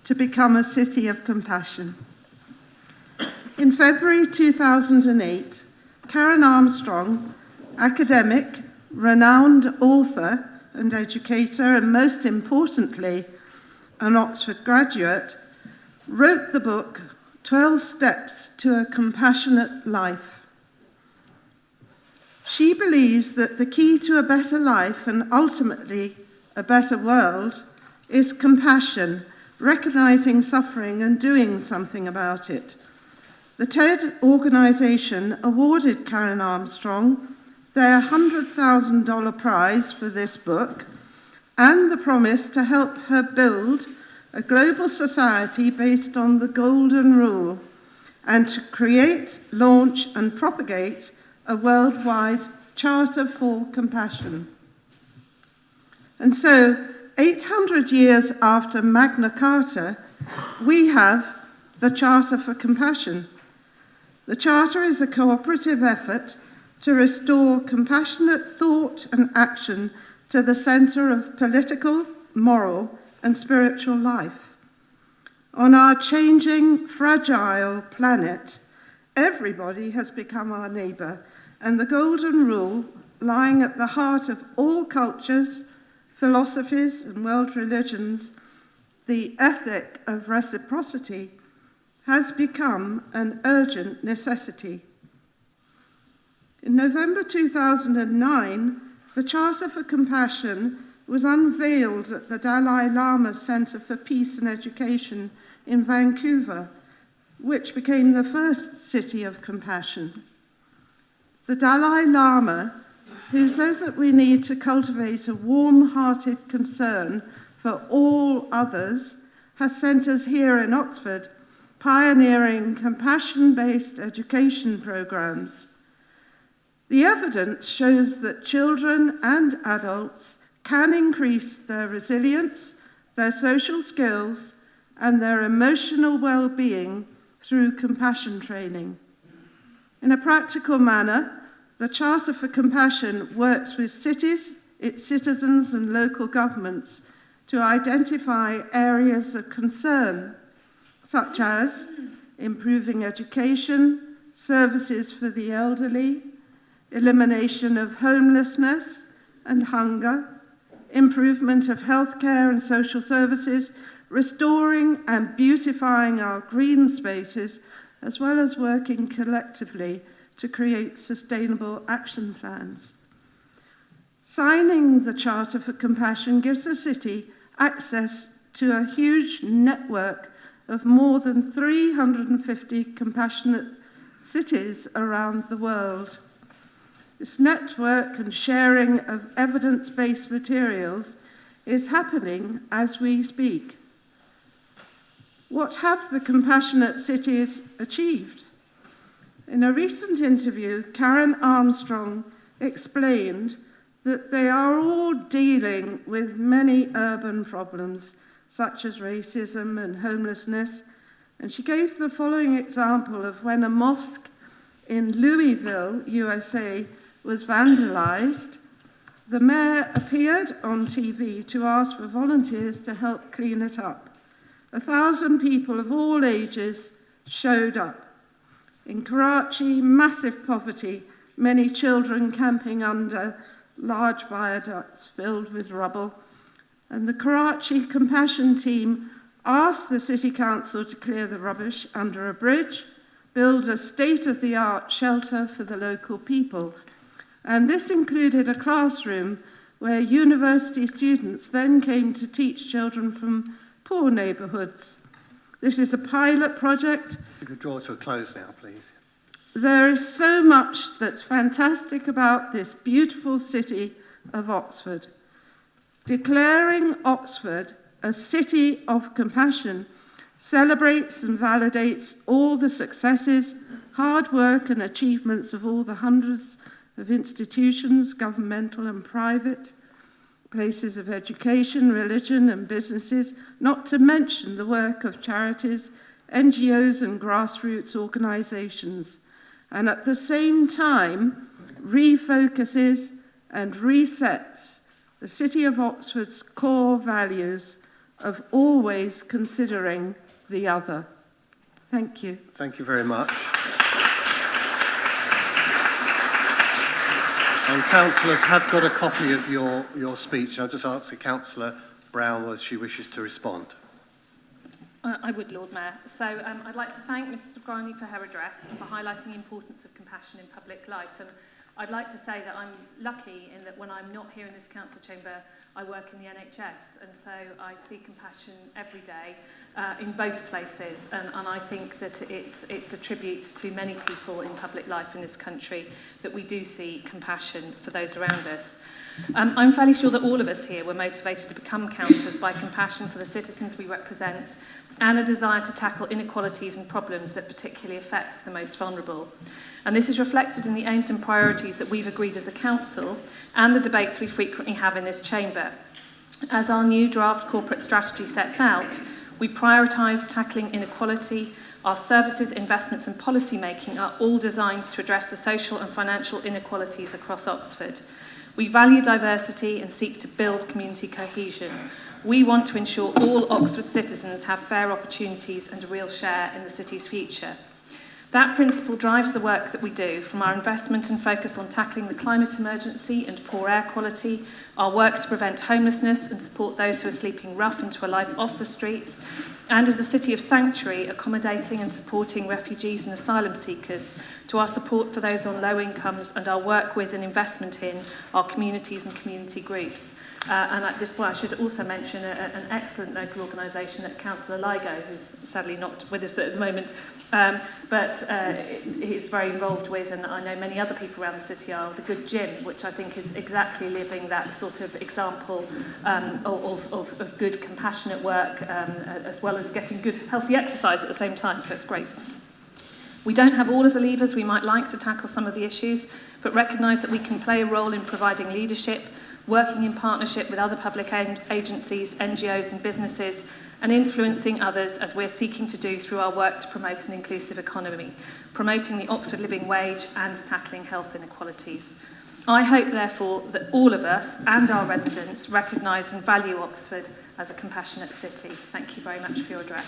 to become a city of compassion. In February 2008, Karen Armstrong, academic, renowned author and educator, and most importantly, an Oxford graduate, wrote the book 12 Steps to a Compassionate Life. She believes that the key to a better life and ultimately a better world is compassion, recognizing suffering and doing something about it. The TED organization awarded Karen Armstrong their $100,000 prize for this book and the promise to help her build a global society based on the Golden Rule and to create, launch and propagate a worldwide Charter for Compassion. And so, 800 years after Magna Carta, we have the Charter for Compassion. The Charter is a cooperative effort to restore compassionate thought and action to the centre of political, moral, and spiritual life. On our changing, fragile planet, everybody has become our neighbour, and the Golden Rule, lying at the heart of all cultures, philosophies, and world religions, the ethic of reciprocity, has become an urgent necessity. In November 2009, the Charter for Compassion was unveiled at the Dalai Lama's Centre for Peace and Education in Vancouver, which became the first city of compassion. The Dalai Lama, who says that we need to cultivate a warm-hearted concern for all others, has sent us here in Oxford pioneering compassion-based education programs. The evidence shows that children and adults can increase their resilience, their social skills, and their emotional well-being through compassion training. In a practical manner, the Charter for Compassion works with cities, its citizens, and local governments to identify areas of concern, such as improving education, services for the elderly, elimination of homelessness and hunger, improvement of healthcare and social services, restoring and beautifying our green spaces, as well as working collectively to create sustainable action plans. Signing the Charter for Compassion gives the city access to a huge network of more than 350 compassionate cities around the world. This network and sharing of evidence-based materials is happening as we speak. What have the compassionate cities achieved? In a recent interview, Karen Armstrong explained that they are all dealing with many urban problems, such as racism and homelessness, and she gave the following example of when a mosque in Louisville, USA, was vandalized. The mayor appeared on TV to ask for volunteers to help clean it up. 1,000 people of all ages showed up. In Karachi, massive poverty, many children camping under large viaducts filled with rubble. And the Karachi Compassion team asked the City Council to clear the rubbish under a bridge, build a state-of-the-art shelter for the local people. And this included a classroom where university students then came to teach children from poor neighbourhoods. This is a pilot project. If you could draw to a close now, please. There is so much that's fantastic about this beautiful city of Oxford. Declaring Oxford a city of compassion celebrates and validates all the successes, hard work and achievements of all the hundreds of institutions, governmental and private, places of education, religion and businesses, not to mention the work of charities, NGOs and grassroots organisations, and at the same time refocuses and resets the City of Oxford's core values of always considering the other. Thank you. Thank you very much. And councillors have got a copy of your speech. I'll just ask the Councillor Brown whether she wishes to respond. I would, Lord Mayor. So I'd like to thank Mrs Scrutiny for her address and for highlighting the importance of compassion in public life. And I'd like to say that I'm lucky in that when I'm not here in this council chamber, I work in the NHS, and so I see compassion every day in both places, and I think that it's a tribute to many people in public life in this country that we do see compassion for those around us. I'm fairly sure that all of us here were motivated to become councillors by compassion for the citizens we represent and a desire to tackle inequalities and problems that particularly affect the most vulnerable. And this is reflected in the aims and priorities that we've agreed as a council and the debates we frequently have in this chamber. As our new draft corporate strategy sets out, we prioritise tackling inequality. Our services, investments and policy making are all designed to address the social and financial inequalities across Oxford. We value diversity and seek to build community cohesion. We want to ensure all Oxford citizens have fair opportunities and a real share in the city's future. That principle drives the work that we do, from our investment and focus on tackling the climate emergency and poor air quality, our work to prevent homelessness and support those who are sleeping rough into a life off the streets, and as a city of sanctuary, accommodating and supporting refugees and asylum seekers, to our support for those on low incomes and our work with and investment in our communities and community groups. And at this point, I should also mention an excellent local organisation that Councillor Ligo, who's sadly not with us at the moment, but he's very involved with, and I know many other people around the city are, the Good Gym, which I think is exactly living that sort of example of good, compassionate work, as well as getting good, healthy exercise at the same time, so it's great. We don't have all of the levers we might like to tackle some of the issues, but recognise that we can play a role in providing leadership, working in partnership with other public agencies, NGOs and businesses, and influencing others as we're seeking to do through our work to promote an inclusive economy, promoting the Oxford living wage and tackling health inequalities. I hope, therefore, that all of us and our residents recognise and value Oxford as a compassionate city. Thank you very much for your address.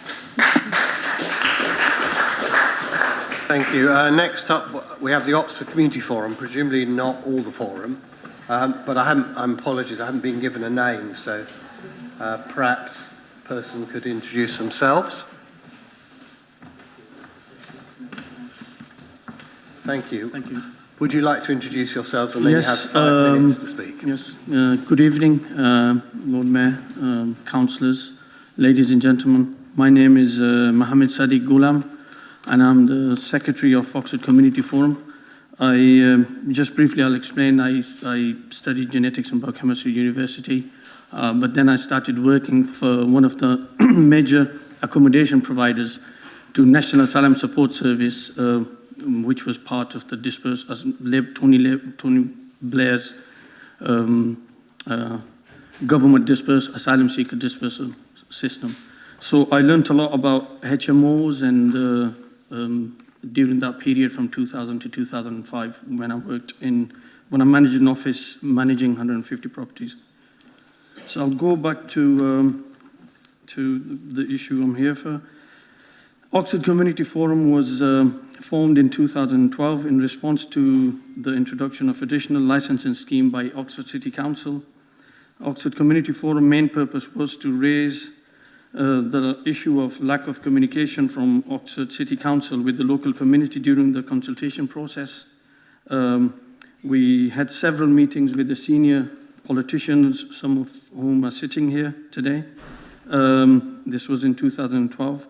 Thank you. Next up, we have the Oxford Community Forum, presumably not all the forum. But apologies, I haven't been given a name, so perhaps a person could introduce themselves. Thank you. Thank you. Would you like to introduce yourselves, and then you have 5 minutes to speak? Yes. Good evening, Lord Mayor, councillors, ladies and gentlemen. My name is Mohammed Sadiq Ghulam, and I'm the Secretary of Oxford Community Forum. Just briefly, I'll explain. I studied genetics in Biochemistry University. But then I started working for one of the major accommodation providers to National Asylum Support Service, which was part of the Tony Blair's government asylum seeker dispersal system. So I learned a lot about HMOs and during that period from 2000 to 2005 when I managed an office managing 150 properties. So I'll go back to the issue I'm here for. Oxford Community Forum was formed in 2012 in response to the introduction of additional licensing scheme by Oxford City Council. Oxford Community Forum main purpose was to raise the issue of lack of communication from Oxford City Council with the local community during the consultation process. We had several meetings with the senior politicians, some of whom are sitting here today. This was in 2012.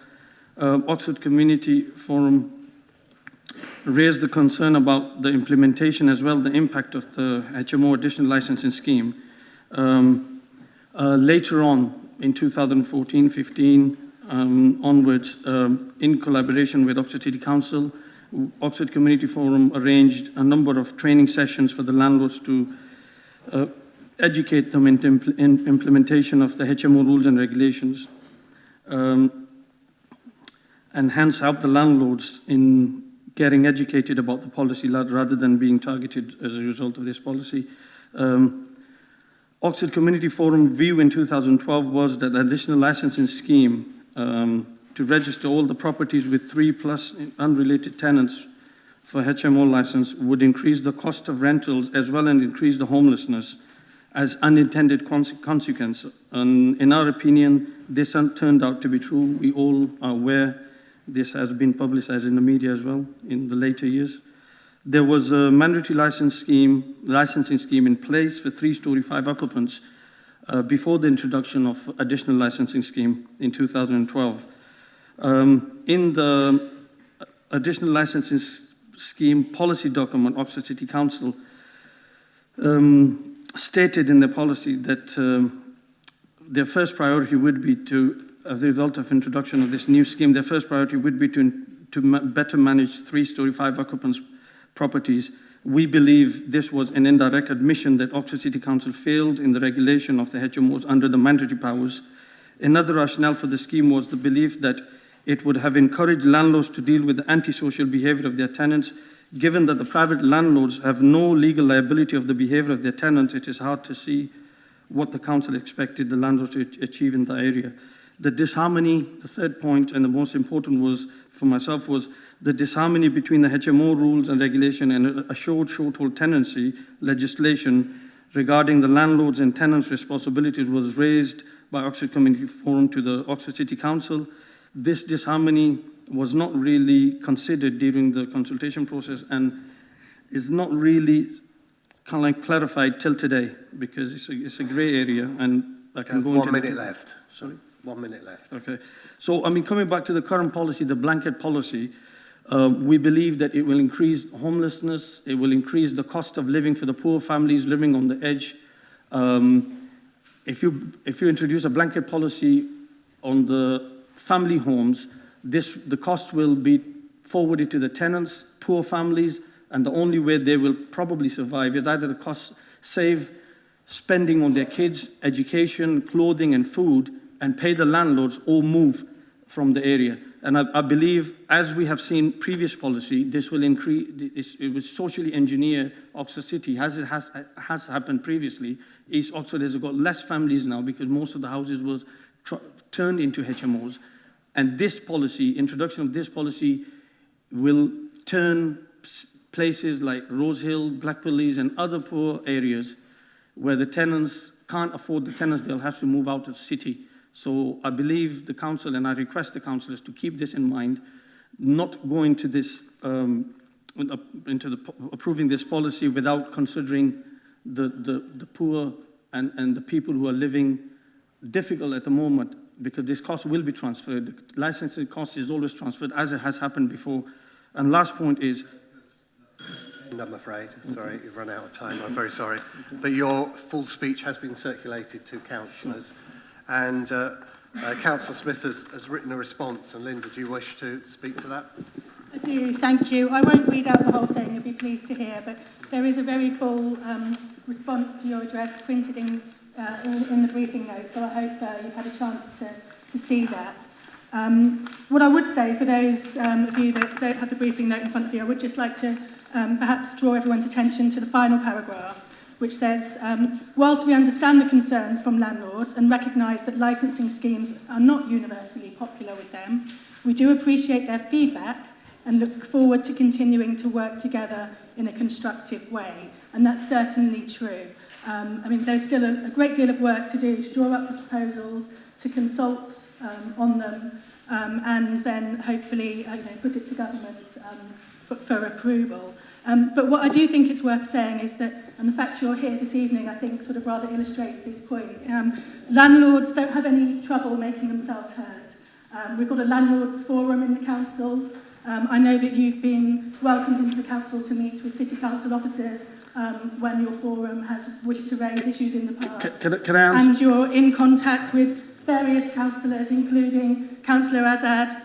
Oxford Community Forum raised the concern about the implementation as well, the impact of the HMO additional licensing scheme. Later on, in 2014-15 onwards, in collaboration with Oxford City Council, Oxford Community Forum arranged a number of training sessions for the landlords to educate them in implementation of the HMO rules and regulations, and hence help the landlords in getting educated about the policy rather than being targeted as a result of this policy. Oxford Community Forum view in 2012 was that the additional licensing scheme to register all the properties with 3+ unrelated tenants for HMO license would increase the cost of rentals as well and increase the homelessness as unintended consequence. And in our opinion, this turned out to be true. We all are aware this has been publicized in the media as well in the later years. There was a mandatory licensing scheme in place for 3-story 5 occupants before the introduction of additional licensing scheme in 2012. In the additional licensing scheme policy document, Oxford City Council stated in the policy that their first priority would be to, as a result of introduction of this new scheme, their first priority would be to better manage 3-story 5 occupants properties. We believe this was an indirect admission that Oxford City Council failed in the regulation of the HMOs under the mandatory powers. Another rationale for the scheme was the belief that it would have encouraged landlords to deal with the antisocial behavior of their tenants. Given that the private landlords have no legal liability of the behavior of their tenants, it is hard to see what the council expected the landlords to achieve in the area. The disharmony, the third point, and the most important was, for myself, was the disharmony between the HMO rules and regulation and assured short-hold tenancy legislation regarding the landlords' and tenants' responsibilities was raised by Oxford Community Forum to the Oxford City Council. This disharmony was not really considered during the consultation process and is not really kind of like clarified till today because it's a grey area and I can go into 1 minute left. Sorry? 1 minute left. Okay. So, I mean, coming back to the current policy, the blanket policy, we believe that it will increase homelessness, it will increase the cost of living for the poor families living on the edge. If you introduce a blanket policy on the family homes, the cost will be forwarded to the tenants, poor families, and the only way they will probably survive is either the cost save spending on their kids' education, clothing, and food, and pay the landlords or move from the area. And I believe, as we have seen previous policy, this will increase, it will socially engineer Oxford City, as it has happened previously. East Oxford has got less families now because most of the houses were turned into HMOs. And this policy, introduction of this policy, will turn places like Rose Hill, Blackpool Leys, and other poor areas where the tenants can't afford the tenants, they'll have to move out of the city. So I believe the council, and I request the councillors to keep this in mind, not go into this, approving this policy without considering the poor and the people who are living difficult at the moment, because this cost will be transferred. The licensing cost is always transferred, as it has happened before. And last point is, I'm afraid. Sorry, you've run out of time. I'm very sorry. But your full speech has been circulated to councillors. And Councillor Smith has written a response. And Linda, do you wish to speak to that? I do, thank you. I won't read out the whole thing, you'll be pleased to hear, but there is a very full response to your address printed in the briefing notes, so I hope you've had a chance to see that. What I would say for those of you that don't have the briefing note in front of you, I would just like to perhaps draw everyone's attention to the final paragraph, which says, whilst we understand the concerns from landlords and recognise that licensing schemes are not universally popular with them, we do appreciate their feedback and look forward to continuing to work together in a constructive way. And that's certainly true. I mean, there's still a great deal of work to do to draw up the proposals, to consult on them, and then hopefully put it to government for approval. But what I do think is worth saying is that, and the fact you're here this evening, I think sort of rather illustrates this point. Landlords don't have any trouble making themselves heard. We've got a landlords forum in the council. I know that you've been welcomed into the council to meet with city council officers when your forum has wished to raise issues in the past. Can I answer? And you're in contact with various councillors, including Councillor Azad,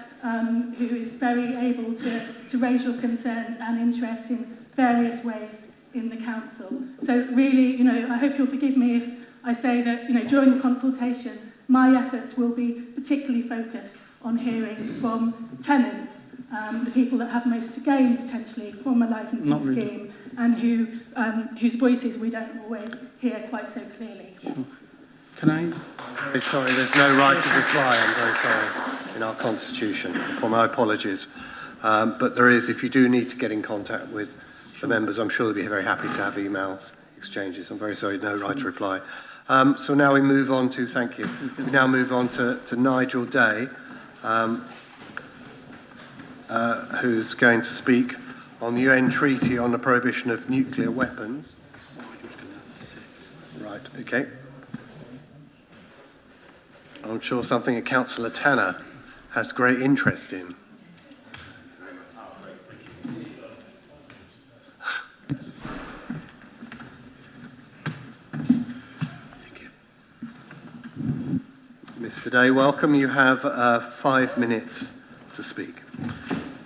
who is very able to raise your concerns and interests in various ways in the council. So really, I hope you'll forgive me if I say that, during the consultation, my efforts will be particularly focused on hearing from tenants, the people that have most to gain potentially from a licensing scheme, and whose voices we don't always hear quite so clearly. Sure. Can I? I'm very sorry, there's no right of reply, I'm very sorry, in our constitution, for my apologies. But there is, if you do need to get in contact with the members, I'm sure they'll be very happy to have emails exchanges. I'm very sorry, no right to reply. So now we move on to, thank you, we now move on to Nigel Day, who's going to speak on the UN Treaty on the Prohibition of Nuclear Weapons. Right, okay. I'm sure something that Councillor Tanner has great interest in. Mr. Day, welcome. You have 5 minutes to speak.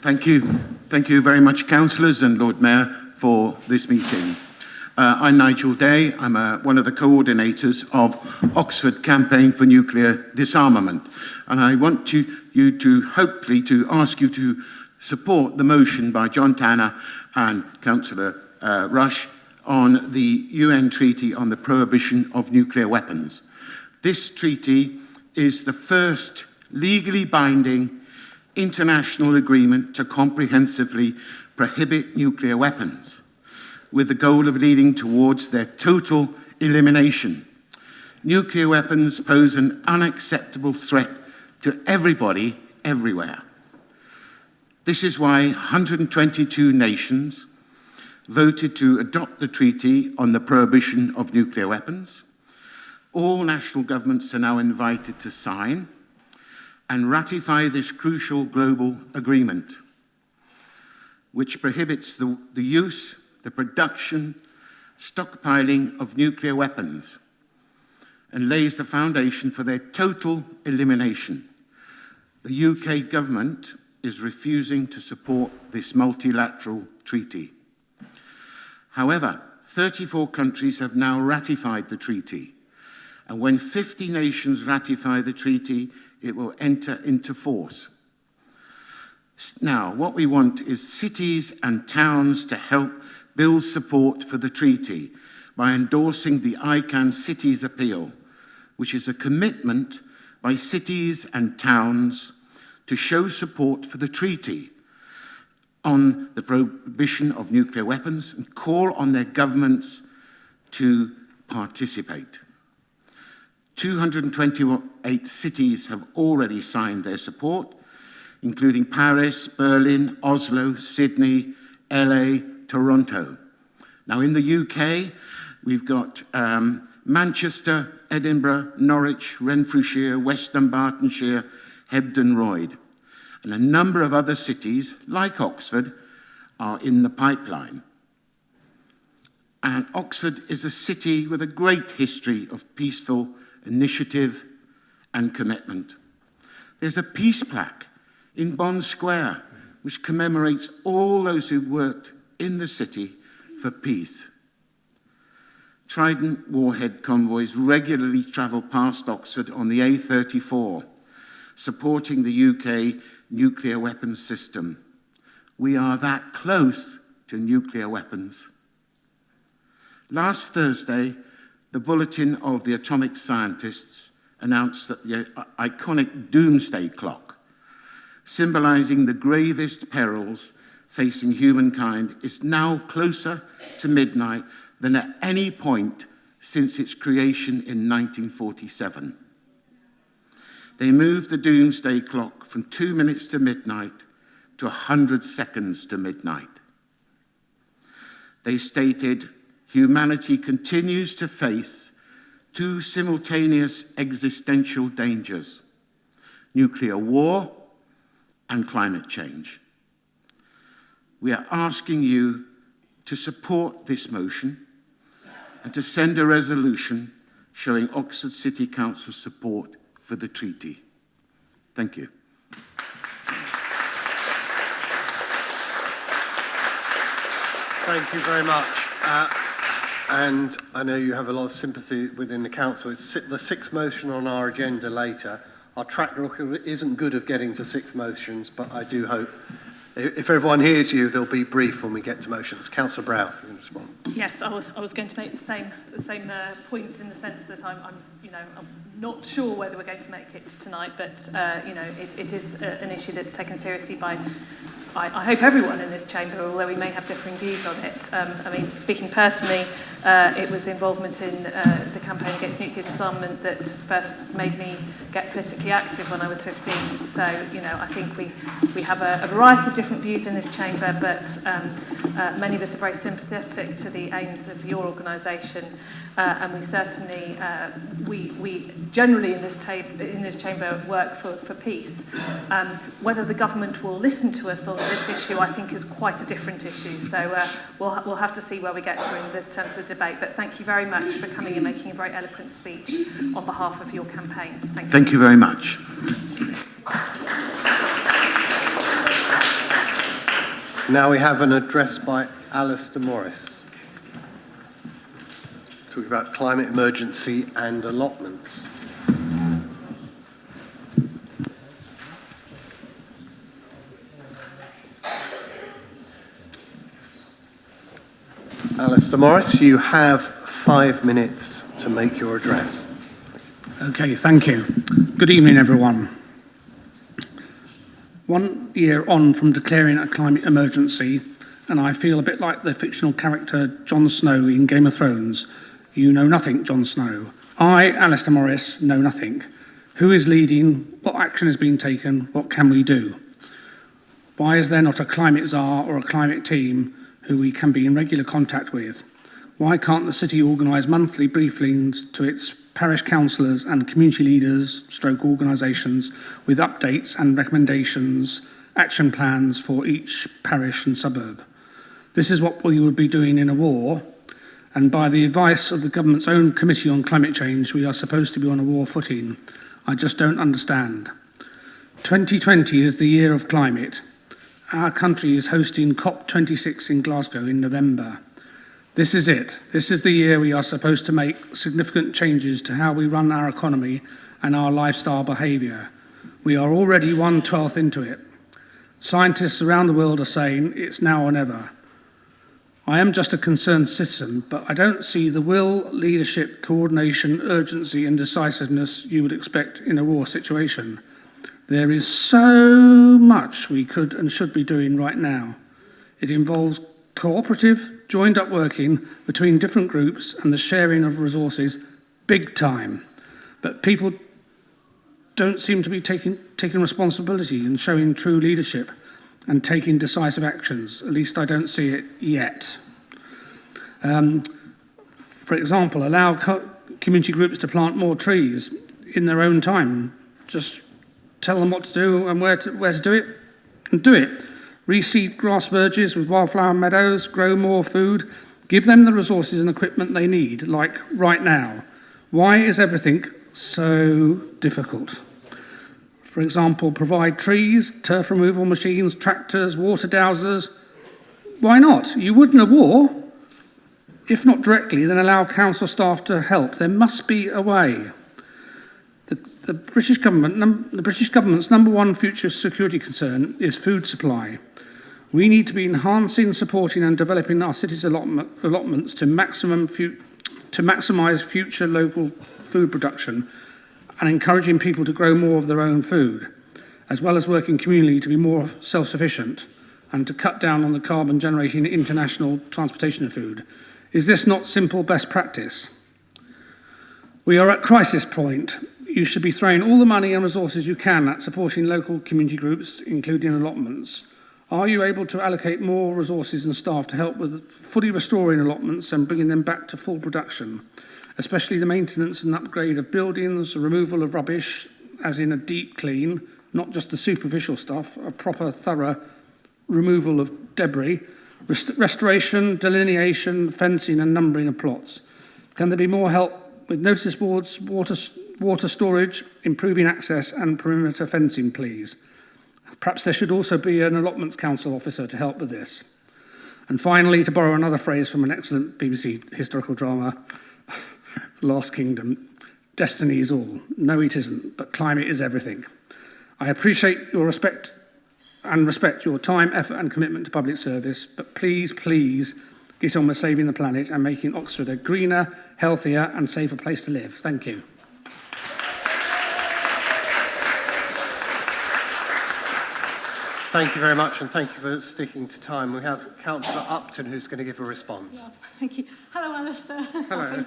Thank you. Thank you very much, councillors and Lord Mayor, for this meeting. I'm Nigel Day. I'm one of the coordinators of Oxford Campaign for Nuclear Disarmament. And I want you to hopefully to ask you to support the motion by John Tanner and Councillor Rush on the UN Treaty on the Prohibition of Nuclear Weapons. This treaty is the first legally binding international agreement to comprehensively prohibit nuclear weapons, with the goal of leading towards their total elimination. Nuclear weapons pose an unacceptable threat to everybody, everywhere. This is why 122 nations voted to adopt the Treaty on the Prohibition of Nuclear Weapons. All national governments are now invited to sign and ratify this crucial global agreement, which prohibits the use, the production, stockpiling of nuclear weapons and lays the foundation for their total elimination. The UK government is refusing to support this multilateral treaty. However, 34 countries have now ratified the treaty, and when 50 nations ratify the treaty, it will enter into force. Now, what we want is cities and towns to help build support for the treaty by endorsing the ICANN Cities Appeal, which is a commitment by cities and towns to show support for the treaty on the prohibition of nuclear weapons and call on their governments to participate. 228 cities have already signed their support, including Paris, Berlin, Oslo, Sydney, LA, Toronto. Now in the UK, we've got Manchester, Edinburgh, Norwich, Renfrewshire, West Dunbartonshire, Hebden Royd. And a number of other cities, like Oxford, are in the pipeline. And Oxford is a city with a great history of peaceful initiative and commitment. There's a peace plaque in Bond Square which commemorates all those who worked in the city for peace. Trident warhead convoys regularly travel past Oxford on the A34, supporting the UK nuclear weapons system. We are that close to nuclear weapons. Last Thursday, the Bulletin of the Atomic Scientists announced that the iconic doomsday clock, symbolizing the gravest perils facing humankind, is now closer to midnight than at any point since its creation in 1947. They moved the doomsday clock from 2 minutes to midnight to 100 seconds to midnight. They stated, humanity continues to face two simultaneous existential dangers: nuclear war and climate change. We are asking you to support this motion and to send a resolution showing Oxford City Council support for the treaty. Thank you. Thank you very much. And I know you have a lot of sympathy within the council. It's the sixth motion on our agenda later. Our track record isn't good of getting to six motions, but I do hope, if everyone hears you, they'll be brief when we get to motions. Councillor Brown, you can respond. Yes, I was going to make the same point in the sense that I'm not sure whether we're going to make it tonight, but it is an issue that's taken seriously by, I hope, everyone in this chamber, although we may have differing views on it. I mean, speaking personally, it was involvement in the campaign against nuclear disarmament that first made me get politically active when I was 15. So, I think we have a variety of different views in this chamber, but many of us are very sympathetic to the aims of your organisation, and we certainly, we generally in this chamber work for peace. Whether the government will listen to us on this issue, I think, is quite a different issue. So we'll have to see where we get to in terms of the debate. But thank you very much for coming and making a very eloquent speech on behalf of your campaign. Thank you. Thank you very much. Now we have an address by Alistair Morris, talking about climate emergency and allotments. Alistair Morris, you have 5 minutes to make your address. Okay, thank you. Good evening, everyone. 1 year on from declaring a climate emergency, and I feel a bit like the fictional character Jon Snow in Game of Thrones. You know nothing, Jon Snow. I, Alistair Morris, know nothing. Who is leading? What action is being taken? What can we do? Why is there not a climate czar or a climate team who we can be in regular contact with? Why can't the city organise monthly briefings to its parish councillors and community leaders, stroke organisations, with updates and recommendations, action plans for each parish and suburb? This is what we would be doing in a war, and by the advice of the government's own Committee on Climate Change, we are supposed to be on a war footing. I just don't understand. 2020 is the year of climate. Our country is hosting COP26 in Glasgow in November. This is it. This is the year we are supposed to make significant changes to how we run our economy and our lifestyle behaviour. We are already 1/12 into it. Scientists around the world are saying it's now or never. I am just a concerned citizen, but I don't see the will, leadership, coordination, urgency and decisiveness you would expect in a war situation. There is so much we could and should be doing right now. It involves cooperative, joined-up working between different groups and the sharing of resources, big time. But people don't seem to be taking responsibility and showing true leadership and taking decisive actions. At least I don't see it yet. For example, allow community groups to plant more trees in their own time. Just tell them what to do and where to do it, and do it. Reseed grass verges with wildflower meadows, grow more food, Give them the resources and equipment they need, like right now. Why is everything so difficult? For example, provide trees, turf removal machines, tractors, water dowsers. Why not? You would in a war. If not directly, then allow council staff to help. There must be a way. The British government's number one future security concern is food supply. We need to be enhancing, supporting and developing our city's allotments to maximise future local food production and encouraging people to grow more of their own food, as well as working communally to be more self-sufficient and to cut down on the carbon generating international transportation of food. Is this not simple best practice? We are at crisis point. You should be throwing all the money and resources you can at supporting local community groups, including allotments. Are you able to allocate more resources and staff to help with fully restoring allotments and bringing them back to full production, especially the maintenance and upgrade of buildings, removal of rubbish, as in a deep clean, not just the superficial stuff, a proper thorough removal of debris, restoration, delineation, fencing and numbering of plots? Can there be more help with notice boards, water storage, improving access and perimeter fencing, please? Perhaps there should also be an allotments council officer to help with this. And finally, to borrow another phrase from an excellent BBC historical drama, Last Kingdom, destiny is all. No, it isn't, but climate is everything. I appreciate your respect your time, effort and commitment to public service, but please, please get on with saving the planet and making Oxford a greener, healthier and safer place to live. Thank you. Thank you very much, and thank you for sticking to time. We have Councillor Upton, who's going to give a response. Yeah, thank you. Hello, Alistair. Hello.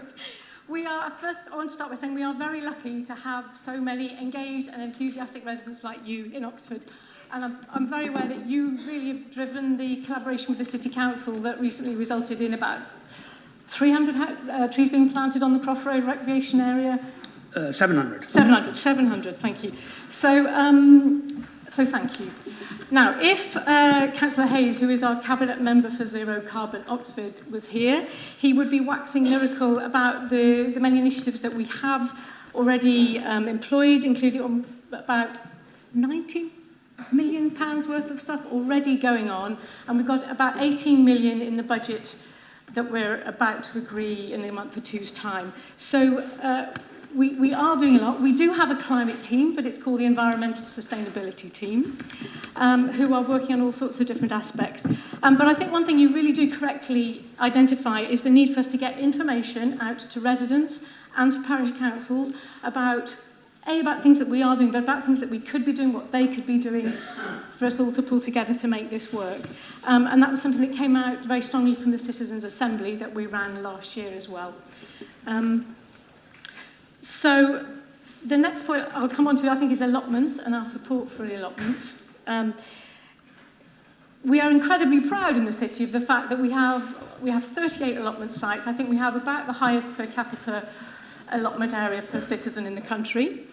First, I want to start by saying we are very lucky to have so many engaged and enthusiastic residents like you in Oxford. And I'm very aware that you really have driven the collaboration with the City Council that recently resulted in about 300 trees being planted on the Croft Road recreation area. 700. 700, thank you. So thank you. Now, if Councillor Hayes, who is our Cabinet Member for Zero Carbon Oxford, was here, he would be waxing lyrical about the many initiatives that we have already employed, including about £90 million worth of stuff already going on, and we've got about 18 million in the budget that we're about to agree in a month or two's time. So we are doing a lot. We do have a climate team, but it's called the Environmental Sustainability Team, who are working on all sorts of different aspects. But I think one thing you really do correctly identify is the need for us to get information out to residents and to parish councils about things that we are doing, but about things that we could be doing, what they could be doing for us all to pull together to make this work. And that was something that came out very strongly from the Citizens' Assembly that we ran last year as well. So the next point I'll come on to, I think, is allotments and our support for the allotments. We are incredibly proud in the city of the fact that we have 38 allotment sites. I think we have about the highest per capita allotment area per citizen in the country.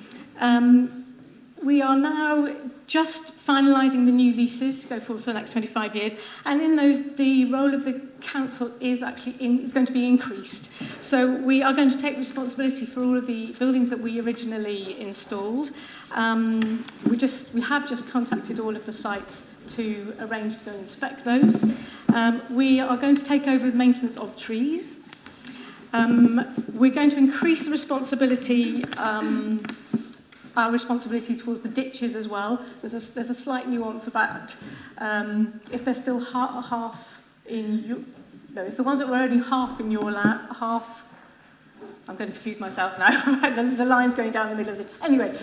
We are now just finalising the new leases to go forward for the next 25 years, and in those, the role of the council is going to be increased. So we are going to take responsibility for all of the buildings that we originally installed. We have just contacted all of the sites to arrange to go and inspect those. We are going to take over the maintenance of trees. We're going to increase the responsibility, our responsibility towards the ditches as well. There's a slight nuance about if they're still half in your... No, if the ones that were only half in your land, half... I'm going to confuse myself now. the line's going down the middle of this. Anyway,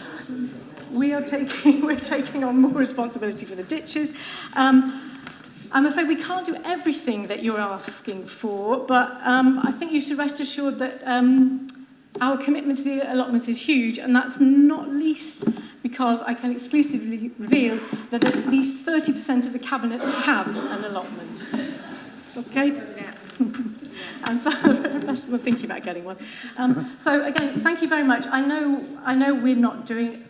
we're taking on more responsibility for the ditches. I'm afraid we can't do everything that you're asking for, but I think you should rest assured that our commitment to the allotments is huge, and that's not least because I can exclusively reveal that at least 30% of the Cabinet have an allotment. Okay? And so we're thinking about getting one. So again, thank you very much. I know we're not doing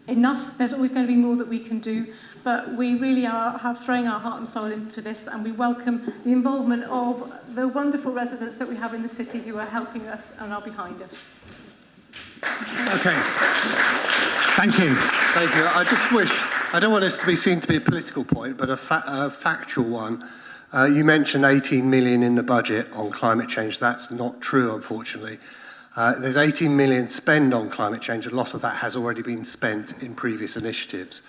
enough. There's always going to be more that we can do, but we really have throwing our heart and soul into this, and we welcome the involvement of the wonderful residents that we have in the city who are helping us and are behind us. Okay. Thank you. Thank you. I just wish, I don't want this to be seen to be a political point, but a factual one. You mentioned 18 million in the budget on climate change. That's not true, unfortunately. There's 18 million spent on climate change. A lot of that has already been spent in previous initiatives.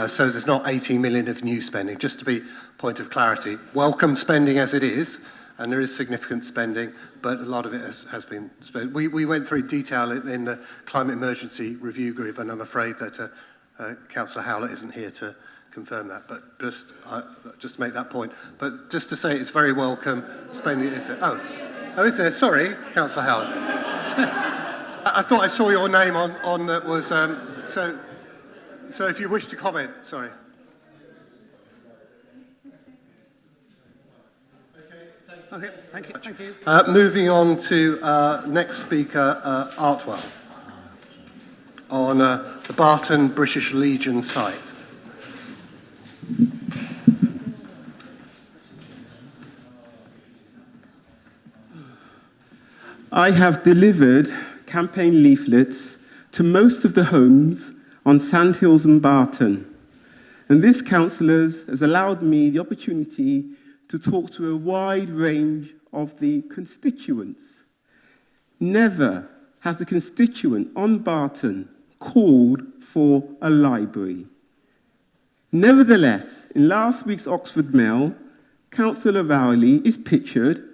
So there's not 18 million of new spending. Just to be point of clarity, welcome spending as it is, and there is significant spending, but a lot of it has been spent. We went through detail in the Climate Emergency Review Group, and I'm afraid that Councillor Howlett isn't here to confirm that, but just to make that point. But just to say it's very welcome spending. Oh, is there? Sorry, Councillor Howlett. I thought I saw your name on that was, so if you wish to comment, sorry. Okay, thank you. Thank you. Moving on to next speaker, Artwell, on the Barton British Legion site. I have delivered campaign leaflets to most of the homes on Sandhills and Barton, and this, councillors, has allowed me the opportunity to talk to a wide range of the constituents. Never has a constituent on Barton called for a library. Nevertheless, in last week's Oxford Mail, Councillor Rowley is pictured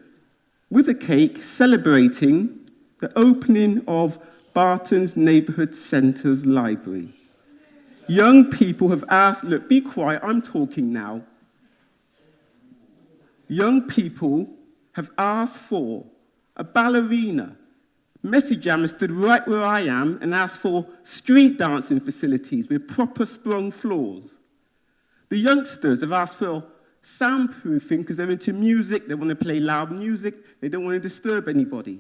with a cake celebrating the opening of Barton's Neighbourhood Centre's library. Young people have asked, look, be quiet, I'm talking now. Young people have asked for a ballerina. Messi Jam stood right where I am and asked for street dancing facilities with proper sprung floors. The youngsters have asked for soundproofing because they're into music, they want to play loud music, they don't want to disturb anybody.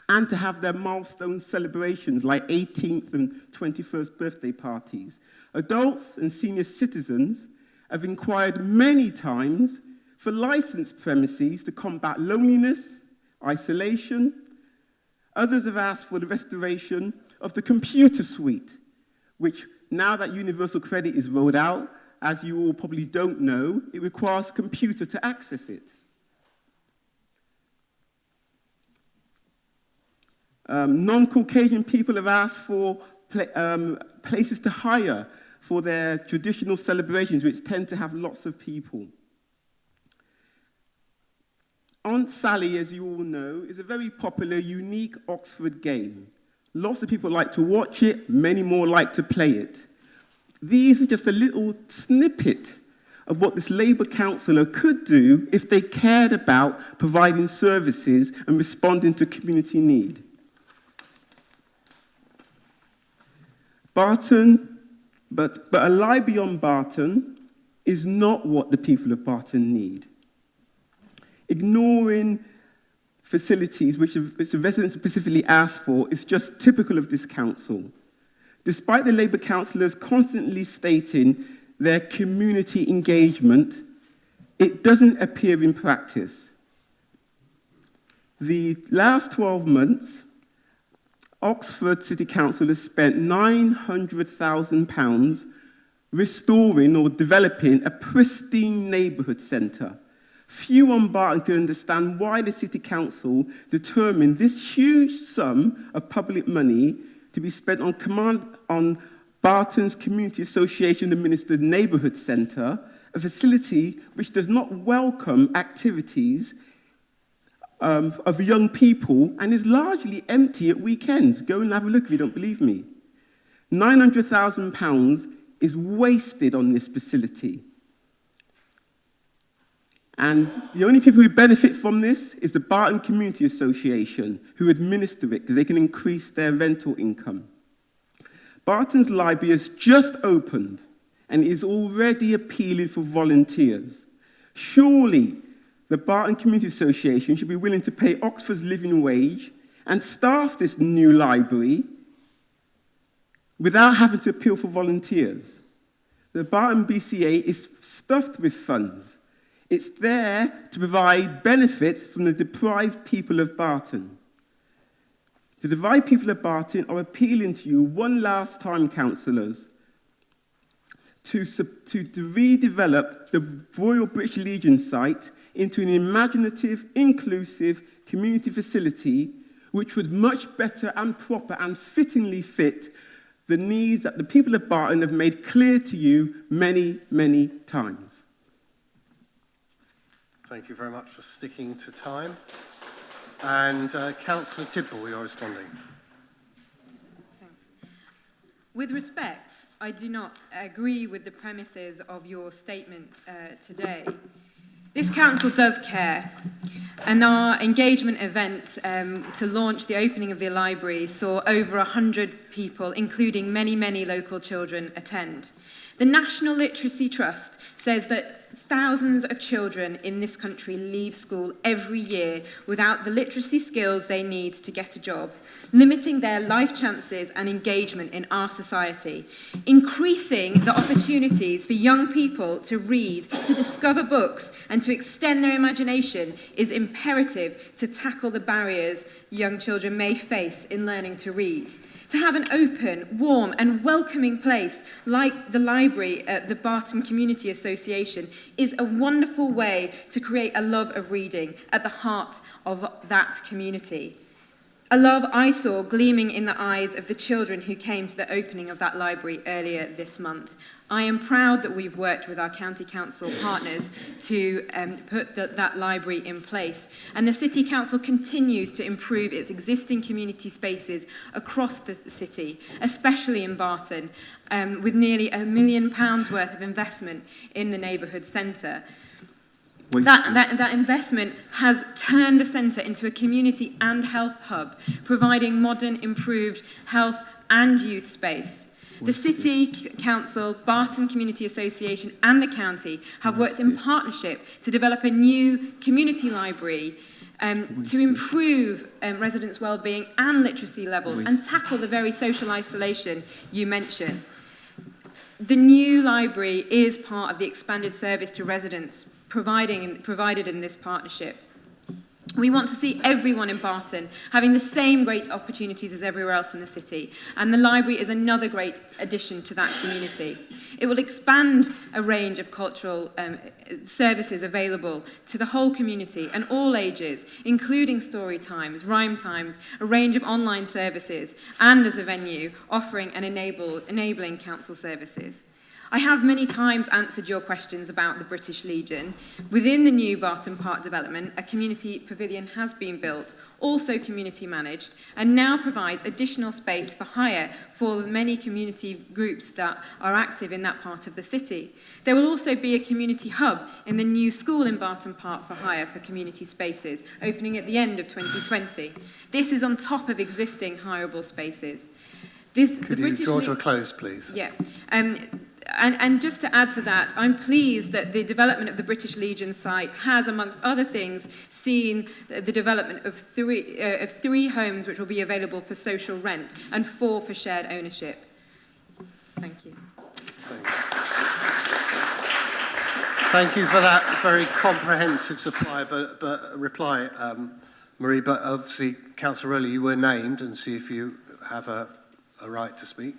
And to have their milestone celebrations like 18th and 21st birthday parties. Adults and senior citizens have inquired many times for licensed premises to combat loneliness, isolation. Others have asked for the restoration of the computer suite, which now that universal credit is rolled out, as you all probably don't know, it requires a computer to access it. Non-Caucasian people have asked for places to hire for their traditional celebrations, which tend to have lots of people. Aunt Sally, as you all know, is a very popular, unique Oxford game. Lots of people like to watch it, many more like to play it. These are just a little snippet of what this Labour councillor could do if they cared about providing services and responding to community need. Barton, but a library on Barton is not what the people of Barton need. Ignoring facilities which the residents specifically asked for is just typical of this council. Despite the Labour councillors constantly stating their community engagement, it doesn't appear in practice. The last 12 months, Oxford City Council has spent £900,000 restoring or developing a pristine neighbourhood centre. Few on Barton can understand why the City Council determined this huge sum of public money to be spent on Barton's Community Association administered neighbourhood centre, a facility which does not welcome activities of young people and is largely empty at weekends. Go and have a look if you don't believe me. £900,000 is wasted on this facility. And the only people who benefit from this is the Barton Community Association, who administer it because they can increase their rental income. Barton's library has just opened and is already appealing for volunteers. Surely the Barton Community Association should be willing to pay Oxford's living wage and staff this new library without having to appeal for volunteers. The Barton BCA is stuffed with funds. It's there to provide benefits from the deprived people of Barton. The deprived people of Barton are appealing to you one last time, councillors, to redevelop the Royal British Legion site into an imaginative, inclusive community facility which would much better and proper and fittingly fit the needs that the people of Barton have made clear to you many, many times. Thank you very much for sticking to time. And Councillor Tidball, you're responding. Thanks. With respect, I do not agree with the premises of your statement today. This council does care, and our engagement event to launch the opening of the library saw over 100 people, including many, many local children, attend. The National Literacy Trust says that thousands of children in this country leave school every year without the literacy skills they need to get a job, limiting their life chances and engagement in our society. Increasing the opportunities for young people to read, to discover books, and to extend their imagination is imperative to tackle the barriers young children may face in learning to read. To have an open, warm and welcoming place like the library at the Barton Community Association is a wonderful way to create a love of reading at the heart of that community. A love I saw gleaming in the eyes of the children who came to the opening of that library earlier this month. I am proud that we've worked with our county council partners to put that library in place. And the City Council continues to improve its existing community spaces across the city, especially in Barton, with nearly £1 million worth of investment in the neighbourhood centre. That investment has turned the centre into a community and health hub, providing modern, improved health and youth space. The City Council, Barton Community Association and the county have worked in partnership to develop a new community library to improve residents' wellbeing and literacy levels and tackle the very social isolation you mentioned. The new library is part of the expanded service to residents provided in this partnership. We want to see everyone in Barton having the same great opportunities as everywhere else in the city, and the library is another great addition to that community. It will expand a range of cultural services available to the whole community and all ages, including story times, rhyme times, a range of online services, and as a venue offering and enabling council services. I have many times answered your questions about the British Legion. Within the new Barton Park development, a community pavilion has been built, also community managed, and now provides additional space for hire for the many community groups that are active in that part of the city. There will also be a community hub in the new school in Barton Park for hire for community spaces, opening at the end of 2020. This is on top of existing hireable spaces. Could you draw to a close, please? Yeah. And just to add to that, I'm pleased that the development of the British Legion site has, amongst other things, seen the development of three homes which will be available for social rent and 4 for shared ownership. Thank you. Thank you for that very comprehensive reply, Marie. But obviously, Councillor Rowley, you were named, and see if you have a right to speak.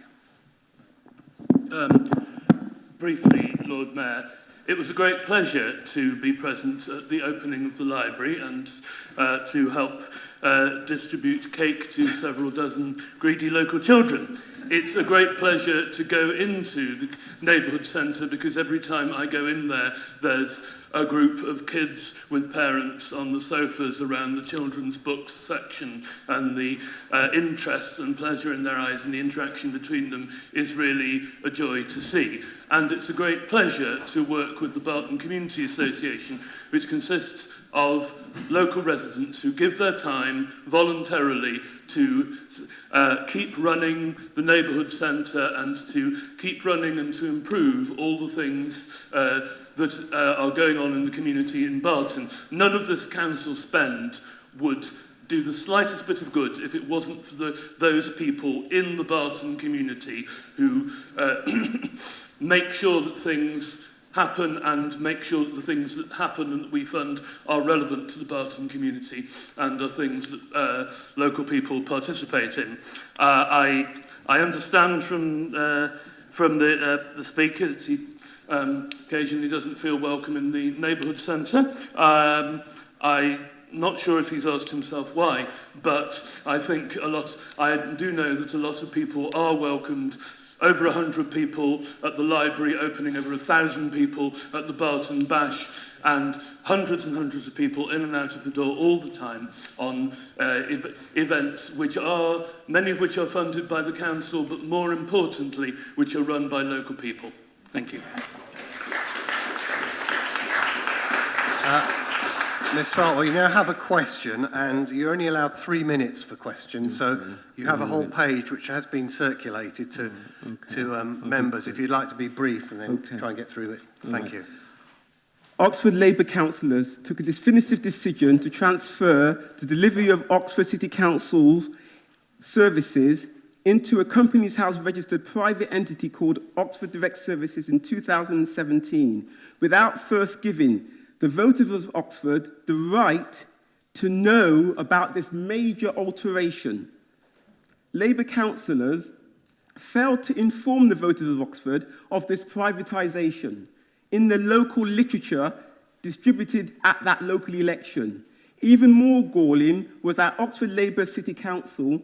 Briefly, Lord Mayor, it was a great pleasure to be present at the opening of the library and to help distribute cake to several dozen greedy local children. It's a great pleasure to go into the neighbourhood centre because every time I go in there, there's a group of kids with parents on the sofas around the children's books section, and the interest and pleasure in their eyes and the interaction between them is really a joy to see. And it's a great pleasure to work with the Barton Community Association, which consists of local residents who give their time voluntarily to keep running the neighbourhood centre and to keep running and to improve all the things that are going on in the community in Barton. None of this council spend would do the slightest bit of good if it wasn't for those people in the Barton community who make sure that things happen and make sure that the things that happen and that we fund are relevant to the Barton community and are things that local people participate in. I understand from the speaker that he occasionally doesn't feel welcome in the neighbourhood centre. I'm not sure if he's asked himself why, but I think I do know that a lot of people are welcomed. Over 100 people at the library, opening over 1,000 people at the Barton Bash, and hundreds of people in and out of the door all the time on events many of which are funded by the council, but more importantly, which are run by local people. Thank you. Mr. Artwell, you now have a question, and you're only allowed 3 minutes for questions, so you have a whole page which has been circulated to members. If you'd like to be brief and then try and get through it. Thank you. Oxford Labour councillors took a definitive decision to transfer the delivery of Oxford City Council services into a Companies House registered private entity called Oxford Direct Services in 2017, without first giving the voters of Oxford the right to know about this major alteration. Labour councillors failed to inform the voters of Oxford of this privatisation in the local literature distributed at that local election. Even more galling was that Oxford Labour City Council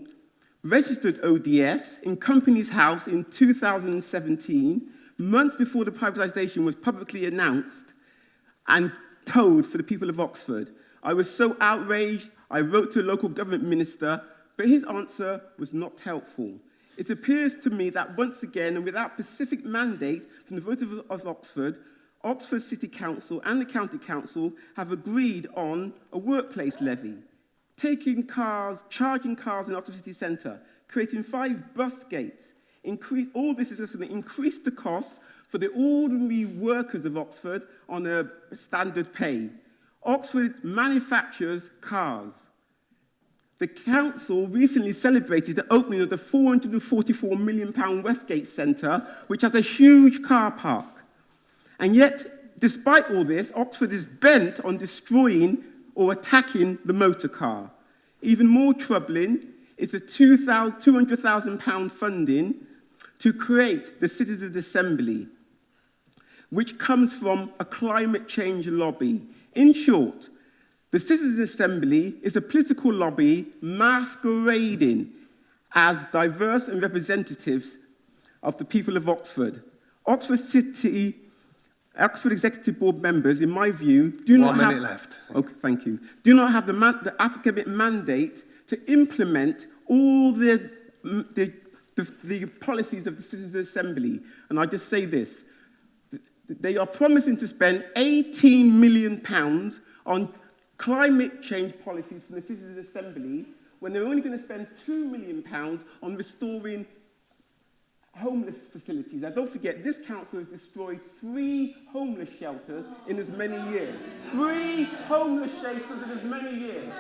registered ODS in Companies House in 2017, months before the privatisation was publicly announced and told for the people of Oxford. I was so outraged, I wrote to a local government minister, but his answer was not helpful. It appears to me that once again, and without specific mandate from the voters of Oxford, Oxford City Council and the County Council have agreed on a workplace levy, charging cars in Oxford City Centre, creating 5 bus gates. All this is going to increase the costs for the ordinary workers of Oxford on a standard pay. Oxford manufactures cars. The council recently celebrated the opening of the £444 million Westgate Centre, which has a huge car park. And yet, despite all this, Oxford is bent on destroying or attacking the motor car. Even more troubling is the £200,000 funding to create the Citizens' Assembly, which comes from a climate change lobby. In short, the Citizens' Assembly is a political lobby masquerading as diverse and representatives of the people of Oxford. Oxford Executive Board members, in my view, do not have... 1 minute left. Okay, thank you. Do not have the academic mandate to implement all the policies of the Citizens' Assembly. And I just say this. They are promising to spend £18 million on climate change policies from the Citizens' Assembly when they're only going to spend £2 million on restoring homeless facilities. Now, don't forget, this council has destroyed 3 homeless shelters in as many years. 3 homeless shelters in as many years.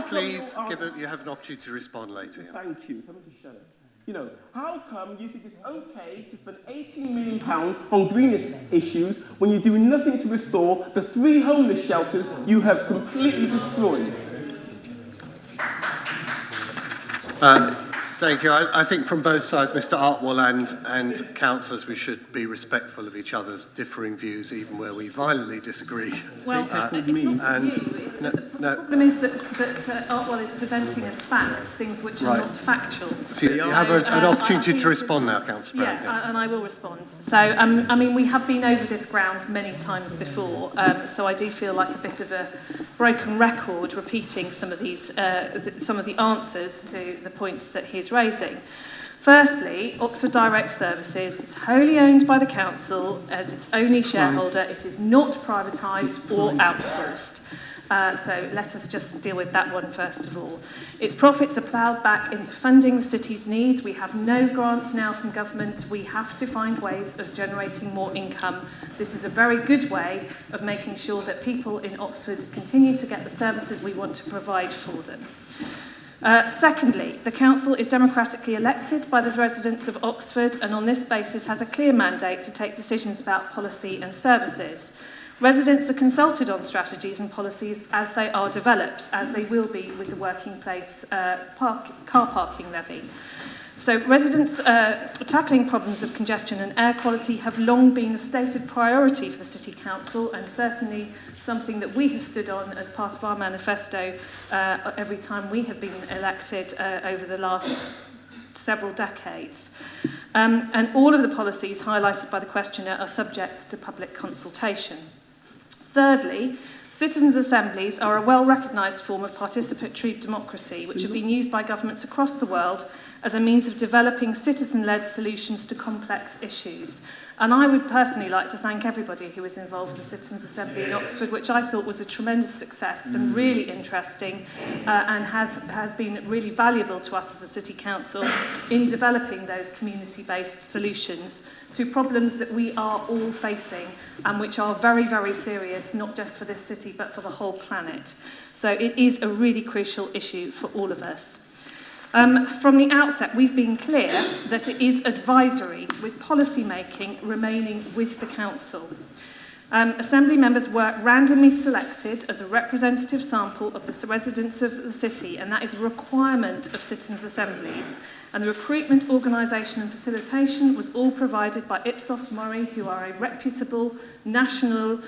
Please, you have an opportunity to respond later. Yeah. Thank you. You know, how come you think it's okay to spend £18 million on green issues when you're doing nothing to restore the 3 homeless shelters you have completely destroyed? Thank you. I think from both sides, Mr. Artwell and councillors, we should be respectful of each other's differing views, even where we violently disagree. Well, it's not you. The problem is that Artwell is presenting as facts things which are not factual. So you have an opportunity to respond now, Councillor Brown. Yeah, and I will respond. So, I mean, we have been over this ground many times before, so I do feel like a bit of a broken record repeating some of the answers to the points that he's raising. Firstly, Oxford Direct Services is wholly owned by the council as its only shareholder. It is not privatised or outsourced. So let us just deal with that one first of all. Its profits are ploughed back into funding the city's needs. We have no grant now from government. We have to find ways of generating more income. This is a very good way of making sure that people in Oxford continue to get the services we want to provide for them. Secondly, the council is democratically elected by the residents of Oxford and on this basis has a clear mandate to take decisions about policy and services. Residents are consulted on strategies and policies as they are developed, as they will be with the working place car parking levy. So residents tackling problems of congestion and air quality have long been a stated priority for the City Council and certainly something that we have stood on as part of our manifesto every time we have been elected over the last several decades. And all of the policies highlighted by the questionnaire are subject to public consultation. Thirdly, citizens' assemblies are a well-recognised form of participatory democracy which have been used by governments across the world as a means of developing citizen-led solutions to complex issues. And I would personally like to thank everybody who was involved in the Citizens' Assembly in Oxford, which I thought was a tremendous success and really interesting and has been really valuable to us as a City Council in developing those community-based solutions to problems that we are all facing and which are very, very serious, not just for this city, but for the whole planet. So it is a really crucial issue for all of us. From the outset, we've been clear that it is advisory, with policy making remaining with the Council. Assembly members were randomly selected as a representative sample of the residents of the city, and that is a requirement of citizens' assemblies. And the recruitment, organisation and facilitation was all provided by Ipsos Mori, who are a reputable national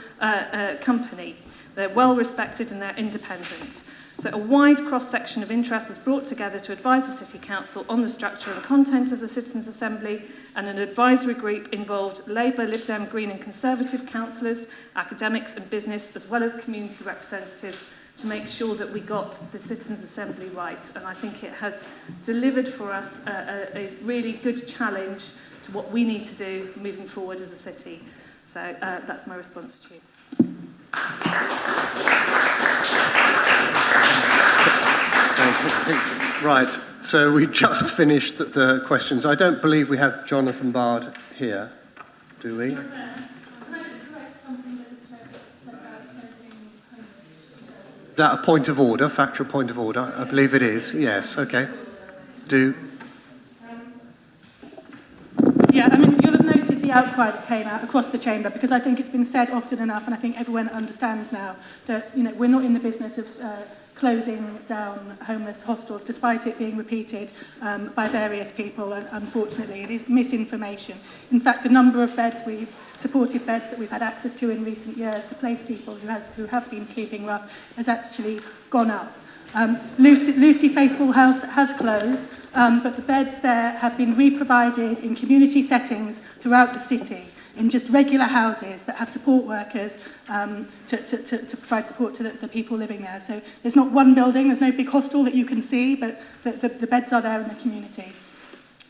company. They're well respected and they're independent. So a wide cross-section of interest was brought together to advise the City Council on the structure and content of the Citizens' Assembly, and an advisory group involved Labour, Lib Dem, Green and Conservative councillors, academics and business, as well as community representatives, to make sure that we got the Citizens' Assembly right. And I think it has delivered for us a really good challenge to what we need to do moving forward as a city. So that's my response to you. Right, so we just finished the questions. I don't believe we have Jonathan Bard here, do we? Is that a point of order, factual point of order? I believe it is, yes, okay. Yeah, I mean, you'll have noted the outcry that came out across the chamber, because I think it's been said often enough, and I think everyone understands now that, you know, we're not in the business of closing down homeless hostels, despite it being repeated by various people. And unfortunately, it is misinformation. In fact, the number of supported beds that we've had access to in recent years to place people who have been sleeping rough has actually gone up. Lucy Faithful House has closed, but the beds there have been re-provided in community settings throughout the city, in just regular houses that have support workers to provide support to the people living there. So there's not one building, there's no big hostel that you can see, but the beds are there in the community.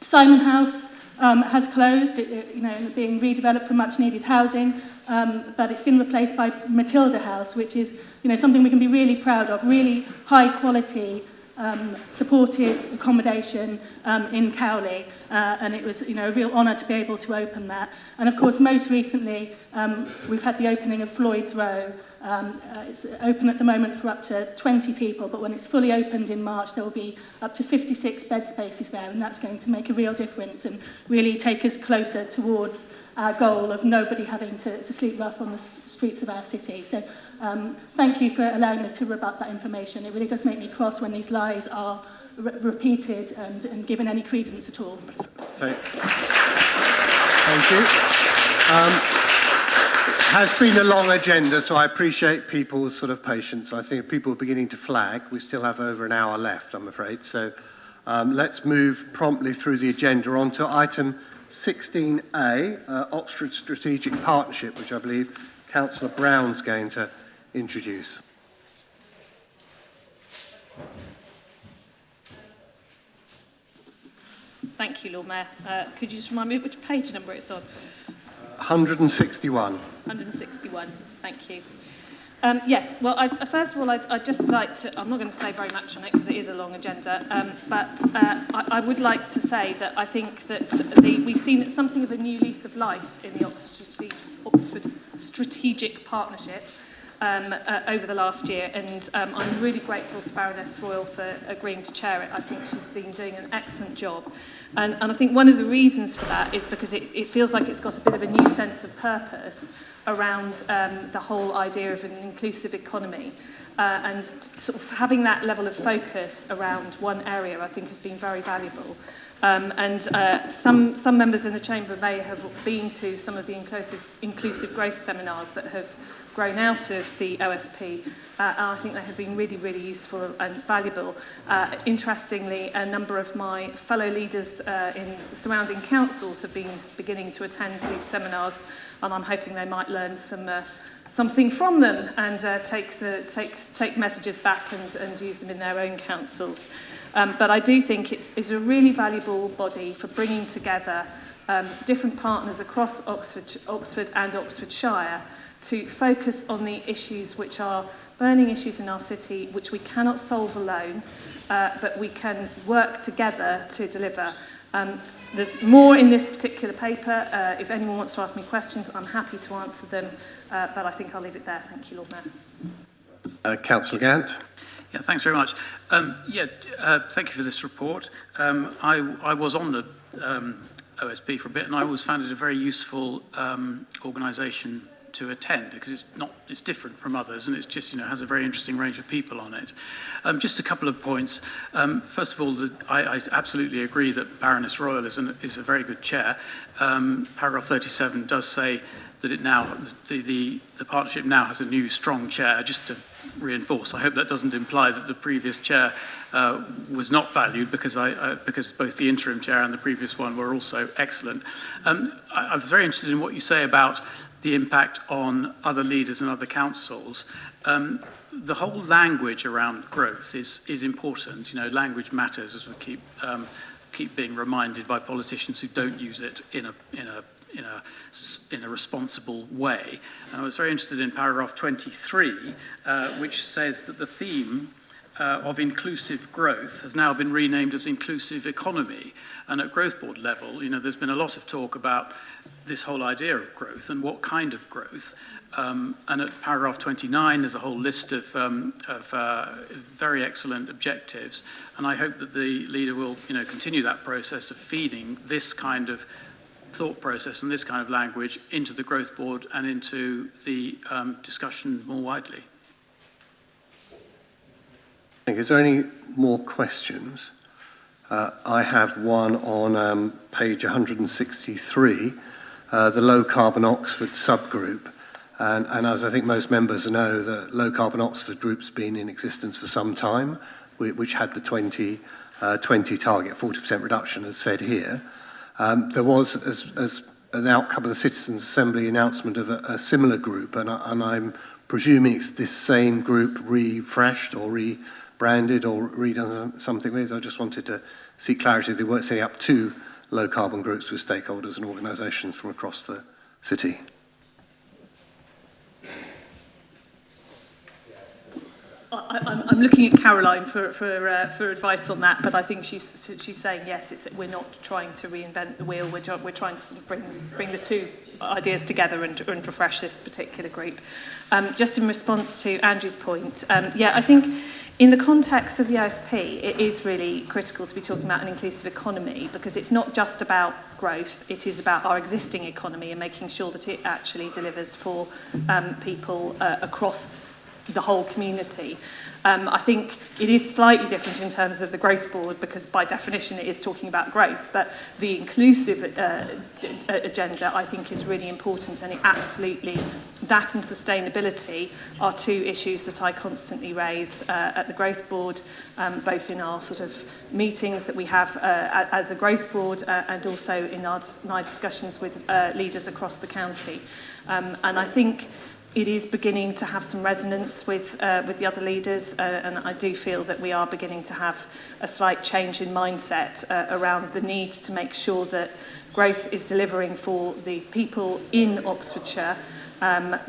Simon House has closed, being redeveloped for much needed housing, but it's been replaced by Matilda House, which is something we can be really proud of, really high quality supported accommodation in Cowley, and it was a real honour to be able to open that. And of course, most recently, we've had the opening of Floyd's Row. It's open at the moment for up to 20 people, but when it's fully opened in March, there will be up to 56 bed spaces there, and that's going to make a real difference and really take us closer towards our goal of nobody having to sleep rough on the streets of our city. So thank you for allowing me to rebut that information. It really does make me cross when these lies are repeated and given any credence at all. Thank you. Has been a long agenda, so I appreciate people's sort of patience. I think people are beginning to flag. We still have over an hour left, I'm afraid. So let's move promptly through the agenda on to item 16A, Oxford Strategic Partnership, which I believe Councillor Brown's going to introduce. Thank you, Lord Mayor. Could you just remind me which page number it's on? 161. 161, thank you. Yes, well, first of all, I'd just like to, I'm not going to say very much on it because it is a long agenda, but I would like to say that I think that we've seen something of a new lease of life in the Oxford Strategic Partnership over the last year, and I'm really grateful to Baroness Royal for agreeing to chair it. I think she's been doing an excellent job. And I think one of the reasons for that is because it feels like it's got a bit of a new sense of purpose around the whole idea of an inclusive economy. And sort of having that level of focus around one area, I think, has been very valuable. Some members in the Chamber may have been to some of the inclusive growth seminars that have grown out of the OSP. And I think they have been really, really useful and valuable. Interestingly, a number of my fellow leaders in surrounding councils have been beginning to attend these seminars, and I'm hoping they might learn something from them and take messages back and use them in their own councils. But I do think it's a really valuable body for bringing together different partners across Oxford and Oxfordshire to focus on the issues which are burning issues in our city, which we cannot solve alone, but we can work together to deliver. There's more in this particular paper. If anyone wants to ask me questions, I'm happy to answer them, but I think I'll leave it there. Thank you, Lord Mayor. Councillor Gant. Yeah, thanks very much. Thank you for this report. I was on the OSP for a bit, and I always found it a very useful organisation to attend because it's different from others, and it's just has a very interesting range of people on it. Just a couple of points. First of all, I absolutely agree that Baroness Royal is a very good chair. Paragraph 37 does say that it now the partnership now has a new strong chair. Just to reinforce, I hope that doesn't imply that the previous chair was not valued, because both the interim chair and the previous one were also excellent. I was very interested in what you say about the impact on other leaders and other councils. The whole language around growth is important. Language matters, as we keep being reminded by politicians who don't use it in a responsible way. And I was very interested in paragraph 23, which says that the theme of inclusive growth has now been renamed as inclusive economy. And at growth board level, there's been a lot of talk about this whole idea of growth and what kind of growth. And at paragraph 29, there's a whole list of very excellent objectives. And I hope that the leader will continue that process of feeding this kind of thought process and this kind of language into the growth board and into the discussion more widely. Is there any more questions? I have one on page 163, the Low Carbon Oxford subgroup. And as I think most members know, the Low Carbon Oxford group's been in existence for some time, which had the 2020 target, 40% reduction, as said here. There was, as an outcome of the Citizens' Assembly announcement of a similar group, and I'm presuming it's this same group refreshed or rebranded or redone something with. I just wanted to seek clarity. They weren't setting up two low carbon groups with stakeholders and organisations from across the city. I'm looking at Caroline for advice on that, but I think she's saying yes. We're not trying to reinvent the wheel. We're trying to sort of bring the two ideas together and refresh this particular group. Just in response to Andrew's point, I think in the context of the OSP, it is really critical to be talking about an inclusive economy, because it's not just about growth, it is about our existing economy and making sure that it actually delivers for people across the whole community. I think it is slightly different in terms of the growth board, because by definition it is talking about growth, but the inclusive agenda I think is really important, and it absolutely, that and sustainability are two issues that I constantly raise at the growth board, both in our sort of meetings that we have as a growth board and also in our discussions with leaders across the county. And I think it is beginning to have some resonance with the other leaders, and I do feel that we are beginning to have a slight change in mindset around the need to make sure that growth is delivering for the people in Oxfordshire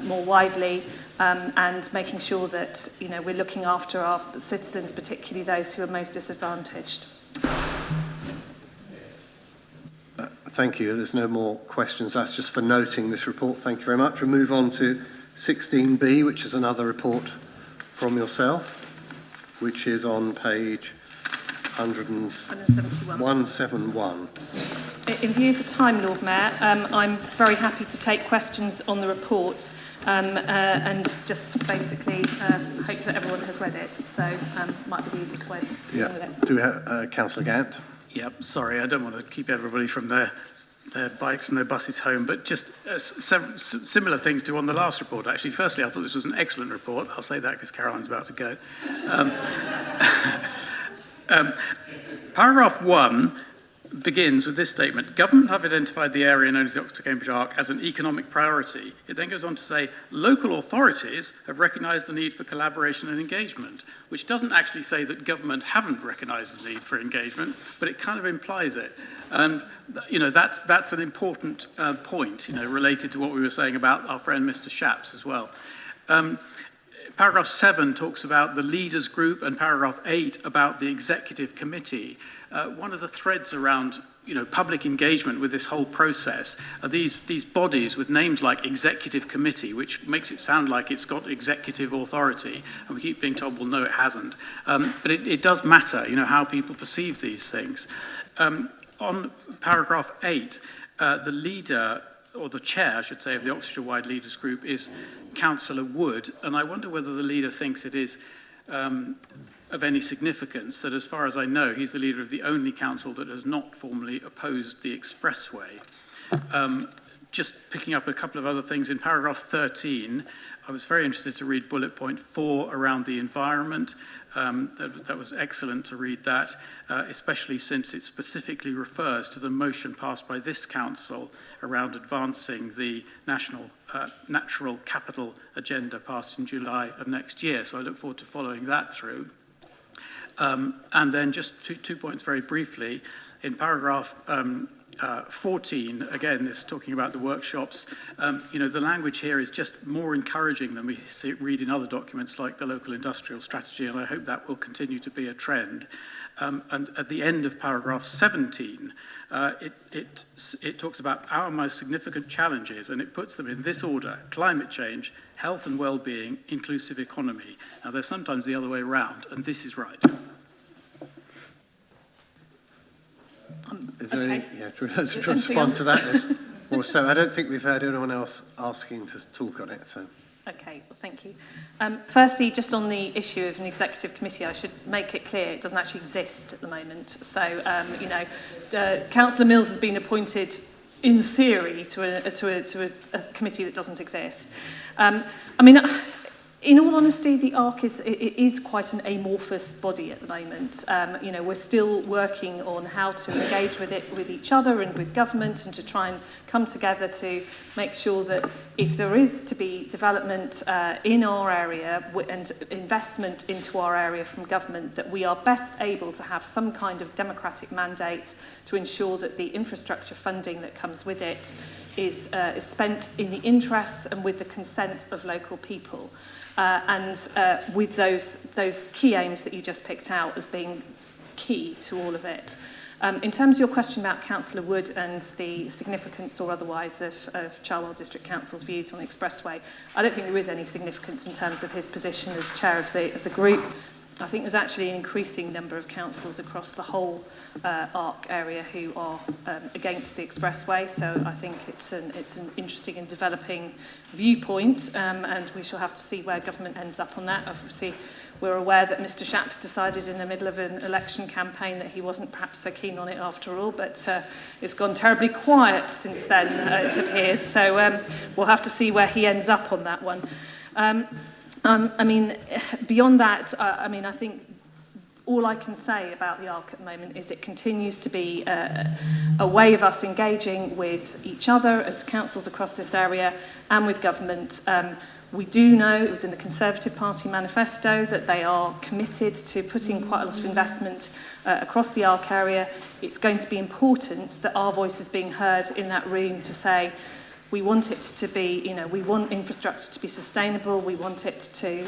more widely, and making sure that, you know, we're looking after our citizens, particularly those who are most disadvantaged. Thank you. There's no more questions. That's just for noting this report. Thank you very much. We'll move on to 16B, which is another report from yourself, which is on page 171. In view of the time, Lord Mayor, I'm very happy to take questions on the report and just basically hope that everyone has read it. So might be the easiest way of dealing with it. Do we have Councillor Gant? Yep, sorry, I don't want to keep everybody from their bikes and their buses home, but just similar things to on the last report, actually. Firstly, I thought this was an excellent report. I'll say that because Caroline's about to go. Paragraph 1 begins with this statement: government have identified the area known as the Oxford-Cambridge Arc as an economic priority. It then goes on to say local authorities have recognised the need for collaboration and engagement, which doesn't actually say that government haven't recognised the need for engagement, but it kind of implies it. And you know, that's an important point, you know, related to what we were saying about our friend Mr. Shapps as well. Paragraph 7 talks about the leaders group, and paragraph 8 about the executive committee. One of the threads around, you know, public engagement with this whole process are these bodies with names like executive committee, which makes it sound like it's got executive authority, and we keep being told, well, no, it hasn't. But it does matter, you know, how people perceive these things. On paragraph 8, the leader, or the chair, I should say, of the Oxfordshire-wide leaders group is Councillor Wood, and I wonder whether the leader thinks it is of any significance that, as far as I know, he's the leader of the only council that has not formally opposed the expressway. Just picking up a couple of other things, in paragraph 13, I was very interested to read bullet point 4 around the environment. That was excellent to read that, especially since it specifically refers to the motion passed by this council around advancing the national natural capital agenda passed in July of next year. So I look forward to following that through. And then just two points very briefly. In paragraph 14, again, this is talking about the workshops. You know, the language here is just more encouraging than we read in other documents like the local industrial strategy, and I hope that will continue to be a trend. And at the end of paragraph 17, it talks about our most significant challenges, and it puts them in this order: climate change, health and well-being, inclusive economy. Now, they're sometimes the other way around, and this is right. Is there any, to respond to that? Or so I don't think we've heard anyone else asking to talk on it. So. Okay, well, thank you. Firstly, just on the issue of an executive committee, I should make it clear it doesn't actually exist at the moment. So, you know, Councillor Mills has been appointed in theory to a committee that doesn't exist. I mean, in all honesty, the ARC is quite an amorphous body at the moment. You know, we're still working on how to engage with it, with each other and with government, and to try and come together to make sure that if there is to be development in our area and investment into our area from government, that we are best able to have some kind of democratic mandate to ensure that the infrastructure funding that comes with it is spent in the interests and with the consent of local people. And with those key aims that you just picked out as being key to all of it. In terms of your question about Councillor Wood and the significance or otherwise of Charwell District Council's views on the expressway, I don't think there is any significance in terms of his position as chair of the group. I think there's actually an increasing number of councils across the whole ARC area who are against the expressway, so I think it's an interesting and developing viewpoint, and we shall have to see where government ends up on that. Obviously, we're aware that Mr. Shapps decided in the middle of an election campaign that he wasn't perhaps so keen on it after all, but it's gone terribly quiet since then, it appears, so we'll have to see where he ends up on that one. I mean, beyond that, I mean, I think all I can say about the ARC at the moment is it continues to be a way of us engaging with each other as councils across this area and with government. We do know, it was in the Conservative Party manifesto, that they are committed to putting quite a lot of investment across the ARC area. It's going to be important that our voice is being heard in that room to say, We want it to be, we want infrastructure to be sustainable. We want it to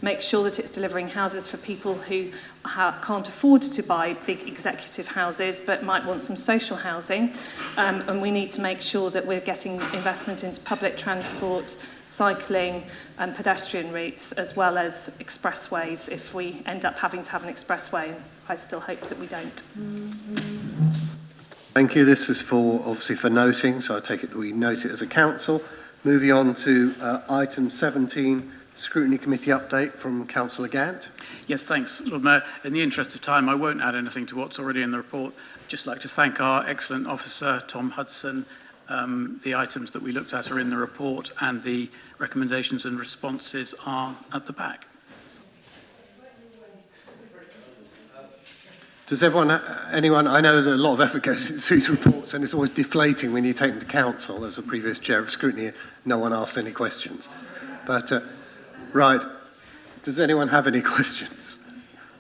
make sure that it's delivering houses for people who can't afford to buy big executive houses but might want some social housing. And we need to make sure that we're getting investment into public transport, cycling and pedestrian routes, as well as expressways if we end up having to have an expressway. I still hope that we don't. Thank you. This is obviously for noting, so I take it that we note it as a council. Moving on to item 17, Scrutiny Committee update from Councillor Gant. Yes, thanks, Lord Mayor. In the interest of time, I won't add anything to what's already in the report. I'd just like to thank our excellent officer, Tom Hudson. The items that we looked at are in the report, and the recommendations and responses are at the back. Does anyone, I know that a lot of effort goes into these reports and it's always deflating when you take them to council. As a previous chair of Scrutiny, no one asked any questions. But, right, does anyone have any questions?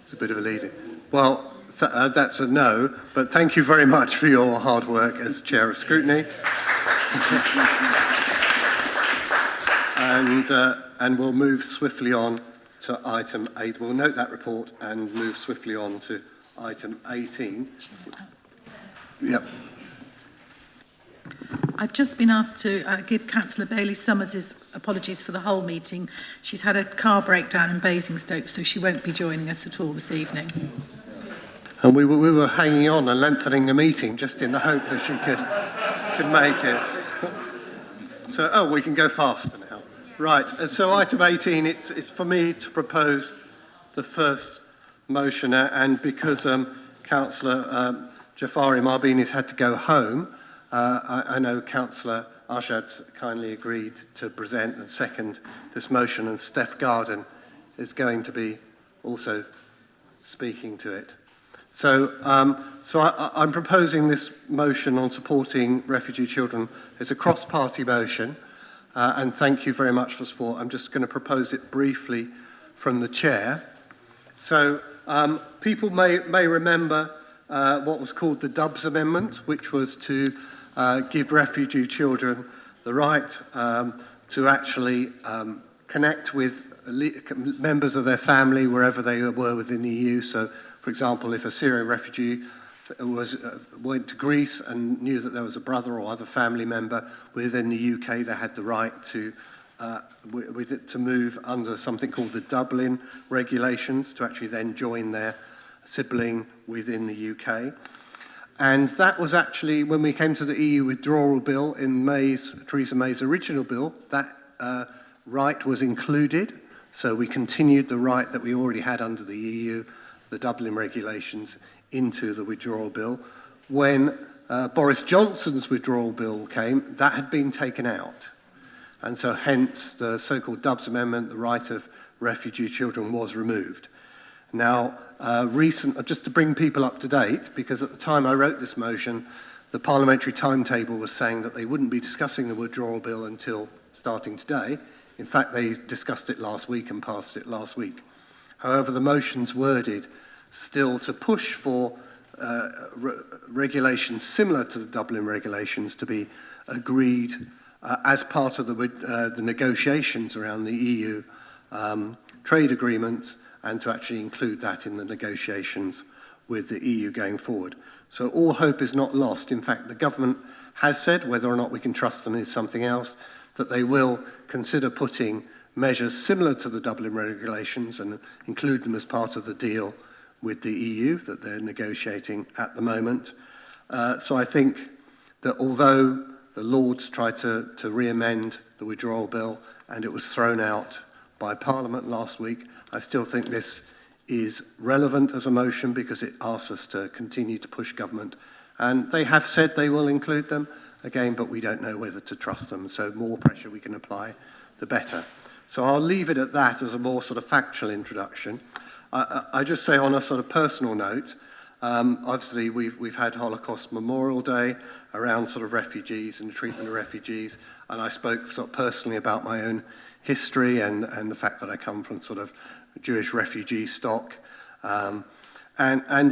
It's a bit of a lead-in. Well, that's a no, but thank you very much for your hard work as chair of Scrutiny. And we'll move swiftly on to item 8. We'll note that report and move swiftly on to item 18. Yep. I've just been asked to give Councillor Bailey Summers' apologies for the whole meeting. She's had a car breakdown in Basingstoke, so she won't be joining us at all this evening. And we were hanging on and lengthening the meeting just in the hope that she could make it. So, we can go faster now. Right, so item 18, it's for me to propose the first motion, and because Councillor Jafari Marbini's had to go home, I know Councillor Arshad's kindly agreed to present and second this motion, and Steph Garden is going to be also speaking to it. So, I'm proposing this motion on supporting refugee children. It's a cross-party motion, and thank you very much for support. I'm just going to propose it briefly from the chair. So, people may remember what was called the Dubs Amendment, which was to give refugee children the right to actually connect with members of their family wherever they were within the EU. So, for example, if a Syrian refugee went to Greece and knew that there was a brother or other family member within the UK, they had the right to move under something called the Dublin regulations to actually then join their sibling within the UK. And that was actually, when we came to the EU withdrawal bill in Theresa May's original bill, that right was included. So we continued the right that we already had under the EU, the Dublin regulations, into the withdrawal bill. When Boris Johnson's withdrawal bill came, that had been taken out. And so hence the so-called Dubs Amendment, the right of refugee children, was removed. Now, just to bring people up to date, because at the time I wrote this motion, the parliamentary timetable was saying that they wouldn't be discussing the withdrawal bill until starting today. In fact, they discussed it last week and passed it last week. However, the motion's worded still to push for regulations similar to the Dublin regulations to be agreed as part of the negotiations around the EU trade agreements, and to actually include that in the negotiations with the EU going forward. So all hope is not lost. In fact, the government has said, whether or not we can trust them is something else, that they will consider putting measures similar to the Dublin regulations and include them as part of the deal with the EU that they're negotiating at the moment. So I think that although the Lords tried to re-amend the withdrawal bill and it was thrown out by Parliament last week, I still think this is relevant as a motion because it asks us to continue to push government. And they have said they will include them again, but we don't know whether to trust them. So more pressure we can apply, the better. So I'll leave it at that as a more sort of factual introduction. I just say on a sort of personal note, obviously we've had Holocaust Memorial Day around sort of refugees and the treatment of refugees, and I spoke sort of personally about my own history and the fact that I come from sort of Jewish refugee stock. And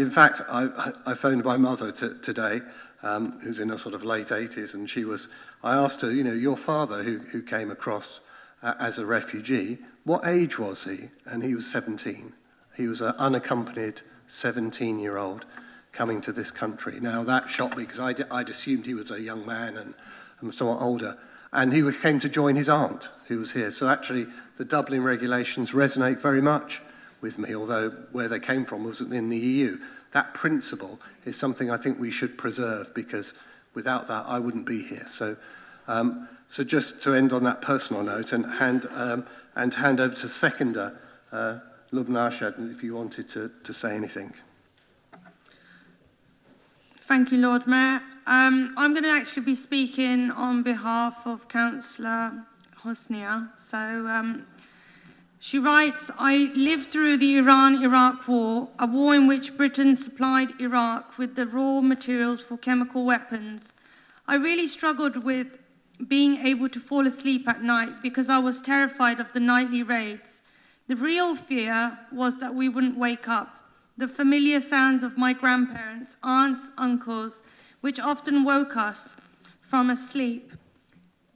in fact, I phoned my mother today, who's in her sort of late 80s, and she was I asked her, you know, your father who came across as a refugee, what age was he? And he was 17. He was an unaccompanied 17-year-old coming to this country. Now that shocked me because I'd assumed he was a young man and somewhat older. And he came to join his aunt who was here. So actually the Dublin regulations resonate very much with me, although where they came from wasn't in the EU. That principle is something I think we should preserve, because without that I wouldn't be here. So just to end on that personal note and hand over to seconder, Lubna Arshad, if you wanted to say anything. Thank you, Lord Mayor. I'm going to actually be speaking on behalf of Councillor Hosnia. So she writes, I lived through the Iran-Iraq war, a war in which Britain supplied Iraq with the raw materials for chemical weapons. I really struggled with being able to fall asleep at night because I was terrified of the nightly raids. The real fear was that we wouldn't wake up. The familiar sounds of my grandparents, aunts, uncles, which often woke us from a sleep,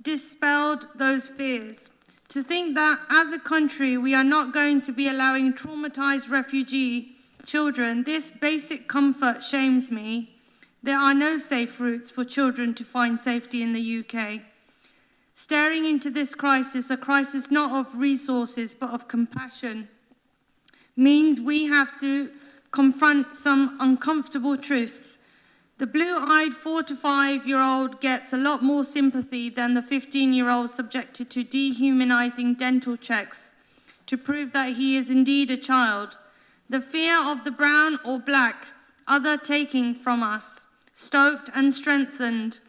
dispelled those fears. To think that as a country we are not going to be allowing traumatized refugee children, this basic comfort shames me. There are no safe routes for children to find safety in the UK. Staring into this crisis, a crisis not of resources but of compassion, means we have to confront some uncomfortable truths. The blue-eyed 4 to 5-year-old gets a lot more sympathy than the 15-year-old subjected to dehumanizing dental checks to prove that he is indeed a child. The fear of the brown or black other taking from us, stoked and strengthened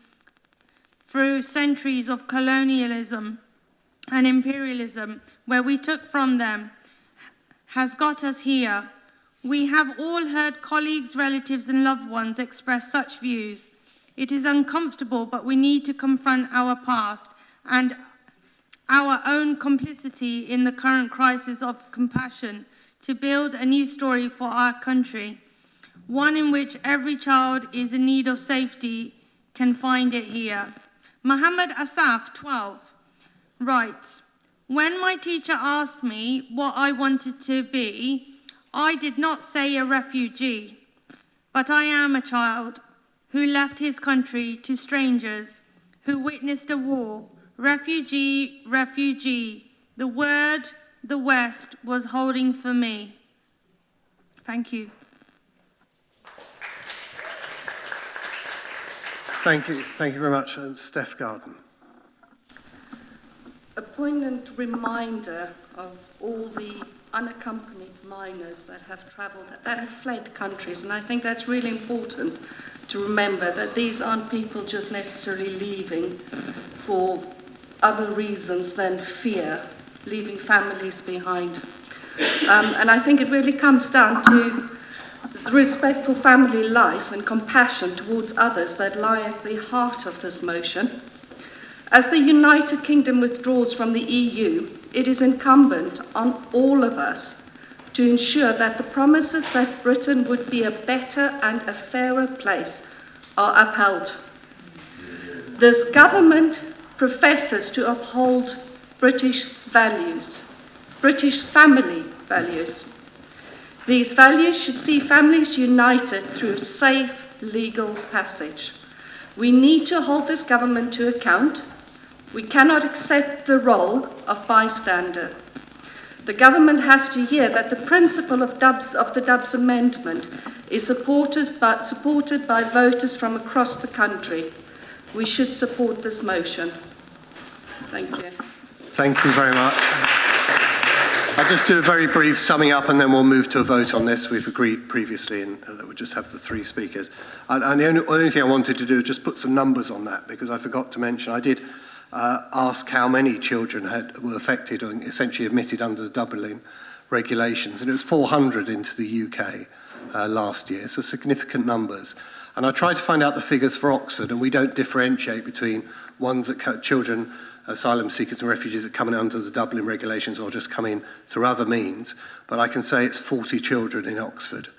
through centuries of colonialism and imperialism, where we took from them, has got us here. We have all heard colleagues, relatives, and loved ones express such views. It is uncomfortable, but we need to confront our past and our own complicity in the current crisis of compassion to build a new story for our country, one in which every child is in need of safety can find it here. Muhammad Asaf, 12, writes, when my teacher asked me what I wanted to be, I did not say a refugee, but I am a child who left his country to strangers, who witnessed a war. Refugee, refugee, the word the West was holding for me. Thank you. Thank you very much. Steph Garden. A poignant reminder of all the unaccompanied minors that have travelled, that have fled countries, and I think that's really important to remember, that these aren't people just necessarily leaving for other reasons than fear, leaving families behind. And I think it really comes down to the respect for family life and compassion towards others that lie at the heart of this motion. As the United Kingdom withdraws from the EU, it is incumbent on all of us to ensure that the promises that Britain would be a better and a fairer place are upheld. This government professes to uphold British values, British family values. These values should see families united through safe legal passage. We need to hold this government to account. We cannot accept the role of bystander. The government has to hear that the principle of the Dubs Amendment is supported by voters from across the country. We should support this motion. Thank you. Thank you very much. I'll just do a very brief summing up and then we'll move to a vote on this. We've agreed previously that we'll just have the 3 speakers. And the only thing I wanted to do is just put some numbers on that, because I forgot to mention, I did ask how many children were affected and essentially admitted under the Dublin regulations, and it was 400 into the UK last year, so significant numbers. And I tried to find out the figures for Oxford, and we don't differentiate between ones that children, asylum seekers and refugees that come in under the Dublin regulations or just come in through other means, but I can say it's 40 children in Oxford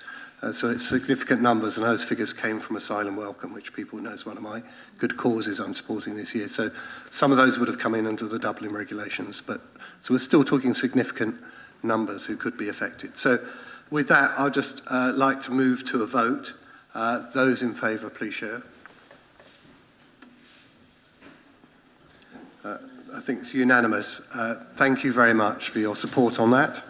So it's significant numbers, and those figures came from Asylum Welcome, which people know is one of my good causes I'm supporting this year. So some of those would have come in under the Dublin regulations, but so we're still talking significant numbers who could be affected. So with that, I'll just like to move to a vote. Those in favour, please show. I think it's unanimous. Thank you very much for your support on that.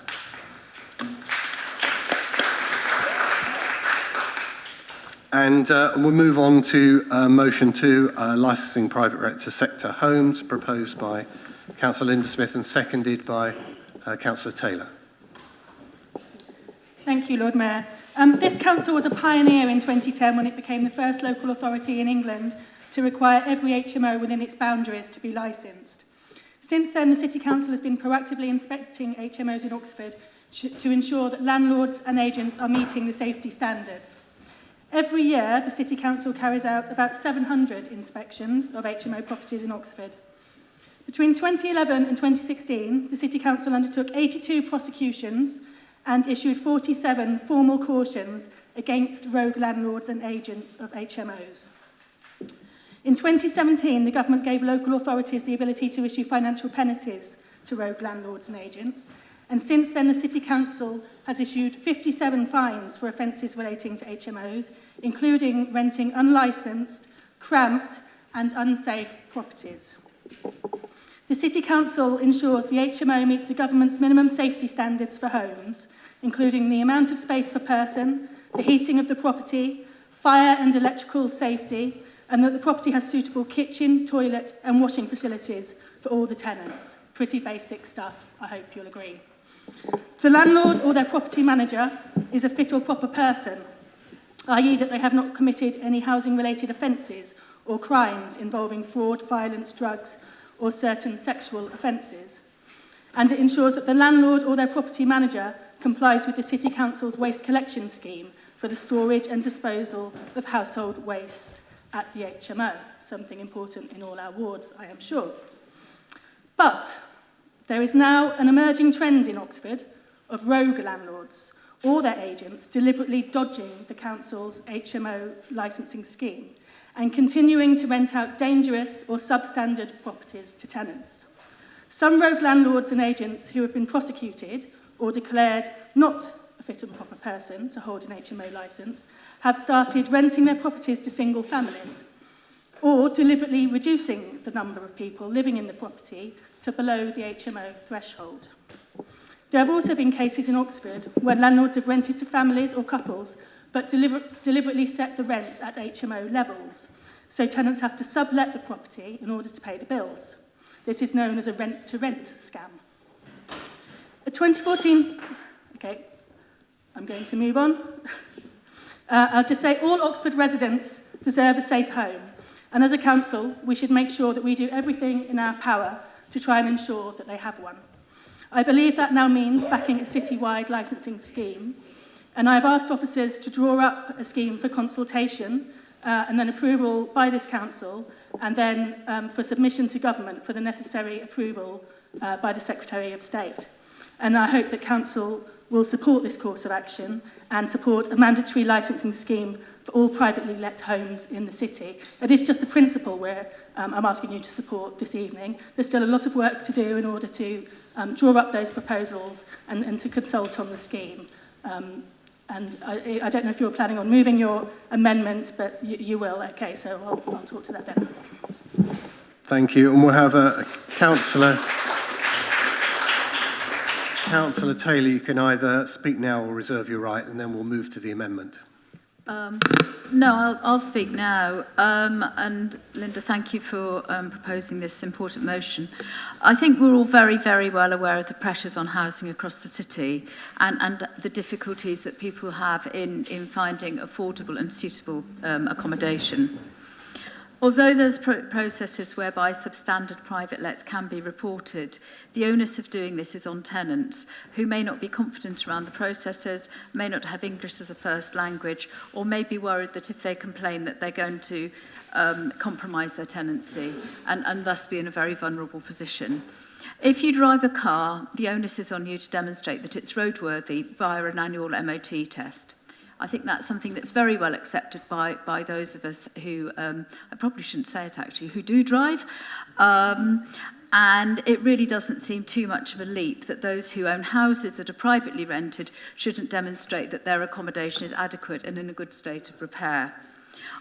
And we'll move on to motion 2, licensing private sector homes, proposed by Councillor Linda Smith and seconded by Councillor Taylor. Thank you, Lord Mayor. This council was a pioneer in 2010 when it became the first local authority in England to require every HMO within its boundaries to be licensed. Since then, the City Council has been proactively inspecting HMOs in Oxford to ensure that landlords and agents are meeting the safety standards. Every year, the City Council carries out about 700 inspections of HMO properties in Oxford. Between 2011 and 2016, the City Council undertook 82 prosecutions and issued 47 formal cautions against rogue landlords and agents of HMOs. In 2017, the government gave local authorities the ability to issue financial penalties to rogue landlords and agents, and since then the City Council has issued 57 fines for offences relating to HMOs, including renting unlicensed, cramped and unsafe properties. The City Council ensures the HMO meets the government's minimum safety standards for homes, including the amount of space per person, the heating of the property, fire and electrical safety, and that the property has suitable kitchen, toilet and washing facilities for all the tenants. Pretty basic stuff, I hope you'll agree. The landlord or their property manager is a fit or proper person, i.e. that they have not committed any housing-related offences or crimes involving fraud, violence, drugs or certain sexual offences. And it ensures that the landlord or their property manager complies with the City Council's waste collection scheme for the storage and disposal of household waste at the HMO, something important in all our wards, I am sure. But there is now an emerging trend in Oxford of rogue landlords or their agents deliberately dodging the council's HMO licensing scheme and continuing to rent out dangerous or substandard properties to tenants. Some rogue landlords and agents who have been prosecuted or declared not a fit and proper person to hold an HMO licence have started renting their properties to single families or deliberately reducing the number of people living in the property to below the HMO threshold. There have also been cases in Oxford where landlords have rented to families or couples but deliberately set the rents at HMO levels, so tenants have to sublet the property in order to pay the bills. This is known as a rent-to-rent scam. A 2014... Okay, I'm going to move on. I'll just say all Oxford residents deserve a safe home, and as a council, we should make sure that we do everything in our power to try and ensure that they have one. I believe that now means backing a citywide licensing scheme, and I've asked officers to draw up a scheme for consultation and then approval by this council, and then for submission to government for the necessary approval by the Secretary of State. And I hope that council will support this course of action and support a mandatory licensing scheme for all privately let homes in the city. It is just the principle where I'm asking you to support this evening. There's still a lot of work to do in order to draw up those proposals and to consult on the scheme. And I don't know if you're planning on moving your amendment, but you will. Okay, so I'll talk to that then. Thank you. And we'll have a Councillor Taylor. You can either speak now or reserve your right, and then we'll move to the amendment. No, I'll speak now. And Linda, thank you for proposing this important motion. I think we're all very, very well aware of the pressures on housing across the city and the difficulties that people have in finding affordable and suitable accommodation. Although there's processes whereby substandard private lets can be reported, the onus of doing this is on tenants who may not be confident around the processes, may not have English as a first language, or may be worried that if they complain that they're going to compromise their tenancy and thus be in a very vulnerable position. If you drive a car, the onus is on you to demonstrate that it's roadworthy via an annual MOT test. I think that's something that's very well accepted by those of us who, I probably shouldn't say it actually, who do drive. And it really doesn't seem too much of a leap that those who own houses that are privately rented shouldn't demonstrate that their accommodation is adequate and in a good state of repair.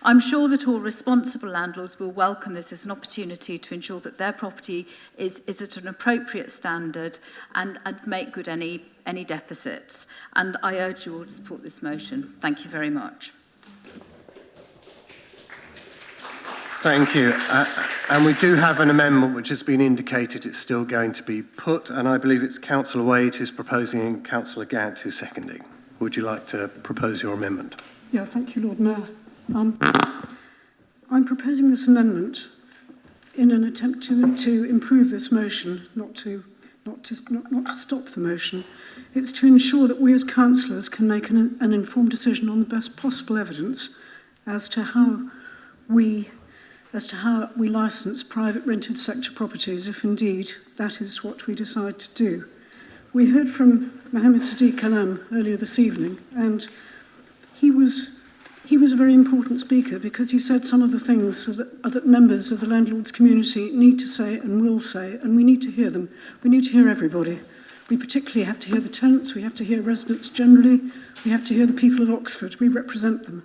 I'm sure that all responsible landlords will welcome this as an opportunity to ensure that their property is at an appropriate standard and make good any deficits. And I urge you all to support this motion. Thank you very much. Thank you. And we do have an amendment which has been indicated it's still going to be put, and I believe it's Councillor Wade who's proposing and Councillor Gant who's seconding. Would you like to propose your amendment? Yeah, thank you, Lord Mayor. I'm proposing this amendment in an attempt to improve this motion, not to stop the motion. It's to ensure that we as councillors can make an informed decision on the best possible evidence as to how we licence private rented sector properties, if indeed that is what we decide to do. We heard from Mohammed Sadiq Kalam earlier this evening, and he was a very important speaker because he said some of the things that members of the landlords community need to say and will say, and we need to hear them. We need to hear everybody. We particularly have to hear the tenants, we have to hear residents generally, we have to hear the people of Oxford. We represent them.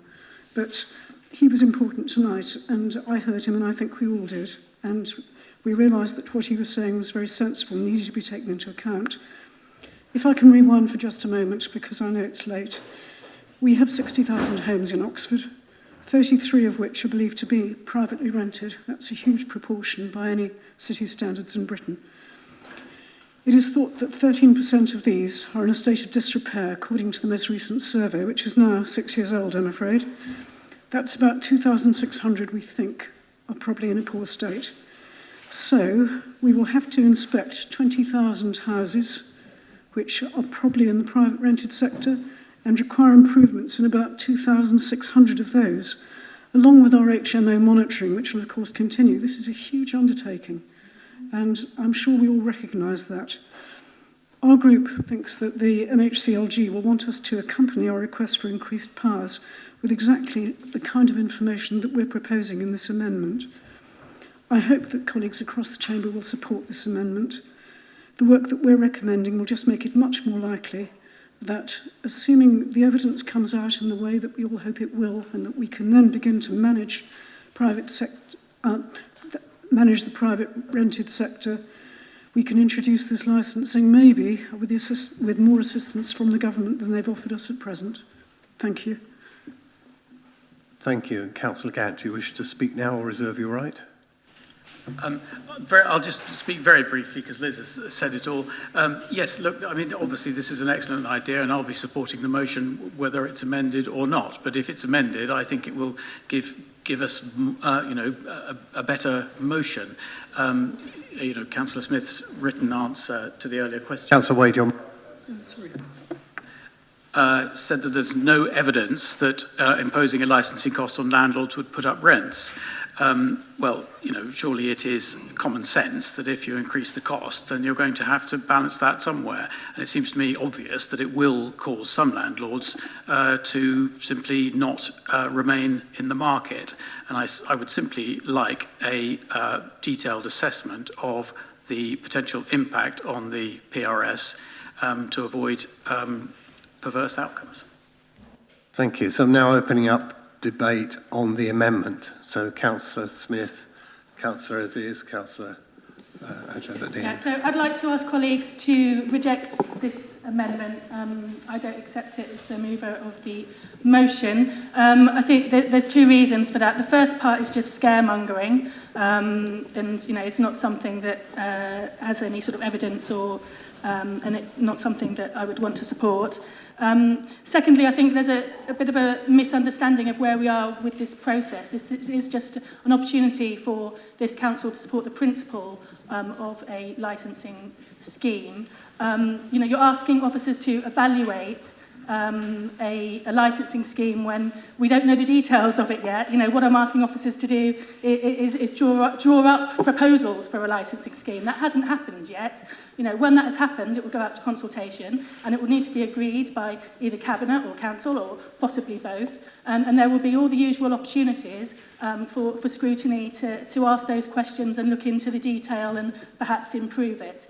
But he was important tonight, and I heard him, and I think we all did. And we realised that what he was saying was very sensible and needed to be taken into account. If I can rewind for just a moment, because I know it's late. We have 60,000 homes in Oxford, 33 of which are believed to be privately rented. That's a huge proportion by any city standards in Britain. It is thought that 13% of these are in a state of disrepair, according to the most recent survey, which is now 6 years old, I'm afraid. That's about 2,600, we think, are probably in a poor state. So we will have to inspect 20,000 houses, which are probably in the private rented sector, and require improvements in about 2,600 of those, along with our HMO monitoring, which will of course continue. This is a huge undertaking, and I'm sure we all recognise that. Our group thinks that the MHCLG will want us to accompany our request for increased powers with exactly the kind of information that we're proposing in this amendment. I hope that colleagues across the chamber will support this amendment. The work that we're recommending will just make it much more likely that, assuming the evidence comes out in the way that we all hope it will, and that we can then begin to manage the private rented sector, we can introduce this licensing maybe with more assistance from the government than they've offered us at present. Thank you. Thank you. Councillor Gant, do you wish to speak now or reserve your right? I'll just speak very briefly because Liz has said it all. Yes, look, I mean, obviously this is an excellent idea and I'll be supporting the motion whether it's amended or not. But if it's amended, I think it will give us, a better motion. Councillor Smith's written answer to the earlier question. Councillor Wade, said that there's no evidence that imposing a licensing cost on landlords would put up rents. Well, surely it is common sense that if you increase the cost, then you're going to have to balance that somewhere. And it seems to me obvious that it will cause some landlords to simply not remain in the market. And I would simply like a detailed assessment of the potential impact on the PRS to avoid perverse outcomes. Thank you. So I'm now opening up debate on the amendment. So Councillor Smith, Councillor Aziz, Councillor Angenda. Yeah, so I'd like to ask colleagues to reject this amendment. I don't accept it as the mover of the motion. I think that there's two reasons for that. The first part is just scaremongering, and it's not something that has any sort of evidence or and it's not something that I would want to support. Secondly, I think there's a bit of a misunderstanding of where we are with this process. This is just an opportunity for this council to support the principle of a licensing scheme. You're asking officers to evaluate a licensing scheme when we don't know the details of it yet. You know, what I'm asking officers to do is draw up proposals for a licensing scheme. That hasn't happened yet. You know, when that has happened, it will go out to consultation and it will need to be agreed by either Cabinet or Council or possibly both. And there will be all the usual opportunities for scrutiny to ask those questions and look into the detail and perhaps improve it.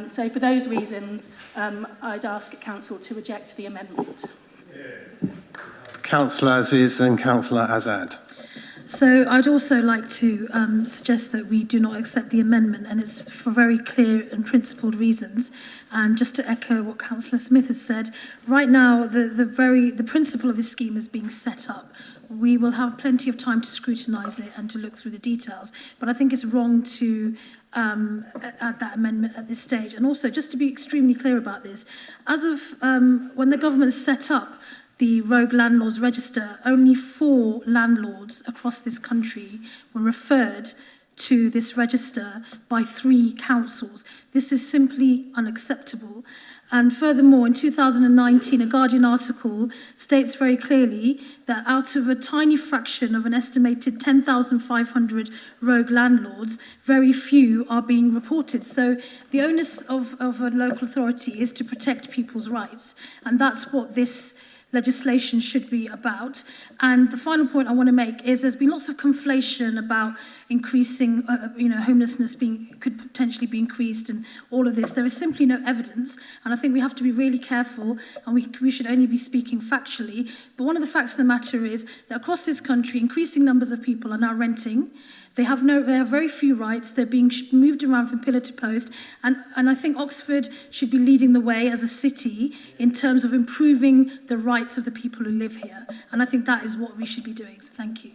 So for those reasons, I'd ask Council to reject the amendment. Councillor Aziz and Councillor Azad. So I'd also like to suggest that we do not accept the amendment, and it's for very clear and principled reasons. And just to echo what Councillor Smith has said, right now the principle of this scheme is being set up. We will have plenty of time to scrutinise it and to look through the details, but I think it's wrong to add that amendment at this stage. And also, just to be extremely clear about this, as of when the government set up the Rogue Landlords Register, only 4 landlords across this country were referred to this register by 3 councils. This is simply unacceptable. And furthermore, in 2019, a Guardian article states very clearly that out of a tiny fraction of an estimated 10,500 rogue landlords, very few are being reported. So the onus of a local authority is to protect people's rights. And that's what this legislation should be about. And the final point I want to make is there's been lots of conflation about increasing, homelessness could potentially be increased and all of this. There is simply no evidence, and I think we have to be really careful, and we should only be speaking factually. But one of the facts of the matter is that across this country, increasing numbers of people are now renting. They have very few rights. They're being moved around from pillar to post. And I think Oxford should be leading the way as a city in terms of improving the rights of the people who live here. And I think that is what we should be doing. So thank you.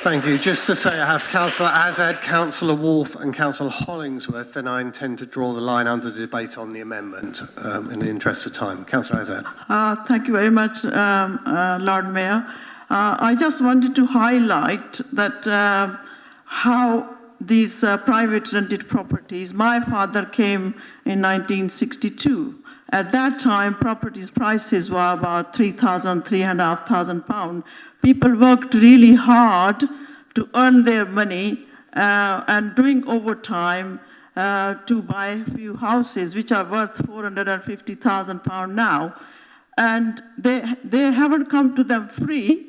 Thank you. Just to say I have Councillor Azad, Councillor Wolfe and Councillor Hollingsworth, then I intend to draw the line under the debate on the amendment in the interest of time. Councillor Azad. Thank you very much, Lord Mayor. I just wanted to highlight that how these private rented properties, my father came in 1962. At that time, properties prices were about £3,000, £3,500. People worked really hard to earn their money and doing overtime to buy a few houses, which are worth £450,000 now. And they haven't come to them free.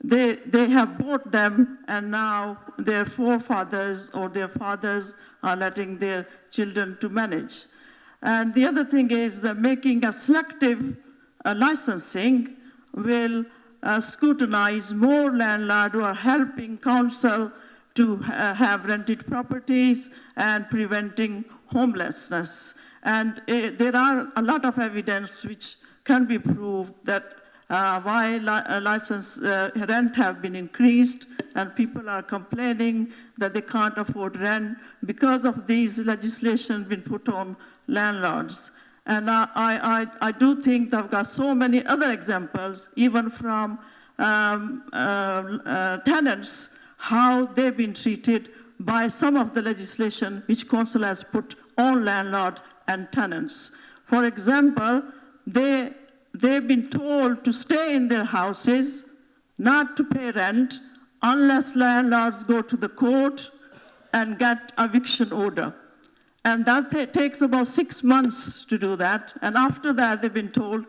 They have bought them, and now their forefathers or their fathers are letting their children to manage. And the other thing is making a selective licensing will scrutinize more landlords who are helping council to have rented properties and preventing homelessness. And there are a lot of evidence which can be proved that why license rent have been increased and people are complaining that they can't afford rent because of these legislation been put on landlords. And I do think that I've got so many other examples, even from tenants, how they've been treated by some of the legislation which council has put on landlord and tenants. For example, they've been told to stay in their houses, not to pay rent, unless landlords go to the court and get eviction order. And that takes about 6 months to do that. And after that, they've been told,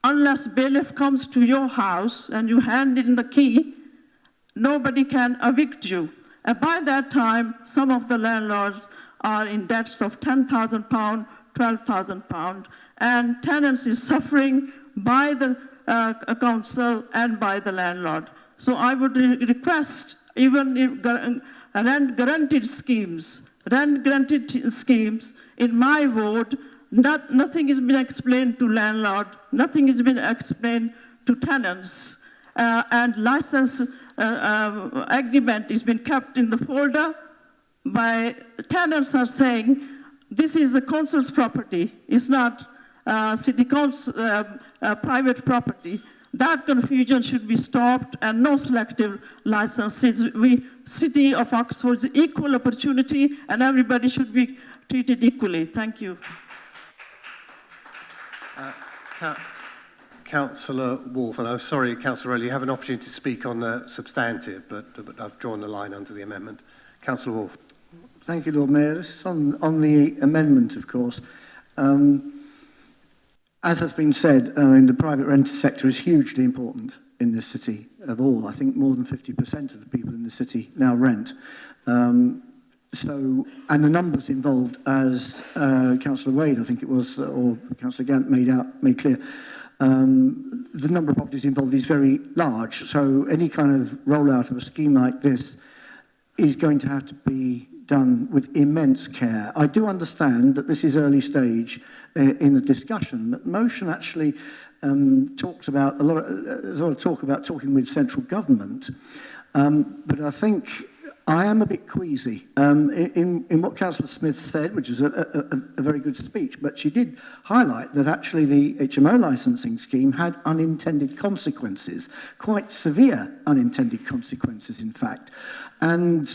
unless bailiff comes to your house and you hand in the key, nobody can evict you. And by that time, some of the landlords are in debts of £10,000, £12,000, and tenants is suffering by the council and by the landlord. So I would request, even if rent-guaranteed schemes in my ward, nothing has been explained to landlord, nothing has been explained to tenants, and license agreement has been kept in the folder. By tenants are saying, this is the council's property, it's not city council private property. That confusion should be stopped and no selective licenses. City of Oxford is equal opportunity and everybody should be treated equally. Thank you. Councillor Wolf, and I'm sorry, Councillor Rowley, you have an opportunity to speak on the substantive, but I've drawn the line under the amendment. Councillor Wolf. Thank you, Lord Mayor. This is on the amendment, of course. As has been said, the private rented sector is hugely important in this city of all. I think more than 50% of the people in the city now rent. And the numbers involved, as Councillor Wade, I think it was, or Councillor Gant made clear, the number of properties involved is very large. So any kind of rollout of a scheme like this is going to have to be done with immense care. I do understand that this is early stage in the discussion, but motion actually talks about there's a lot of talk about talking with central government, but I think I am a bit queasy in what Councillor Smith said, which is a very good speech, but she did highlight that actually the HMO licensing scheme had unintended consequences, quite severe unintended consequences, in fact. And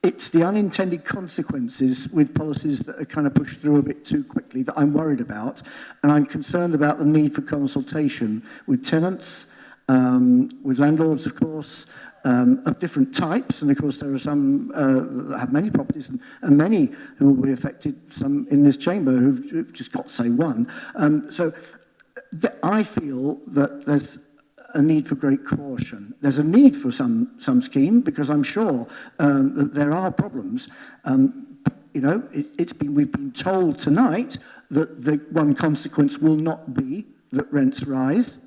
it's the unintended consequences with policies that are kind of pushed through a bit too quickly that I'm worried about, and I'm concerned about the need for consultation with tenants, with landlords, of course, of different types, and of course there are some that have many properties and many who will be affected, some in this chamber who've just got, say, one. I feel that there's a need for great caution. There's a need for some scheme, because I'm sure that there are problems. We've been told tonight that the one consequence will not be that rents rise.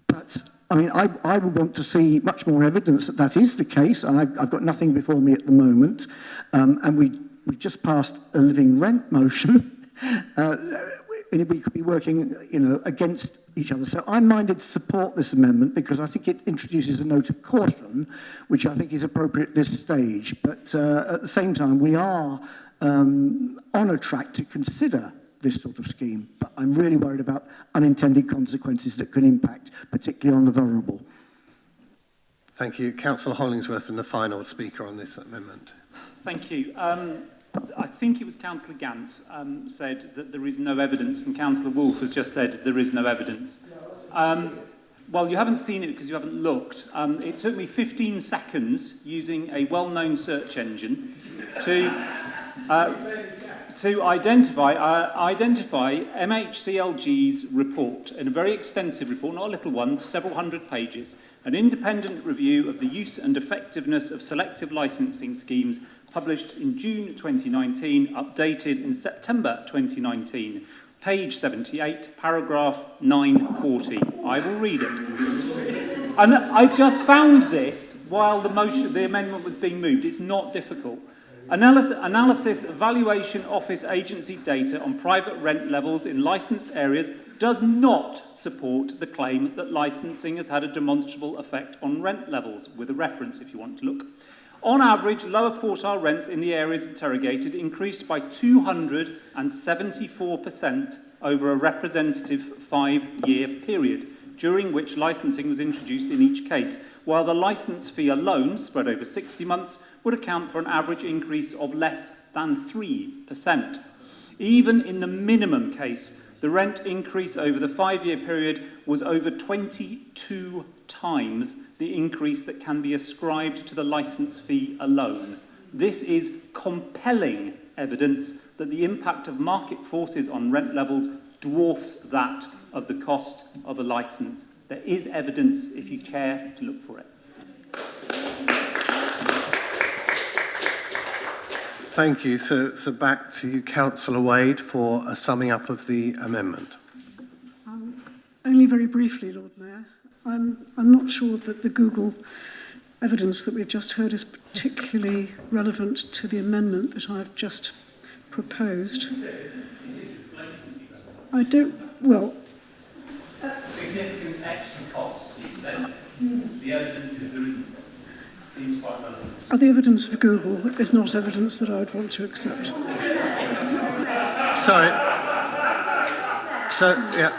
But I mean, I would want to see much more evidence that that is the case. I've got nothing before me at the moment, and we just passed a living rent motion. And we could be working, against each other. So I'm minded to support this amendment because I think it introduces a note of caution, which I think is appropriate at this stage. But at the same time, we are on a track to consider this sort of scheme. But I'm really worried about unintended consequences that can impact, particularly on the vulnerable. Thank you. Councillor Hollingsworth and the final speaker on this amendment. Thank you. I think it was Councillor Gant said that there is no evidence, and Councillor Wolf has just said there is no evidence. Well, you haven't seen it because you haven't looked. It took me 15 seconds using a well-known search engine to identify MHCLG's report, in a very extensive report, not a little one, several hundred pages, an independent review of the use and effectiveness of selective licensing schemes published in June 2019, updated in September 2019, page 78, paragraph 940. I will read it. And I just found this while the amendment was being moved. It's not difficult. Analysis Evaluation Office agency data on private rent levels in licensed areas does not support the claim that licensing has had a demonstrable effect on rent levels, with a reference if you want to look. On average, lower quartile rents in the areas interrogated increased by 274% over a representative 5-year period, during which licensing was introduced in each case, while the licence fee alone, spread over 60 months, would account for an average increase of less than 3%. Even in the minimum case, the rent increase over the 5-year period was over 22 times the increase that can be ascribed to the licence fee alone. This is compelling evidence that the impact of market forces on rent levels dwarfs that of the cost of a licence. There is evidence if you care to look for it. Thank you. So back to you, Councillor Wade, for a summing up of the amendment. Only very briefly, Lord Mayor. I'm not sure that the Google evidence that we've just heard is particularly relevant to the amendment that I've just proposed. I don't, well... Significant extra costs, you said. The evidence is there isn't. Seems quite relevant. The evidence for Google is not evidence that I would want to accept. Sorry. So, yeah.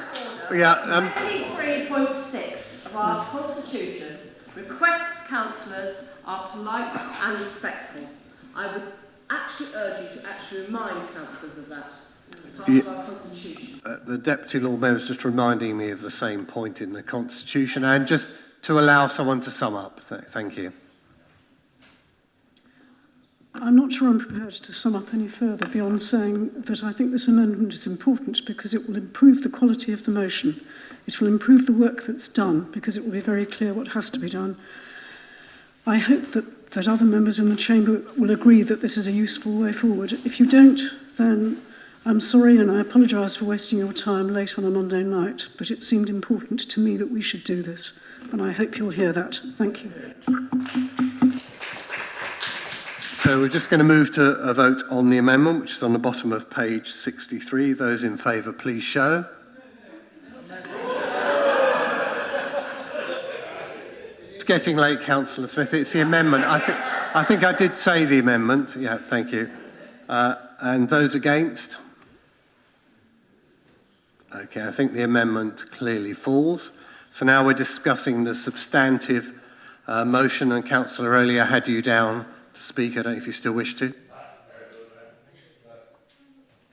23.6 of our Constitution requests councillors are polite and respectful. I would actually urge you to actually remind councillors of that. The Deputy Lord Mayor was just reminding me of the same point in the Constitution, and just to allow someone to sum up. Thank you. I'm not sure I'm prepared to sum up any further beyond saying that I think this amendment is important because it will improve the quality of the motion. It will improve the work that's done because it will be very clear what has to be done. I hope that other members in the chamber will agree that this is a useful way forward. If you don't, then I'm sorry and I apologise for wasting your time late on a Monday night, but it seemed important to me that we should do this, and I hope you'll hear that. Thank you. So we're just going to move to a vote on the amendment, which is on the bottom of page 63. Those in favour, please show. It's getting late, Councillor Smith. It's the amendment. I think I did say the amendment. Yeah, thank you. And those against? Okay, I think the amendment clearly falls. So now we're discussing the substantive motion, and Councillor Earlier had you down to speak. I don't know if you still wish to.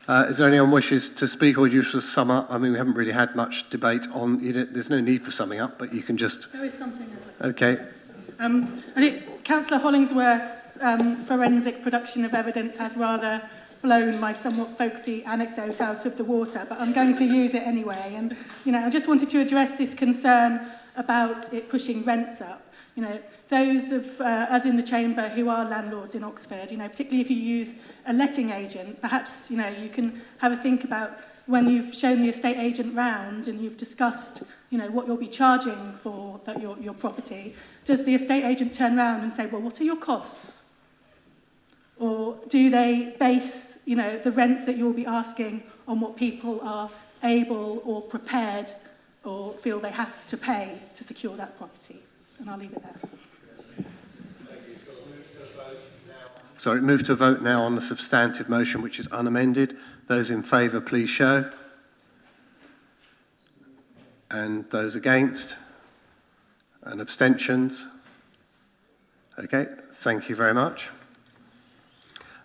Is there anyone wishes to speak, or do you just sum up? I mean, we haven't really had much debate on it. There's no need for summing up, but you can just... There is something. Okay. Councillor Hollingsworth's forensic production of evidence has rather blown my somewhat folksy anecdote out of the water, but I'm going to use it anyway. And, I just wanted to address this concern about it pushing rents up. Those of us in the chamber who are landlords in Oxford, particularly if you use a letting agent, perhaps, you can have a think about when you've shown the estate agent round and you've discussed, what you'll be charging for your property. Does the estate agent turn around and say, well, what are your costs? Or do they base, the rent that you'll be asking on what people are able or prepared or feel they have to pay to secure that property? And I'll leave it there. Sorry, move to a vote now on the substantive motion, which is unamended. Those in favour, please show. And those against? And abstentions? Okay, thank you very much.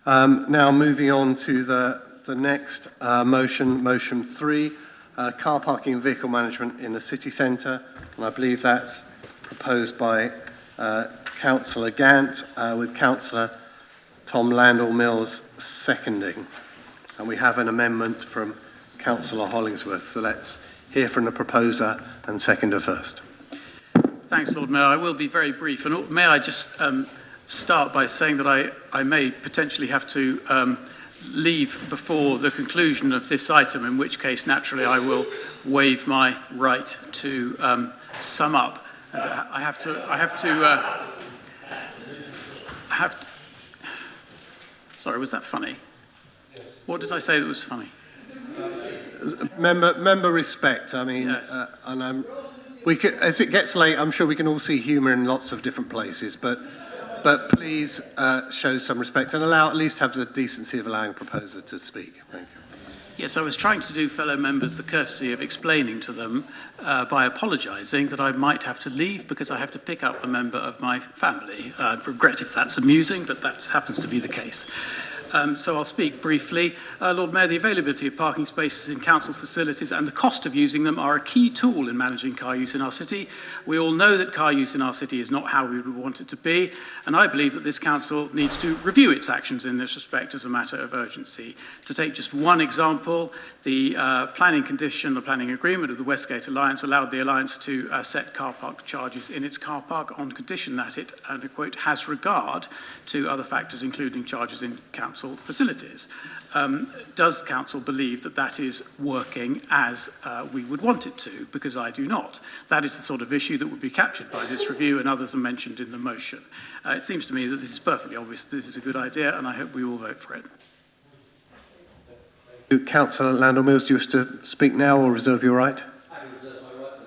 Now moving on to the next motion, motion 3, car parking and vehicle management in the city centre. And I believe that's proposed by Councillor Gant with Councillor Tom Landell-Mills seconding. And we have an amendment from Councillor Hollingsworth. So let's hear from the proposer and seconder first. Thanks, Lord Mayor. I will be very brief. And may I just start by saying that I may potentially have to leave before the conclusion of this item, in which case, naturally, I will waive my right to sum up. I have to. Sorry, was that funny? What did I say that was funny? Member respect. I mean, yes. We could, as it gets late, I'm sure we can all see humour in lots of different places, but please show some respect and at least have the decency of allowing a proposer to speak. Thank you. Yes, I was trying to do fellow members the courtesy of explaining to them by apologising that I might have to leave because I have to pick up a member of my family. I regret if that's amusing, but that happens to be the case. So I'll speak briefly. Lord Mayor, the availability of parking spaces in council facilities and the cost of using them are a key tool in managing car use in our city. We all know that car use in our city is not how we would want it to be, and I believe that this council needs to review its actions in this respect as a matter of urgency. To take just one example, the planning condition, the planning agreement of the Westgate Alliance allowed the Alliance to set car park charges in its car park on condition that it, and I quote, has regard to other factors including charges in council facilities. Does council believe that that is working as we would want it to? Because I do not. That is the sort of issue that would be captured by this review, and others are mentioned in the motion. It seems to me that this is perfectly obvious that this is a good idea, and I hope we all vote for it. Councillor Landell-Mills, do you wish to speak now or reserve your right? I reserve my right,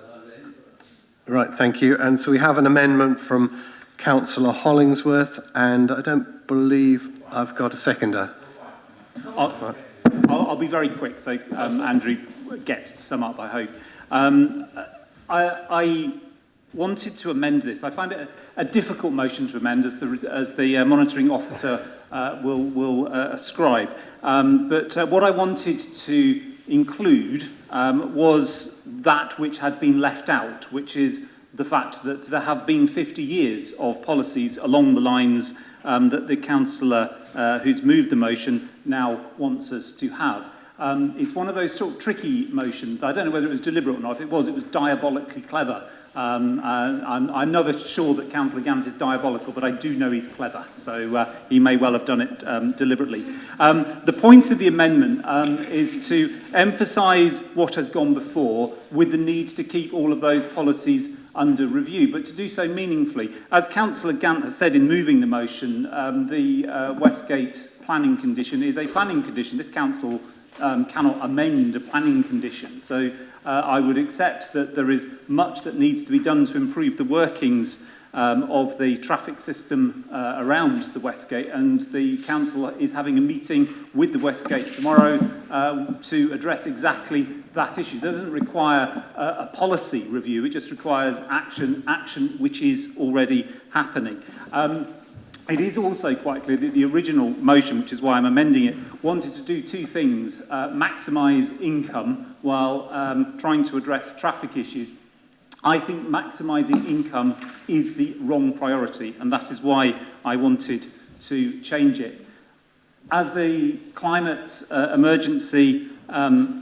but right, thank you. And so we have an amendment from Councillor Hollingsworth, and I don't believe I've got a seconder. I'll be very quick, so Andrew gets to sum up, I hope. I wanted to amend this. I find it a difficult motion to amend as the monitoring officer will ascribe. But what I wanted to include was that which had been left out, which is the fact that there have been 50 years of policies along the lines that the councillor who's moved the motion now wants us to have. It's one of those sort of tricky motions. I don't know whether it was deliberate or not. If it was diabolically clever. I'm never sure that Councillor Gant is diabolical, but I do know he's clever, so he may well have done it deliberately. The point of the amendment is to emphasise what has gone before with the need to keep all of those policies under review, but to do so meaningfully. As Councillor Gant has said in moving the motion, the Westgate planning condition is a planning condition. This council cannot amend a planning condition. So I would accept that there is much that needs to be done to improve the workings of the traffic system around the Westgate, and the council is having a meeting with the Westgate tomorrow to address exactly that issue. It doesn't require a policy review, it just requires action which is already happening. It is also quite clear that the original motion, which is why I'm amending it, wanted to do two things: maximise income while trying to address traffic issues. I think maximising income is the wrong priority, and that is why I wanted to change it. As the climate emergency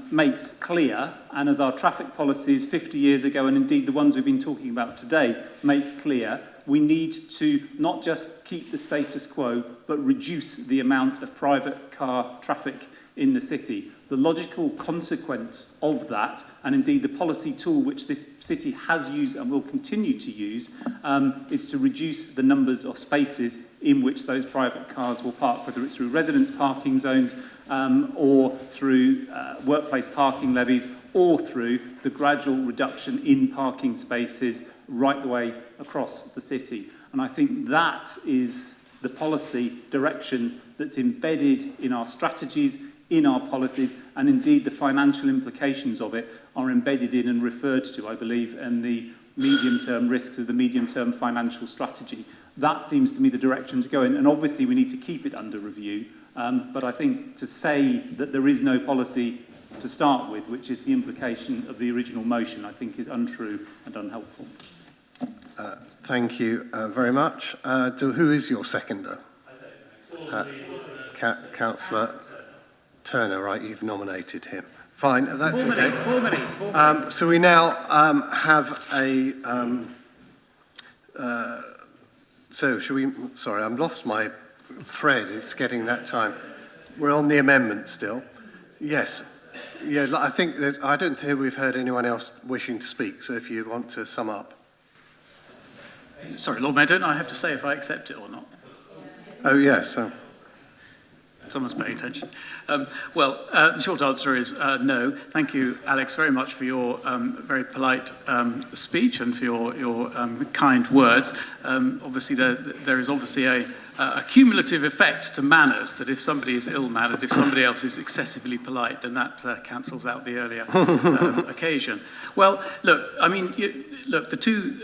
makes clear, and as our traffic policies 50 years ago, and indeed the ones we've been talking about today, make clear, we need to not just keep the status quo, but reduce the amount of private car traffic in the city. The logical consequence of that, and indeed the policy tool which this city has used and will continue to use, is to reduce the numbers of spaces in which those private cars will park, whether it's through residence parking zones or through workplace parking levies, or through the gradual reduction in parking spaces right the way across the city. And I think that is the policy direction that's embedded in our strategies, in our policies, and indeed the financial implications of it are embedded in and referred to, I believe, in the medium-term risks of the medium-term financial strategy. That seems to me the direction to go in, and obviously we need to keep it under review, but I think to say that there is no policy to start with, which is the implication of the original motion, I think is untrue and unhelpful. Thank you very much. Who is your seconder? Councillor Turner, right? You've nominated him. Fine, that's okay. Formally. So we now have a... so shall we... Sorry, I've lost my thread. It's getting that time. We're on the amendment still. Yes. Yeah, I think that I don't think we've heard anyone else wishing to speak, so if you want to sum up. Sorry, Lord Mayor, don't I have to say if I accept it or not? Oh, yes. Someone's paying attention. The short answer is no. Thank you, Alex, very much for your very polite speech and for your kind words. Obviously, there is obviously a cumulative effect to manners, that if somebody is ill-mannered, if somebody else is excessively polite, then that cancels out the earlier occasion. Well, look, I mean,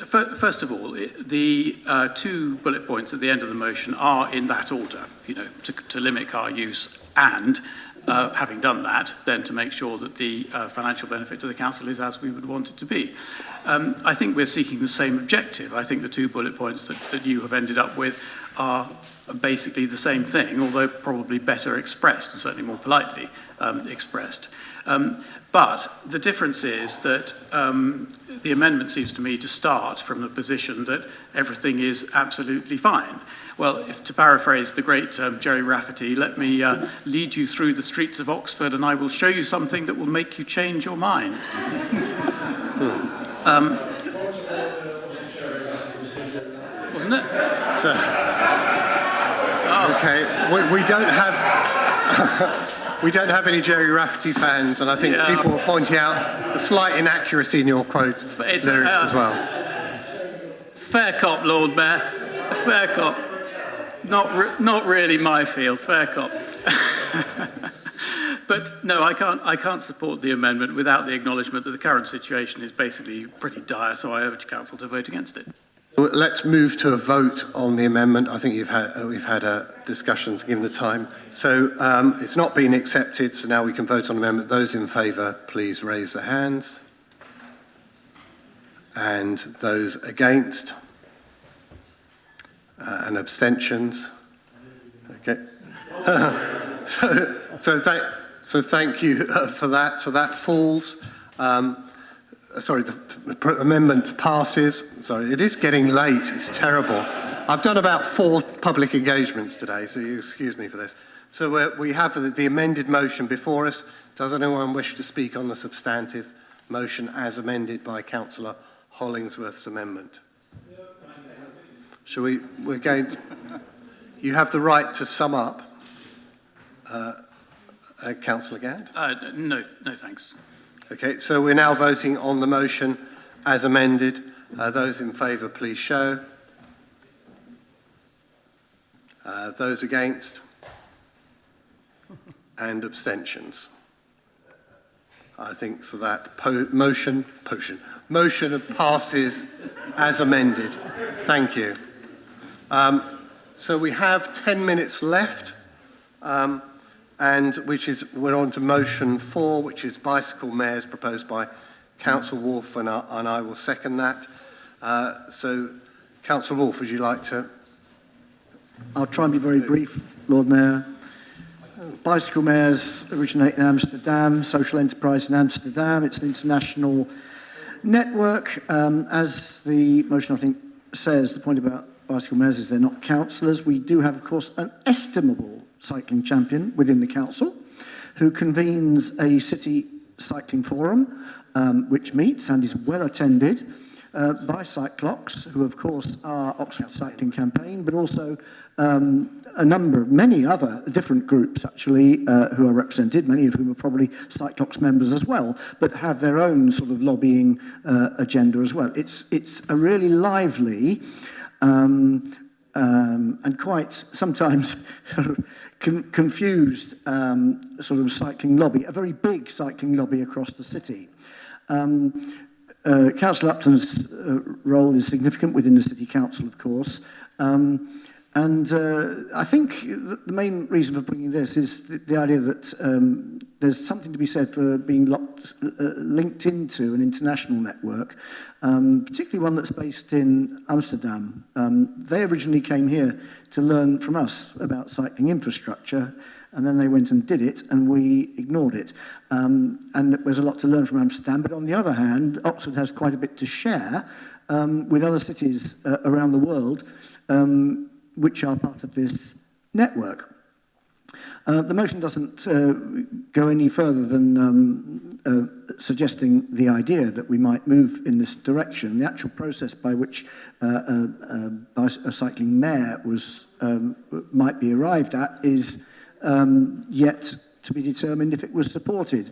first of all, the two bullet points at the end of the motion are in that order, you know, to limit car use and, having done that, then to make sure that the financial benefit to the council is as we would want it to be. I think we're seeking the same objective. I think the two bullet points that you have ended up with are basically the same thing, although probably better expressed and certainly more politely expressed. But the difference is that the amendment seems to me to start from the position that everything is absolutely fine. Well, if to paraphrase the great Jerry Rafferty, let me lead you through the streets of Oxford and I will show you something that will make you change your mind. Wasn't it? Okay, we don't have we don't have any Jerry Rafferty fans, and I think people will point out the slight inaccuracy in your quote lyrics as well. Fair cop, Lord Mayor. Fair cop. Not really my field. Fair cop. But no, I can't support the amendment without the acknowledgement that the current situation is basically pretty dire. So I urge council to vote against it. Let's move to a vote on the amendment. I think we've had discussions given the time. So it's not been accepted, so now we can vote on the amendment. Those in favour, please raise their hands. And those against? And abstentions? Okay. So thank you for that. So that falls. Sorry, the amendment passes. Sorry, it is getting late. It's terrible. I've done about 4 public engagements today, so you excuse me for this. So we have the amended motion before us. Does anyone wish to speak on the substantive motion as amended by Councillor Hollingsworth's amendment? Shall we? We're going to, you have the right to sum up. Councillor Gand? No, thanks. Okay, so we're now voting on the motion as amended. Those in favour, please show. Those against? And abstentions? I think so that motion passes as amended. Thank you. So we have 10 minutes left. And we're on to motion 4, which is bicycle mares, proposed by Councillor Wolfe, and I will second that. So, Councillor Wolfe, would you like to? I'll try and be very brief, Lord Mayor. Bicycle mares originate in Amsterdam, social enterprise in Amsterdam. It's an international network. As the motion, I think, says, the point about bicycle mares is they're not councillors. We do have, of course, an estimable cycling champion within the council who convenes a city cycling forum which meets and is well attended by cyclocs who of course are Oxford Cycling Campaign, but also many other different groups actually who are represented, many of whom are probably cyclocs members as well, but have their own sort of lobbying agenda as well. It's a really lively and quite sometimes confused sort of cycling lobby, a very big cycling lobby across the city. Councillor Upton's role is significant within the City Council, of course, and I think the main reason for bringing this is the idea that there's something to be said for being linked into an international network, particularly one that's based in Amsterdam. They originally came here to learn from us about cycling infrastructure, and then they went and did it, and we ignored it. And there's a lot to learn from Amsterdam, but on the other hand, Oxford has quite a bit to share with other cities around the world, which are part of this network. The motion doesn't go any further than suggesting the idea that we might move in this direction. The actual process by which a cycling mare might be arrived at is yet to be determined if it was supported.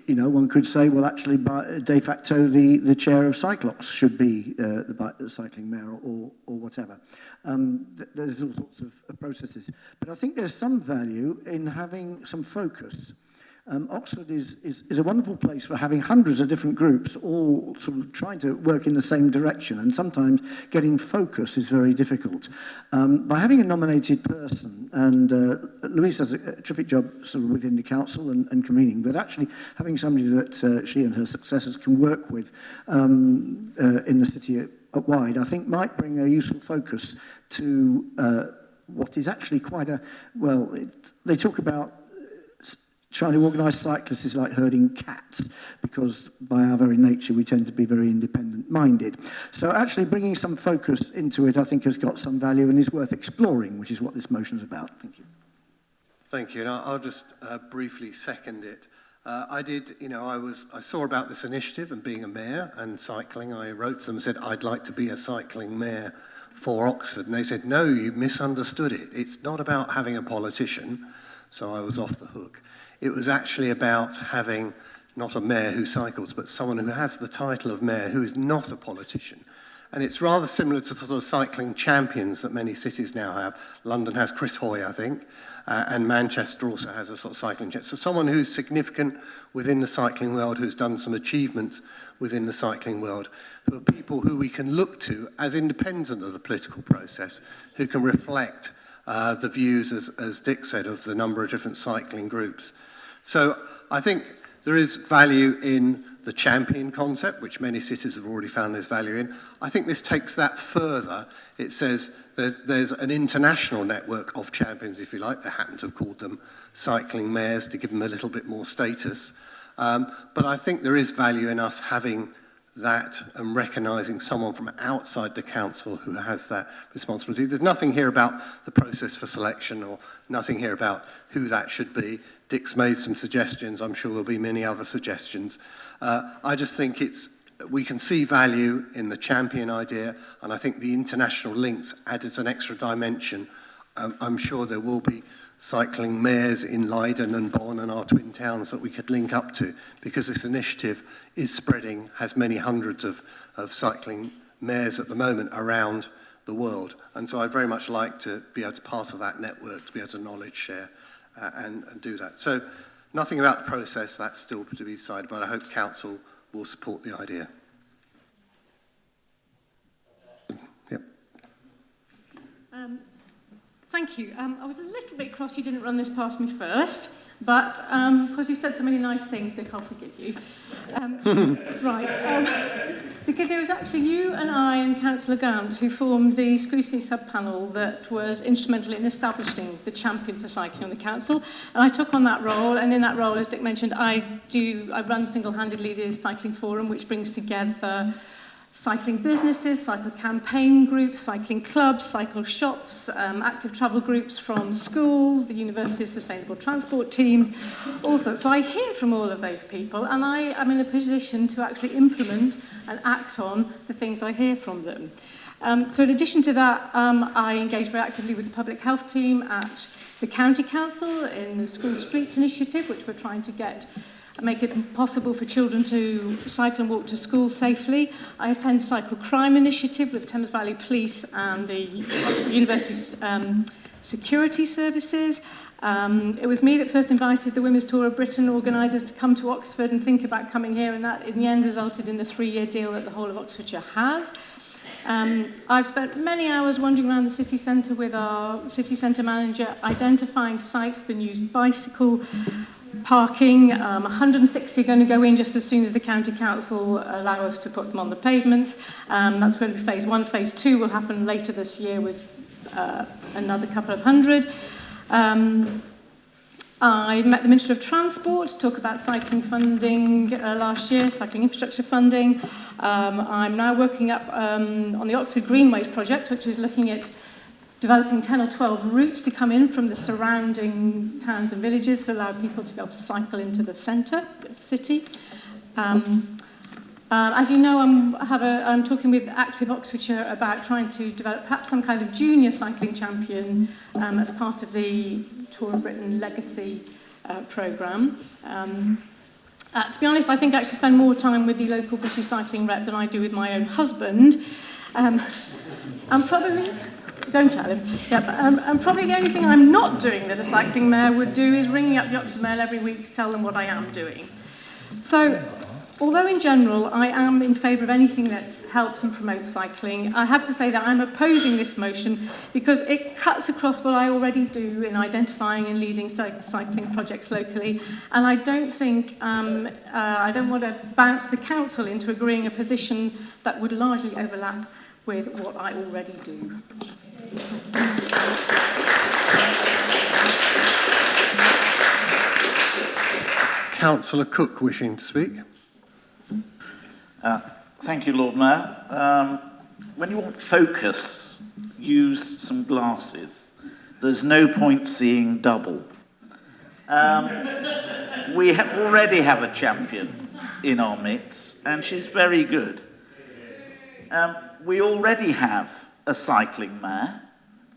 You know, one could say, well, actually, de facto, the chair of Cyclops should be the cycling mayor or whatever. There's all sorts of processes. But I think there's some value in having some focus. Oxford is a wonderful place for having hundreds of different groups all sort of trying to work in the same direction, and sometimes getting focus is very difficult. By having a nominated person, and Louise does a terrific job sort of within the council and convening, but actually having somebody that she and her successors can work with in the city at wide, I think might bring a useful focus to what is actually quite a, well, they talk about trying to organise cyclists is like herding cats, because by our very nature we tend to be very independent-minded. So actually bringing some focus into it, I think, has got some value and is worth exploring, which is what this motion is about. Thank you. Thank you. And I'll just briefly second it. I saw about this initiative and being a mayor and cycling. I wrote to them and said, I'd like to be a cycling mayor for Oxford. And they said, no, you misunderstood it. It's not about having a politician. So I was off the hook. It was actually about having not a mayor who cycles, but someone who has the title of mayor who is not a politician. And it's rather similar to the sort of cycling champions that many cities now have. London has Chris Hoy, I think, and Manchester also has a sort of cycling champion. So someone who's significant within the cycling world, who's done some achievements within the cycling world, who are people who we can look to as independent of the political process, who can reflect the views, as Dick said, of the number of different cycling groups. So I think there is value in the champion concept, which many cities have already found there's value in. I think this takes that further. It says there's an international network of champions, if you like. They happen to have called them cycling mayors to give them a little bit more status. But I think there is value in us having that and recognising someone from outside the council who has that responsibility. There's nothing here about the process for selection or nothing here about who that should be. Dick's made some suggestions. I'm sure there'll be many other suggestions. I just think we can see value in the champion idea, and I think the international links add as an extra dimension. I'm sure there will be cycling mayors in Leiden and Bonn and our twin towns that we could link up to, because this initiative is spreading, has many hundreds of cycling mayors at the moment around the world. And so I'd very much like to be able to part of that network, to be able to knowledge share and do that. So nothing about the process, that's still to be decided, but I hope Council will support the idea. Yep. Thank you. I was a little bit cross you didn't run this past me first, but because you said so many nice things, Dick, I'll forgive you. Because it was actually you and I and Councillor Gant who formed the Scrutiny sub-panel that was instrumental in establishing the champion for cycling on the council. And I took on that role, and in that role, as Dick mentioned, I run single-handedly the cycling forum, which brings together cycling businesses, cycle campaign groups, cycling clubs, cycle shops, active travel groups from schools, the university's sustainable transport teams, also. So I hear from all of those people, and I am in a position to actually implement and act on the things I hear from them. So in addition to that, I engage very actively with the public health team at the county council in the School Streets initiative, which we're trying to make it possible for children to cycle and walk to school safely. I attend Cycle Crime Initiative with Thames Valley Police and the university's security services. It was me that first invited the Women's Tour of Britain organisers to come to Oxford and think about coming here, and that in the end resulted in the 3-year deal that the whole of Oxfordshire has. I've spent many hours wandering around the city centre with our city centre manager, identifying sites for new bicycle parking. 160 are going to go in just as soon as the county council allow us to put them on the pavements. That's going to be phase 1. Phase 2 will happen later this year with another couple of hundred. I met the Minister of Transport to talk about cycling funding last year, cycling infrastructure funding. I'm now working up on the Oxford Greenways project, which is looking at developing 10 or 12 routes to come in from the surrounding towns and villages to allow people to be able to cycle into the centre of the city. As you know, I'm talking with Active Oxfordshire about trying to develop perhaps some kind of junior cycling champion as part of the Tour of Britain Legacy programme. To be honest, I think I actually spend more time with the local British cycling rep than I do with my own husband. I'm probably... Don't tell him. Yeah, and probably the only thing I'm not doing that a cycling mayor would do is ringing up the Oxford Mail every week to tell them what I am doing. So, although in general I am in favour of anything that helps and promotes cycling, I have to say that I'm opposing this motion because it cuts across what I already do in identifying and leading cycling projects locally, and I don't think, I don't want to bounce the council into agreeing a position that would largely overlap with what I already do. Councillor Cook wishing to speak. Thank you, Lord Mayor. When you want focus, use some glasses. There's no point seeing double. We already have a champion in our midst, and she's very good. We already have a cycling mayor.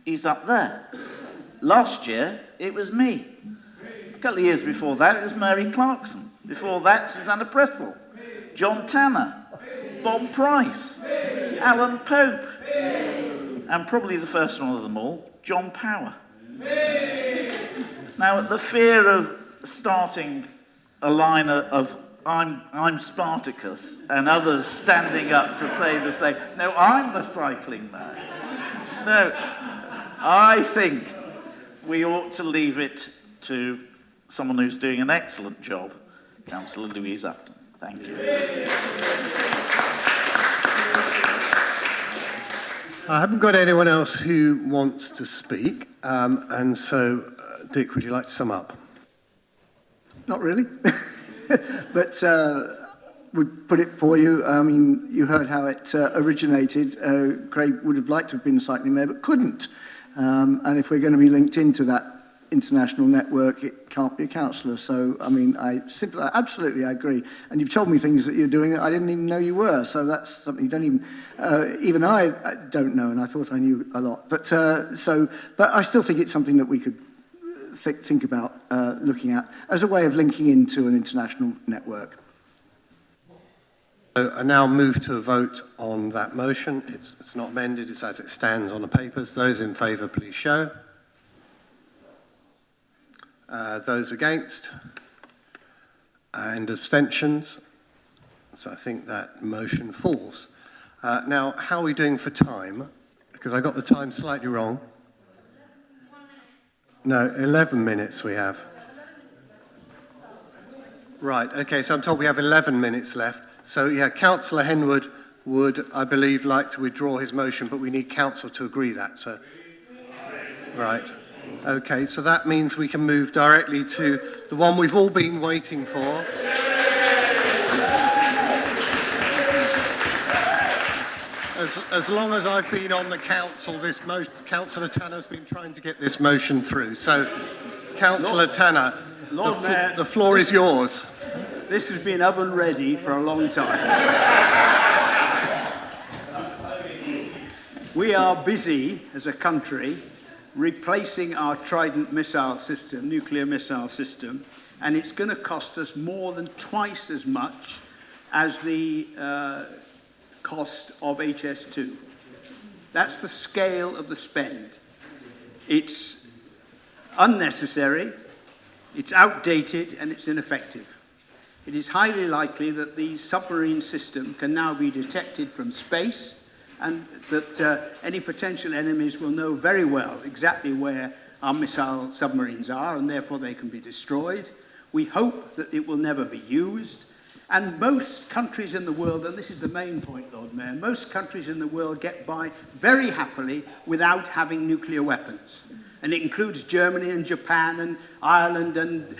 He's up there. Last year, it was me. A couple of years before that, it was Mary Clarkson. Before that, Susanna Pressel, John Tanner. Bob Price, Alan Pope, and probably the first one of them all, John Power. Now, at the fear of starting a line of I'm Spartacus and others standing up to say the same, no, I'm the cycling man. No, I think we ought to leave it to someone who's doing an excellent job, Councillor Louise Upton. Thank you. I haven't got anyone else who wants to speak, and so, Dick, would you like to sum up? Not really. But we put it for you. I mean, you heard how it originated. Craig would have liked to have been a cycling mayor, but couldn't. And if we're going to be linked into that international network, it can't be a councillor. So, I mean, absolutely, I agree. And you've told me things that you're doing that I didn't even know you were. So that's something you don't even I don't know, and I thought I knew a lot. But but I still think it's something that we could think about looking at as a way of linking into an international network. So I now move to a vote on that motion. It's not amended, it's as it stands on the papers. Those in favour, please show. Those against? And abstentions? So I think that motion falls. Now, how are we doing for time? Because I got the time slightly wrong. No, 11 minutes we have. Right, okay, so I'm told we have 11 minutes left. So, yeah, Councillor Henwood would, I believe, like to withdraw his motion, but we need council to agree that. So, right. Okay, so that means we can move directly to the one we've all been waiting for. As long as I've been on the council, Councillor Tanner's been trying to get this motion through. So, Councillor Tanner, the floor is yours. This has been oven ready for a long time. We are busy as a country replacing our Trident missile system, nuclear missile system, and it's going to cost us more than twice as much as the cost of HS2. That's the scale of the spend. It's unnecessary, it's outdated, and it's ineffective. It is highly likely that the submarine system can now be detected from space, and that any potential enemies will know very well exactly where our missile submarines are, and therefore they can be destroyed. We hope that it will never be used. And most countries in the world, and this is the main point, Lord Mayor, most countries in the world get by very happily without having nuclear weapons. And it includes Germany and Japan and Ireland and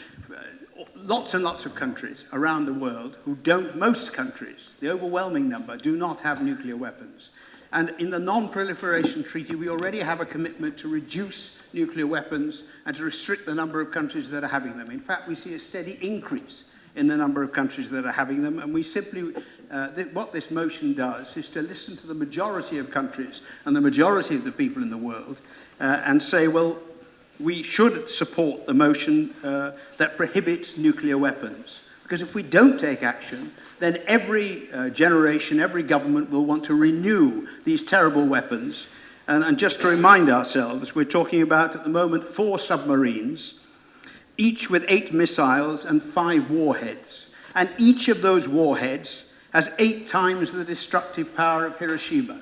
lots and lots of countries around the world who don't, most countries, the overwhelming number, do not have nuclear weapons. And in the Non-Proliferation Treaty, we already have a commitment to reduce nuclear weapons and to restrict the number of countries that are having them. In fact, we see a steady increase in the number of countries that are having them, and we simply, what this motion does is to listen to the majority of countries and the majority of the people in the world and say, well, we should support the motion that prohibits nuclear weapons. Because if we don't take action, then every generation, every government will want to renew these terrible weapons. And just to remind ourselves, we're talking about, at the moment, 4 submarines, each with 8 missiles and 5 warheads. And each of those warheads has 8 times the destructive power of Hiroshima.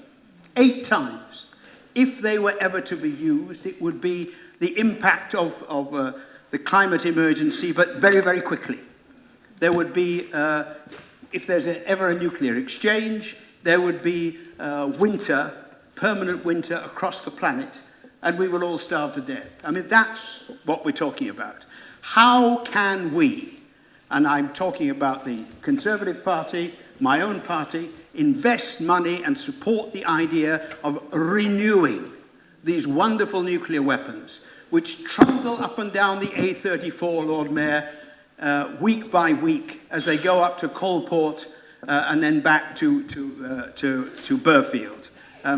8 times. If they were ever to be used, it would be the impact of the climate emergency, but very, very quickly. There would be, if there's ever a nuclear exchange, there would be winter, permanent winter across the planet, and we will all starve to death. I mean, that's what we're talking about. How can we, and I'm talking about the Conservative Party, my own party, invest money and support the idea of renewing these wonderful nuclear weapons, which trundle up and down the A34, Lord Mayor, week by week as they go up to Coalport and then back to Burfield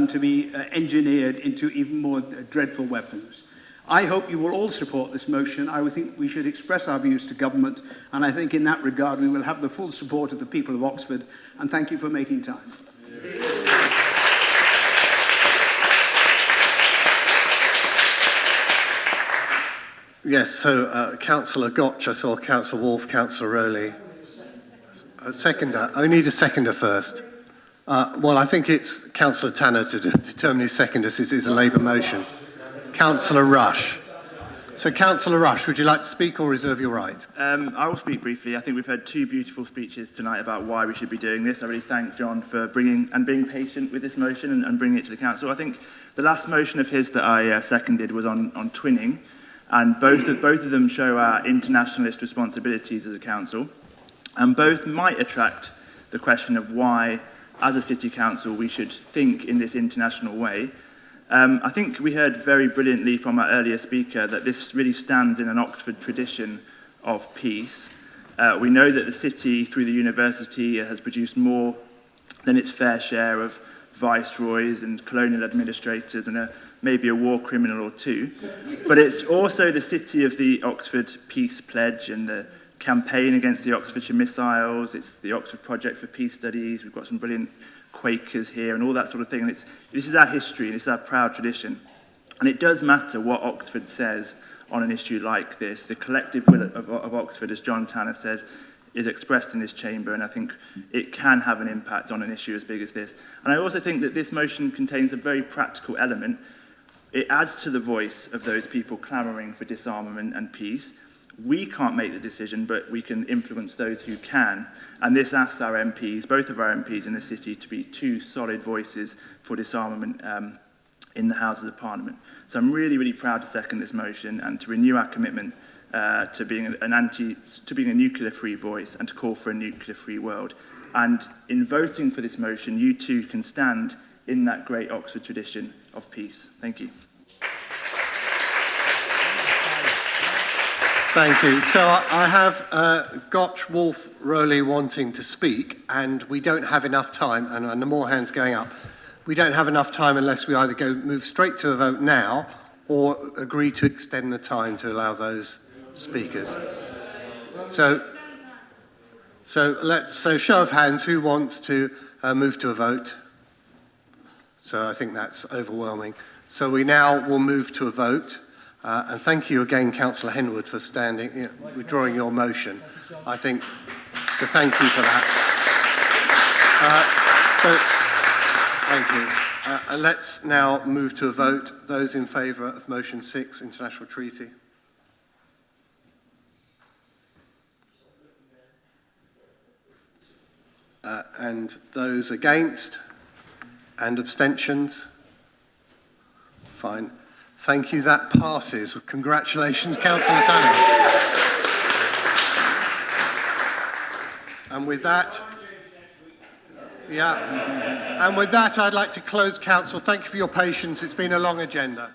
to be engineered into even more dreadful weapons. I hope you will all support this motion. I would think we should express our views to government, and I think in that regard we will have the full support of the people of Oxford, and thank you for making time. Yes, so Councillor Gotch, I saw Councillor Wolfe, Councillor Rowley. A seconder. I need a seconder first. Well, I think it's Councillor Tanner to determine his seconder, since it's a Labour motion. Councillor Rush. So, Councillor Rush, would you like to speak or reserve your right? I will speak briefly. I think we've had two beautiful speeches tonight about why we should be doing this. I really thank John for bringing and being patient with this motion and bringing it to the council. I think the last motion of his that I seconded was on twinning, and both of them show our internationalist responsibilities as a council, and both might attract the question of why, as a city council, we should think in this international way. I think we heard very brilliantly from our earlier speaker that this really stands in an Oxford tradition of peace. We know that the city, through the university, has produced more than its fair share of viceroys and colonial administrators and maybe a war criminal or two. But it's also the city of the Oxford Peace Pledge and the campaign against the Oxfordshire missiles. It's the Oxford Project for Peace Studies. We've got some brilliant Quakers here and all that sort of thing. And this is our history and it's our proud tradition. And it does matter what Oxford says on an issue like this. The collective will of Oxford, as John Tanner said, is expressed in this chamber, and I think it can have an impact on an issue as big as this. And I also think that this motion contains a very practical element. It adds to the voice of those people clamouring for disarmament and peace. We can't make the decision, but we can influence those who can. And this asks our MPs, both of our MPs in the city, to be two solid voices for disarmament in the Houses of Parliament. So I'm really, really proud to second this motion and to renew our commitment to being a nuclear-free voice and to call for a nuclear-free world. And in voting for this motion, you too can stand in that great Oxford tradition of peace. Thank you. Thank you. So I have Gotch, Wolfe, Rowley wanting to speak, and we don't have enough time, and the more hands going up, we don't have enough time unless we either move straight to a vote now or agree to extend the time to allow those speakers. So show of hands, who wants to move to a vote? So I think that's overwhelming. So we now will move to a vote. And thank you again, Councillor Henwood, for withdrawing your motion. I think, so thank you for that. Thank you. And let's now move to a vote. Those in favour of motion 6, international treaty. And those against? And abstentions? Fine. Thank you. That passes. Congratulations, Councillor Tanner. And with that, I'd like to close Council. Thank you for your patience. It's been a long agenda.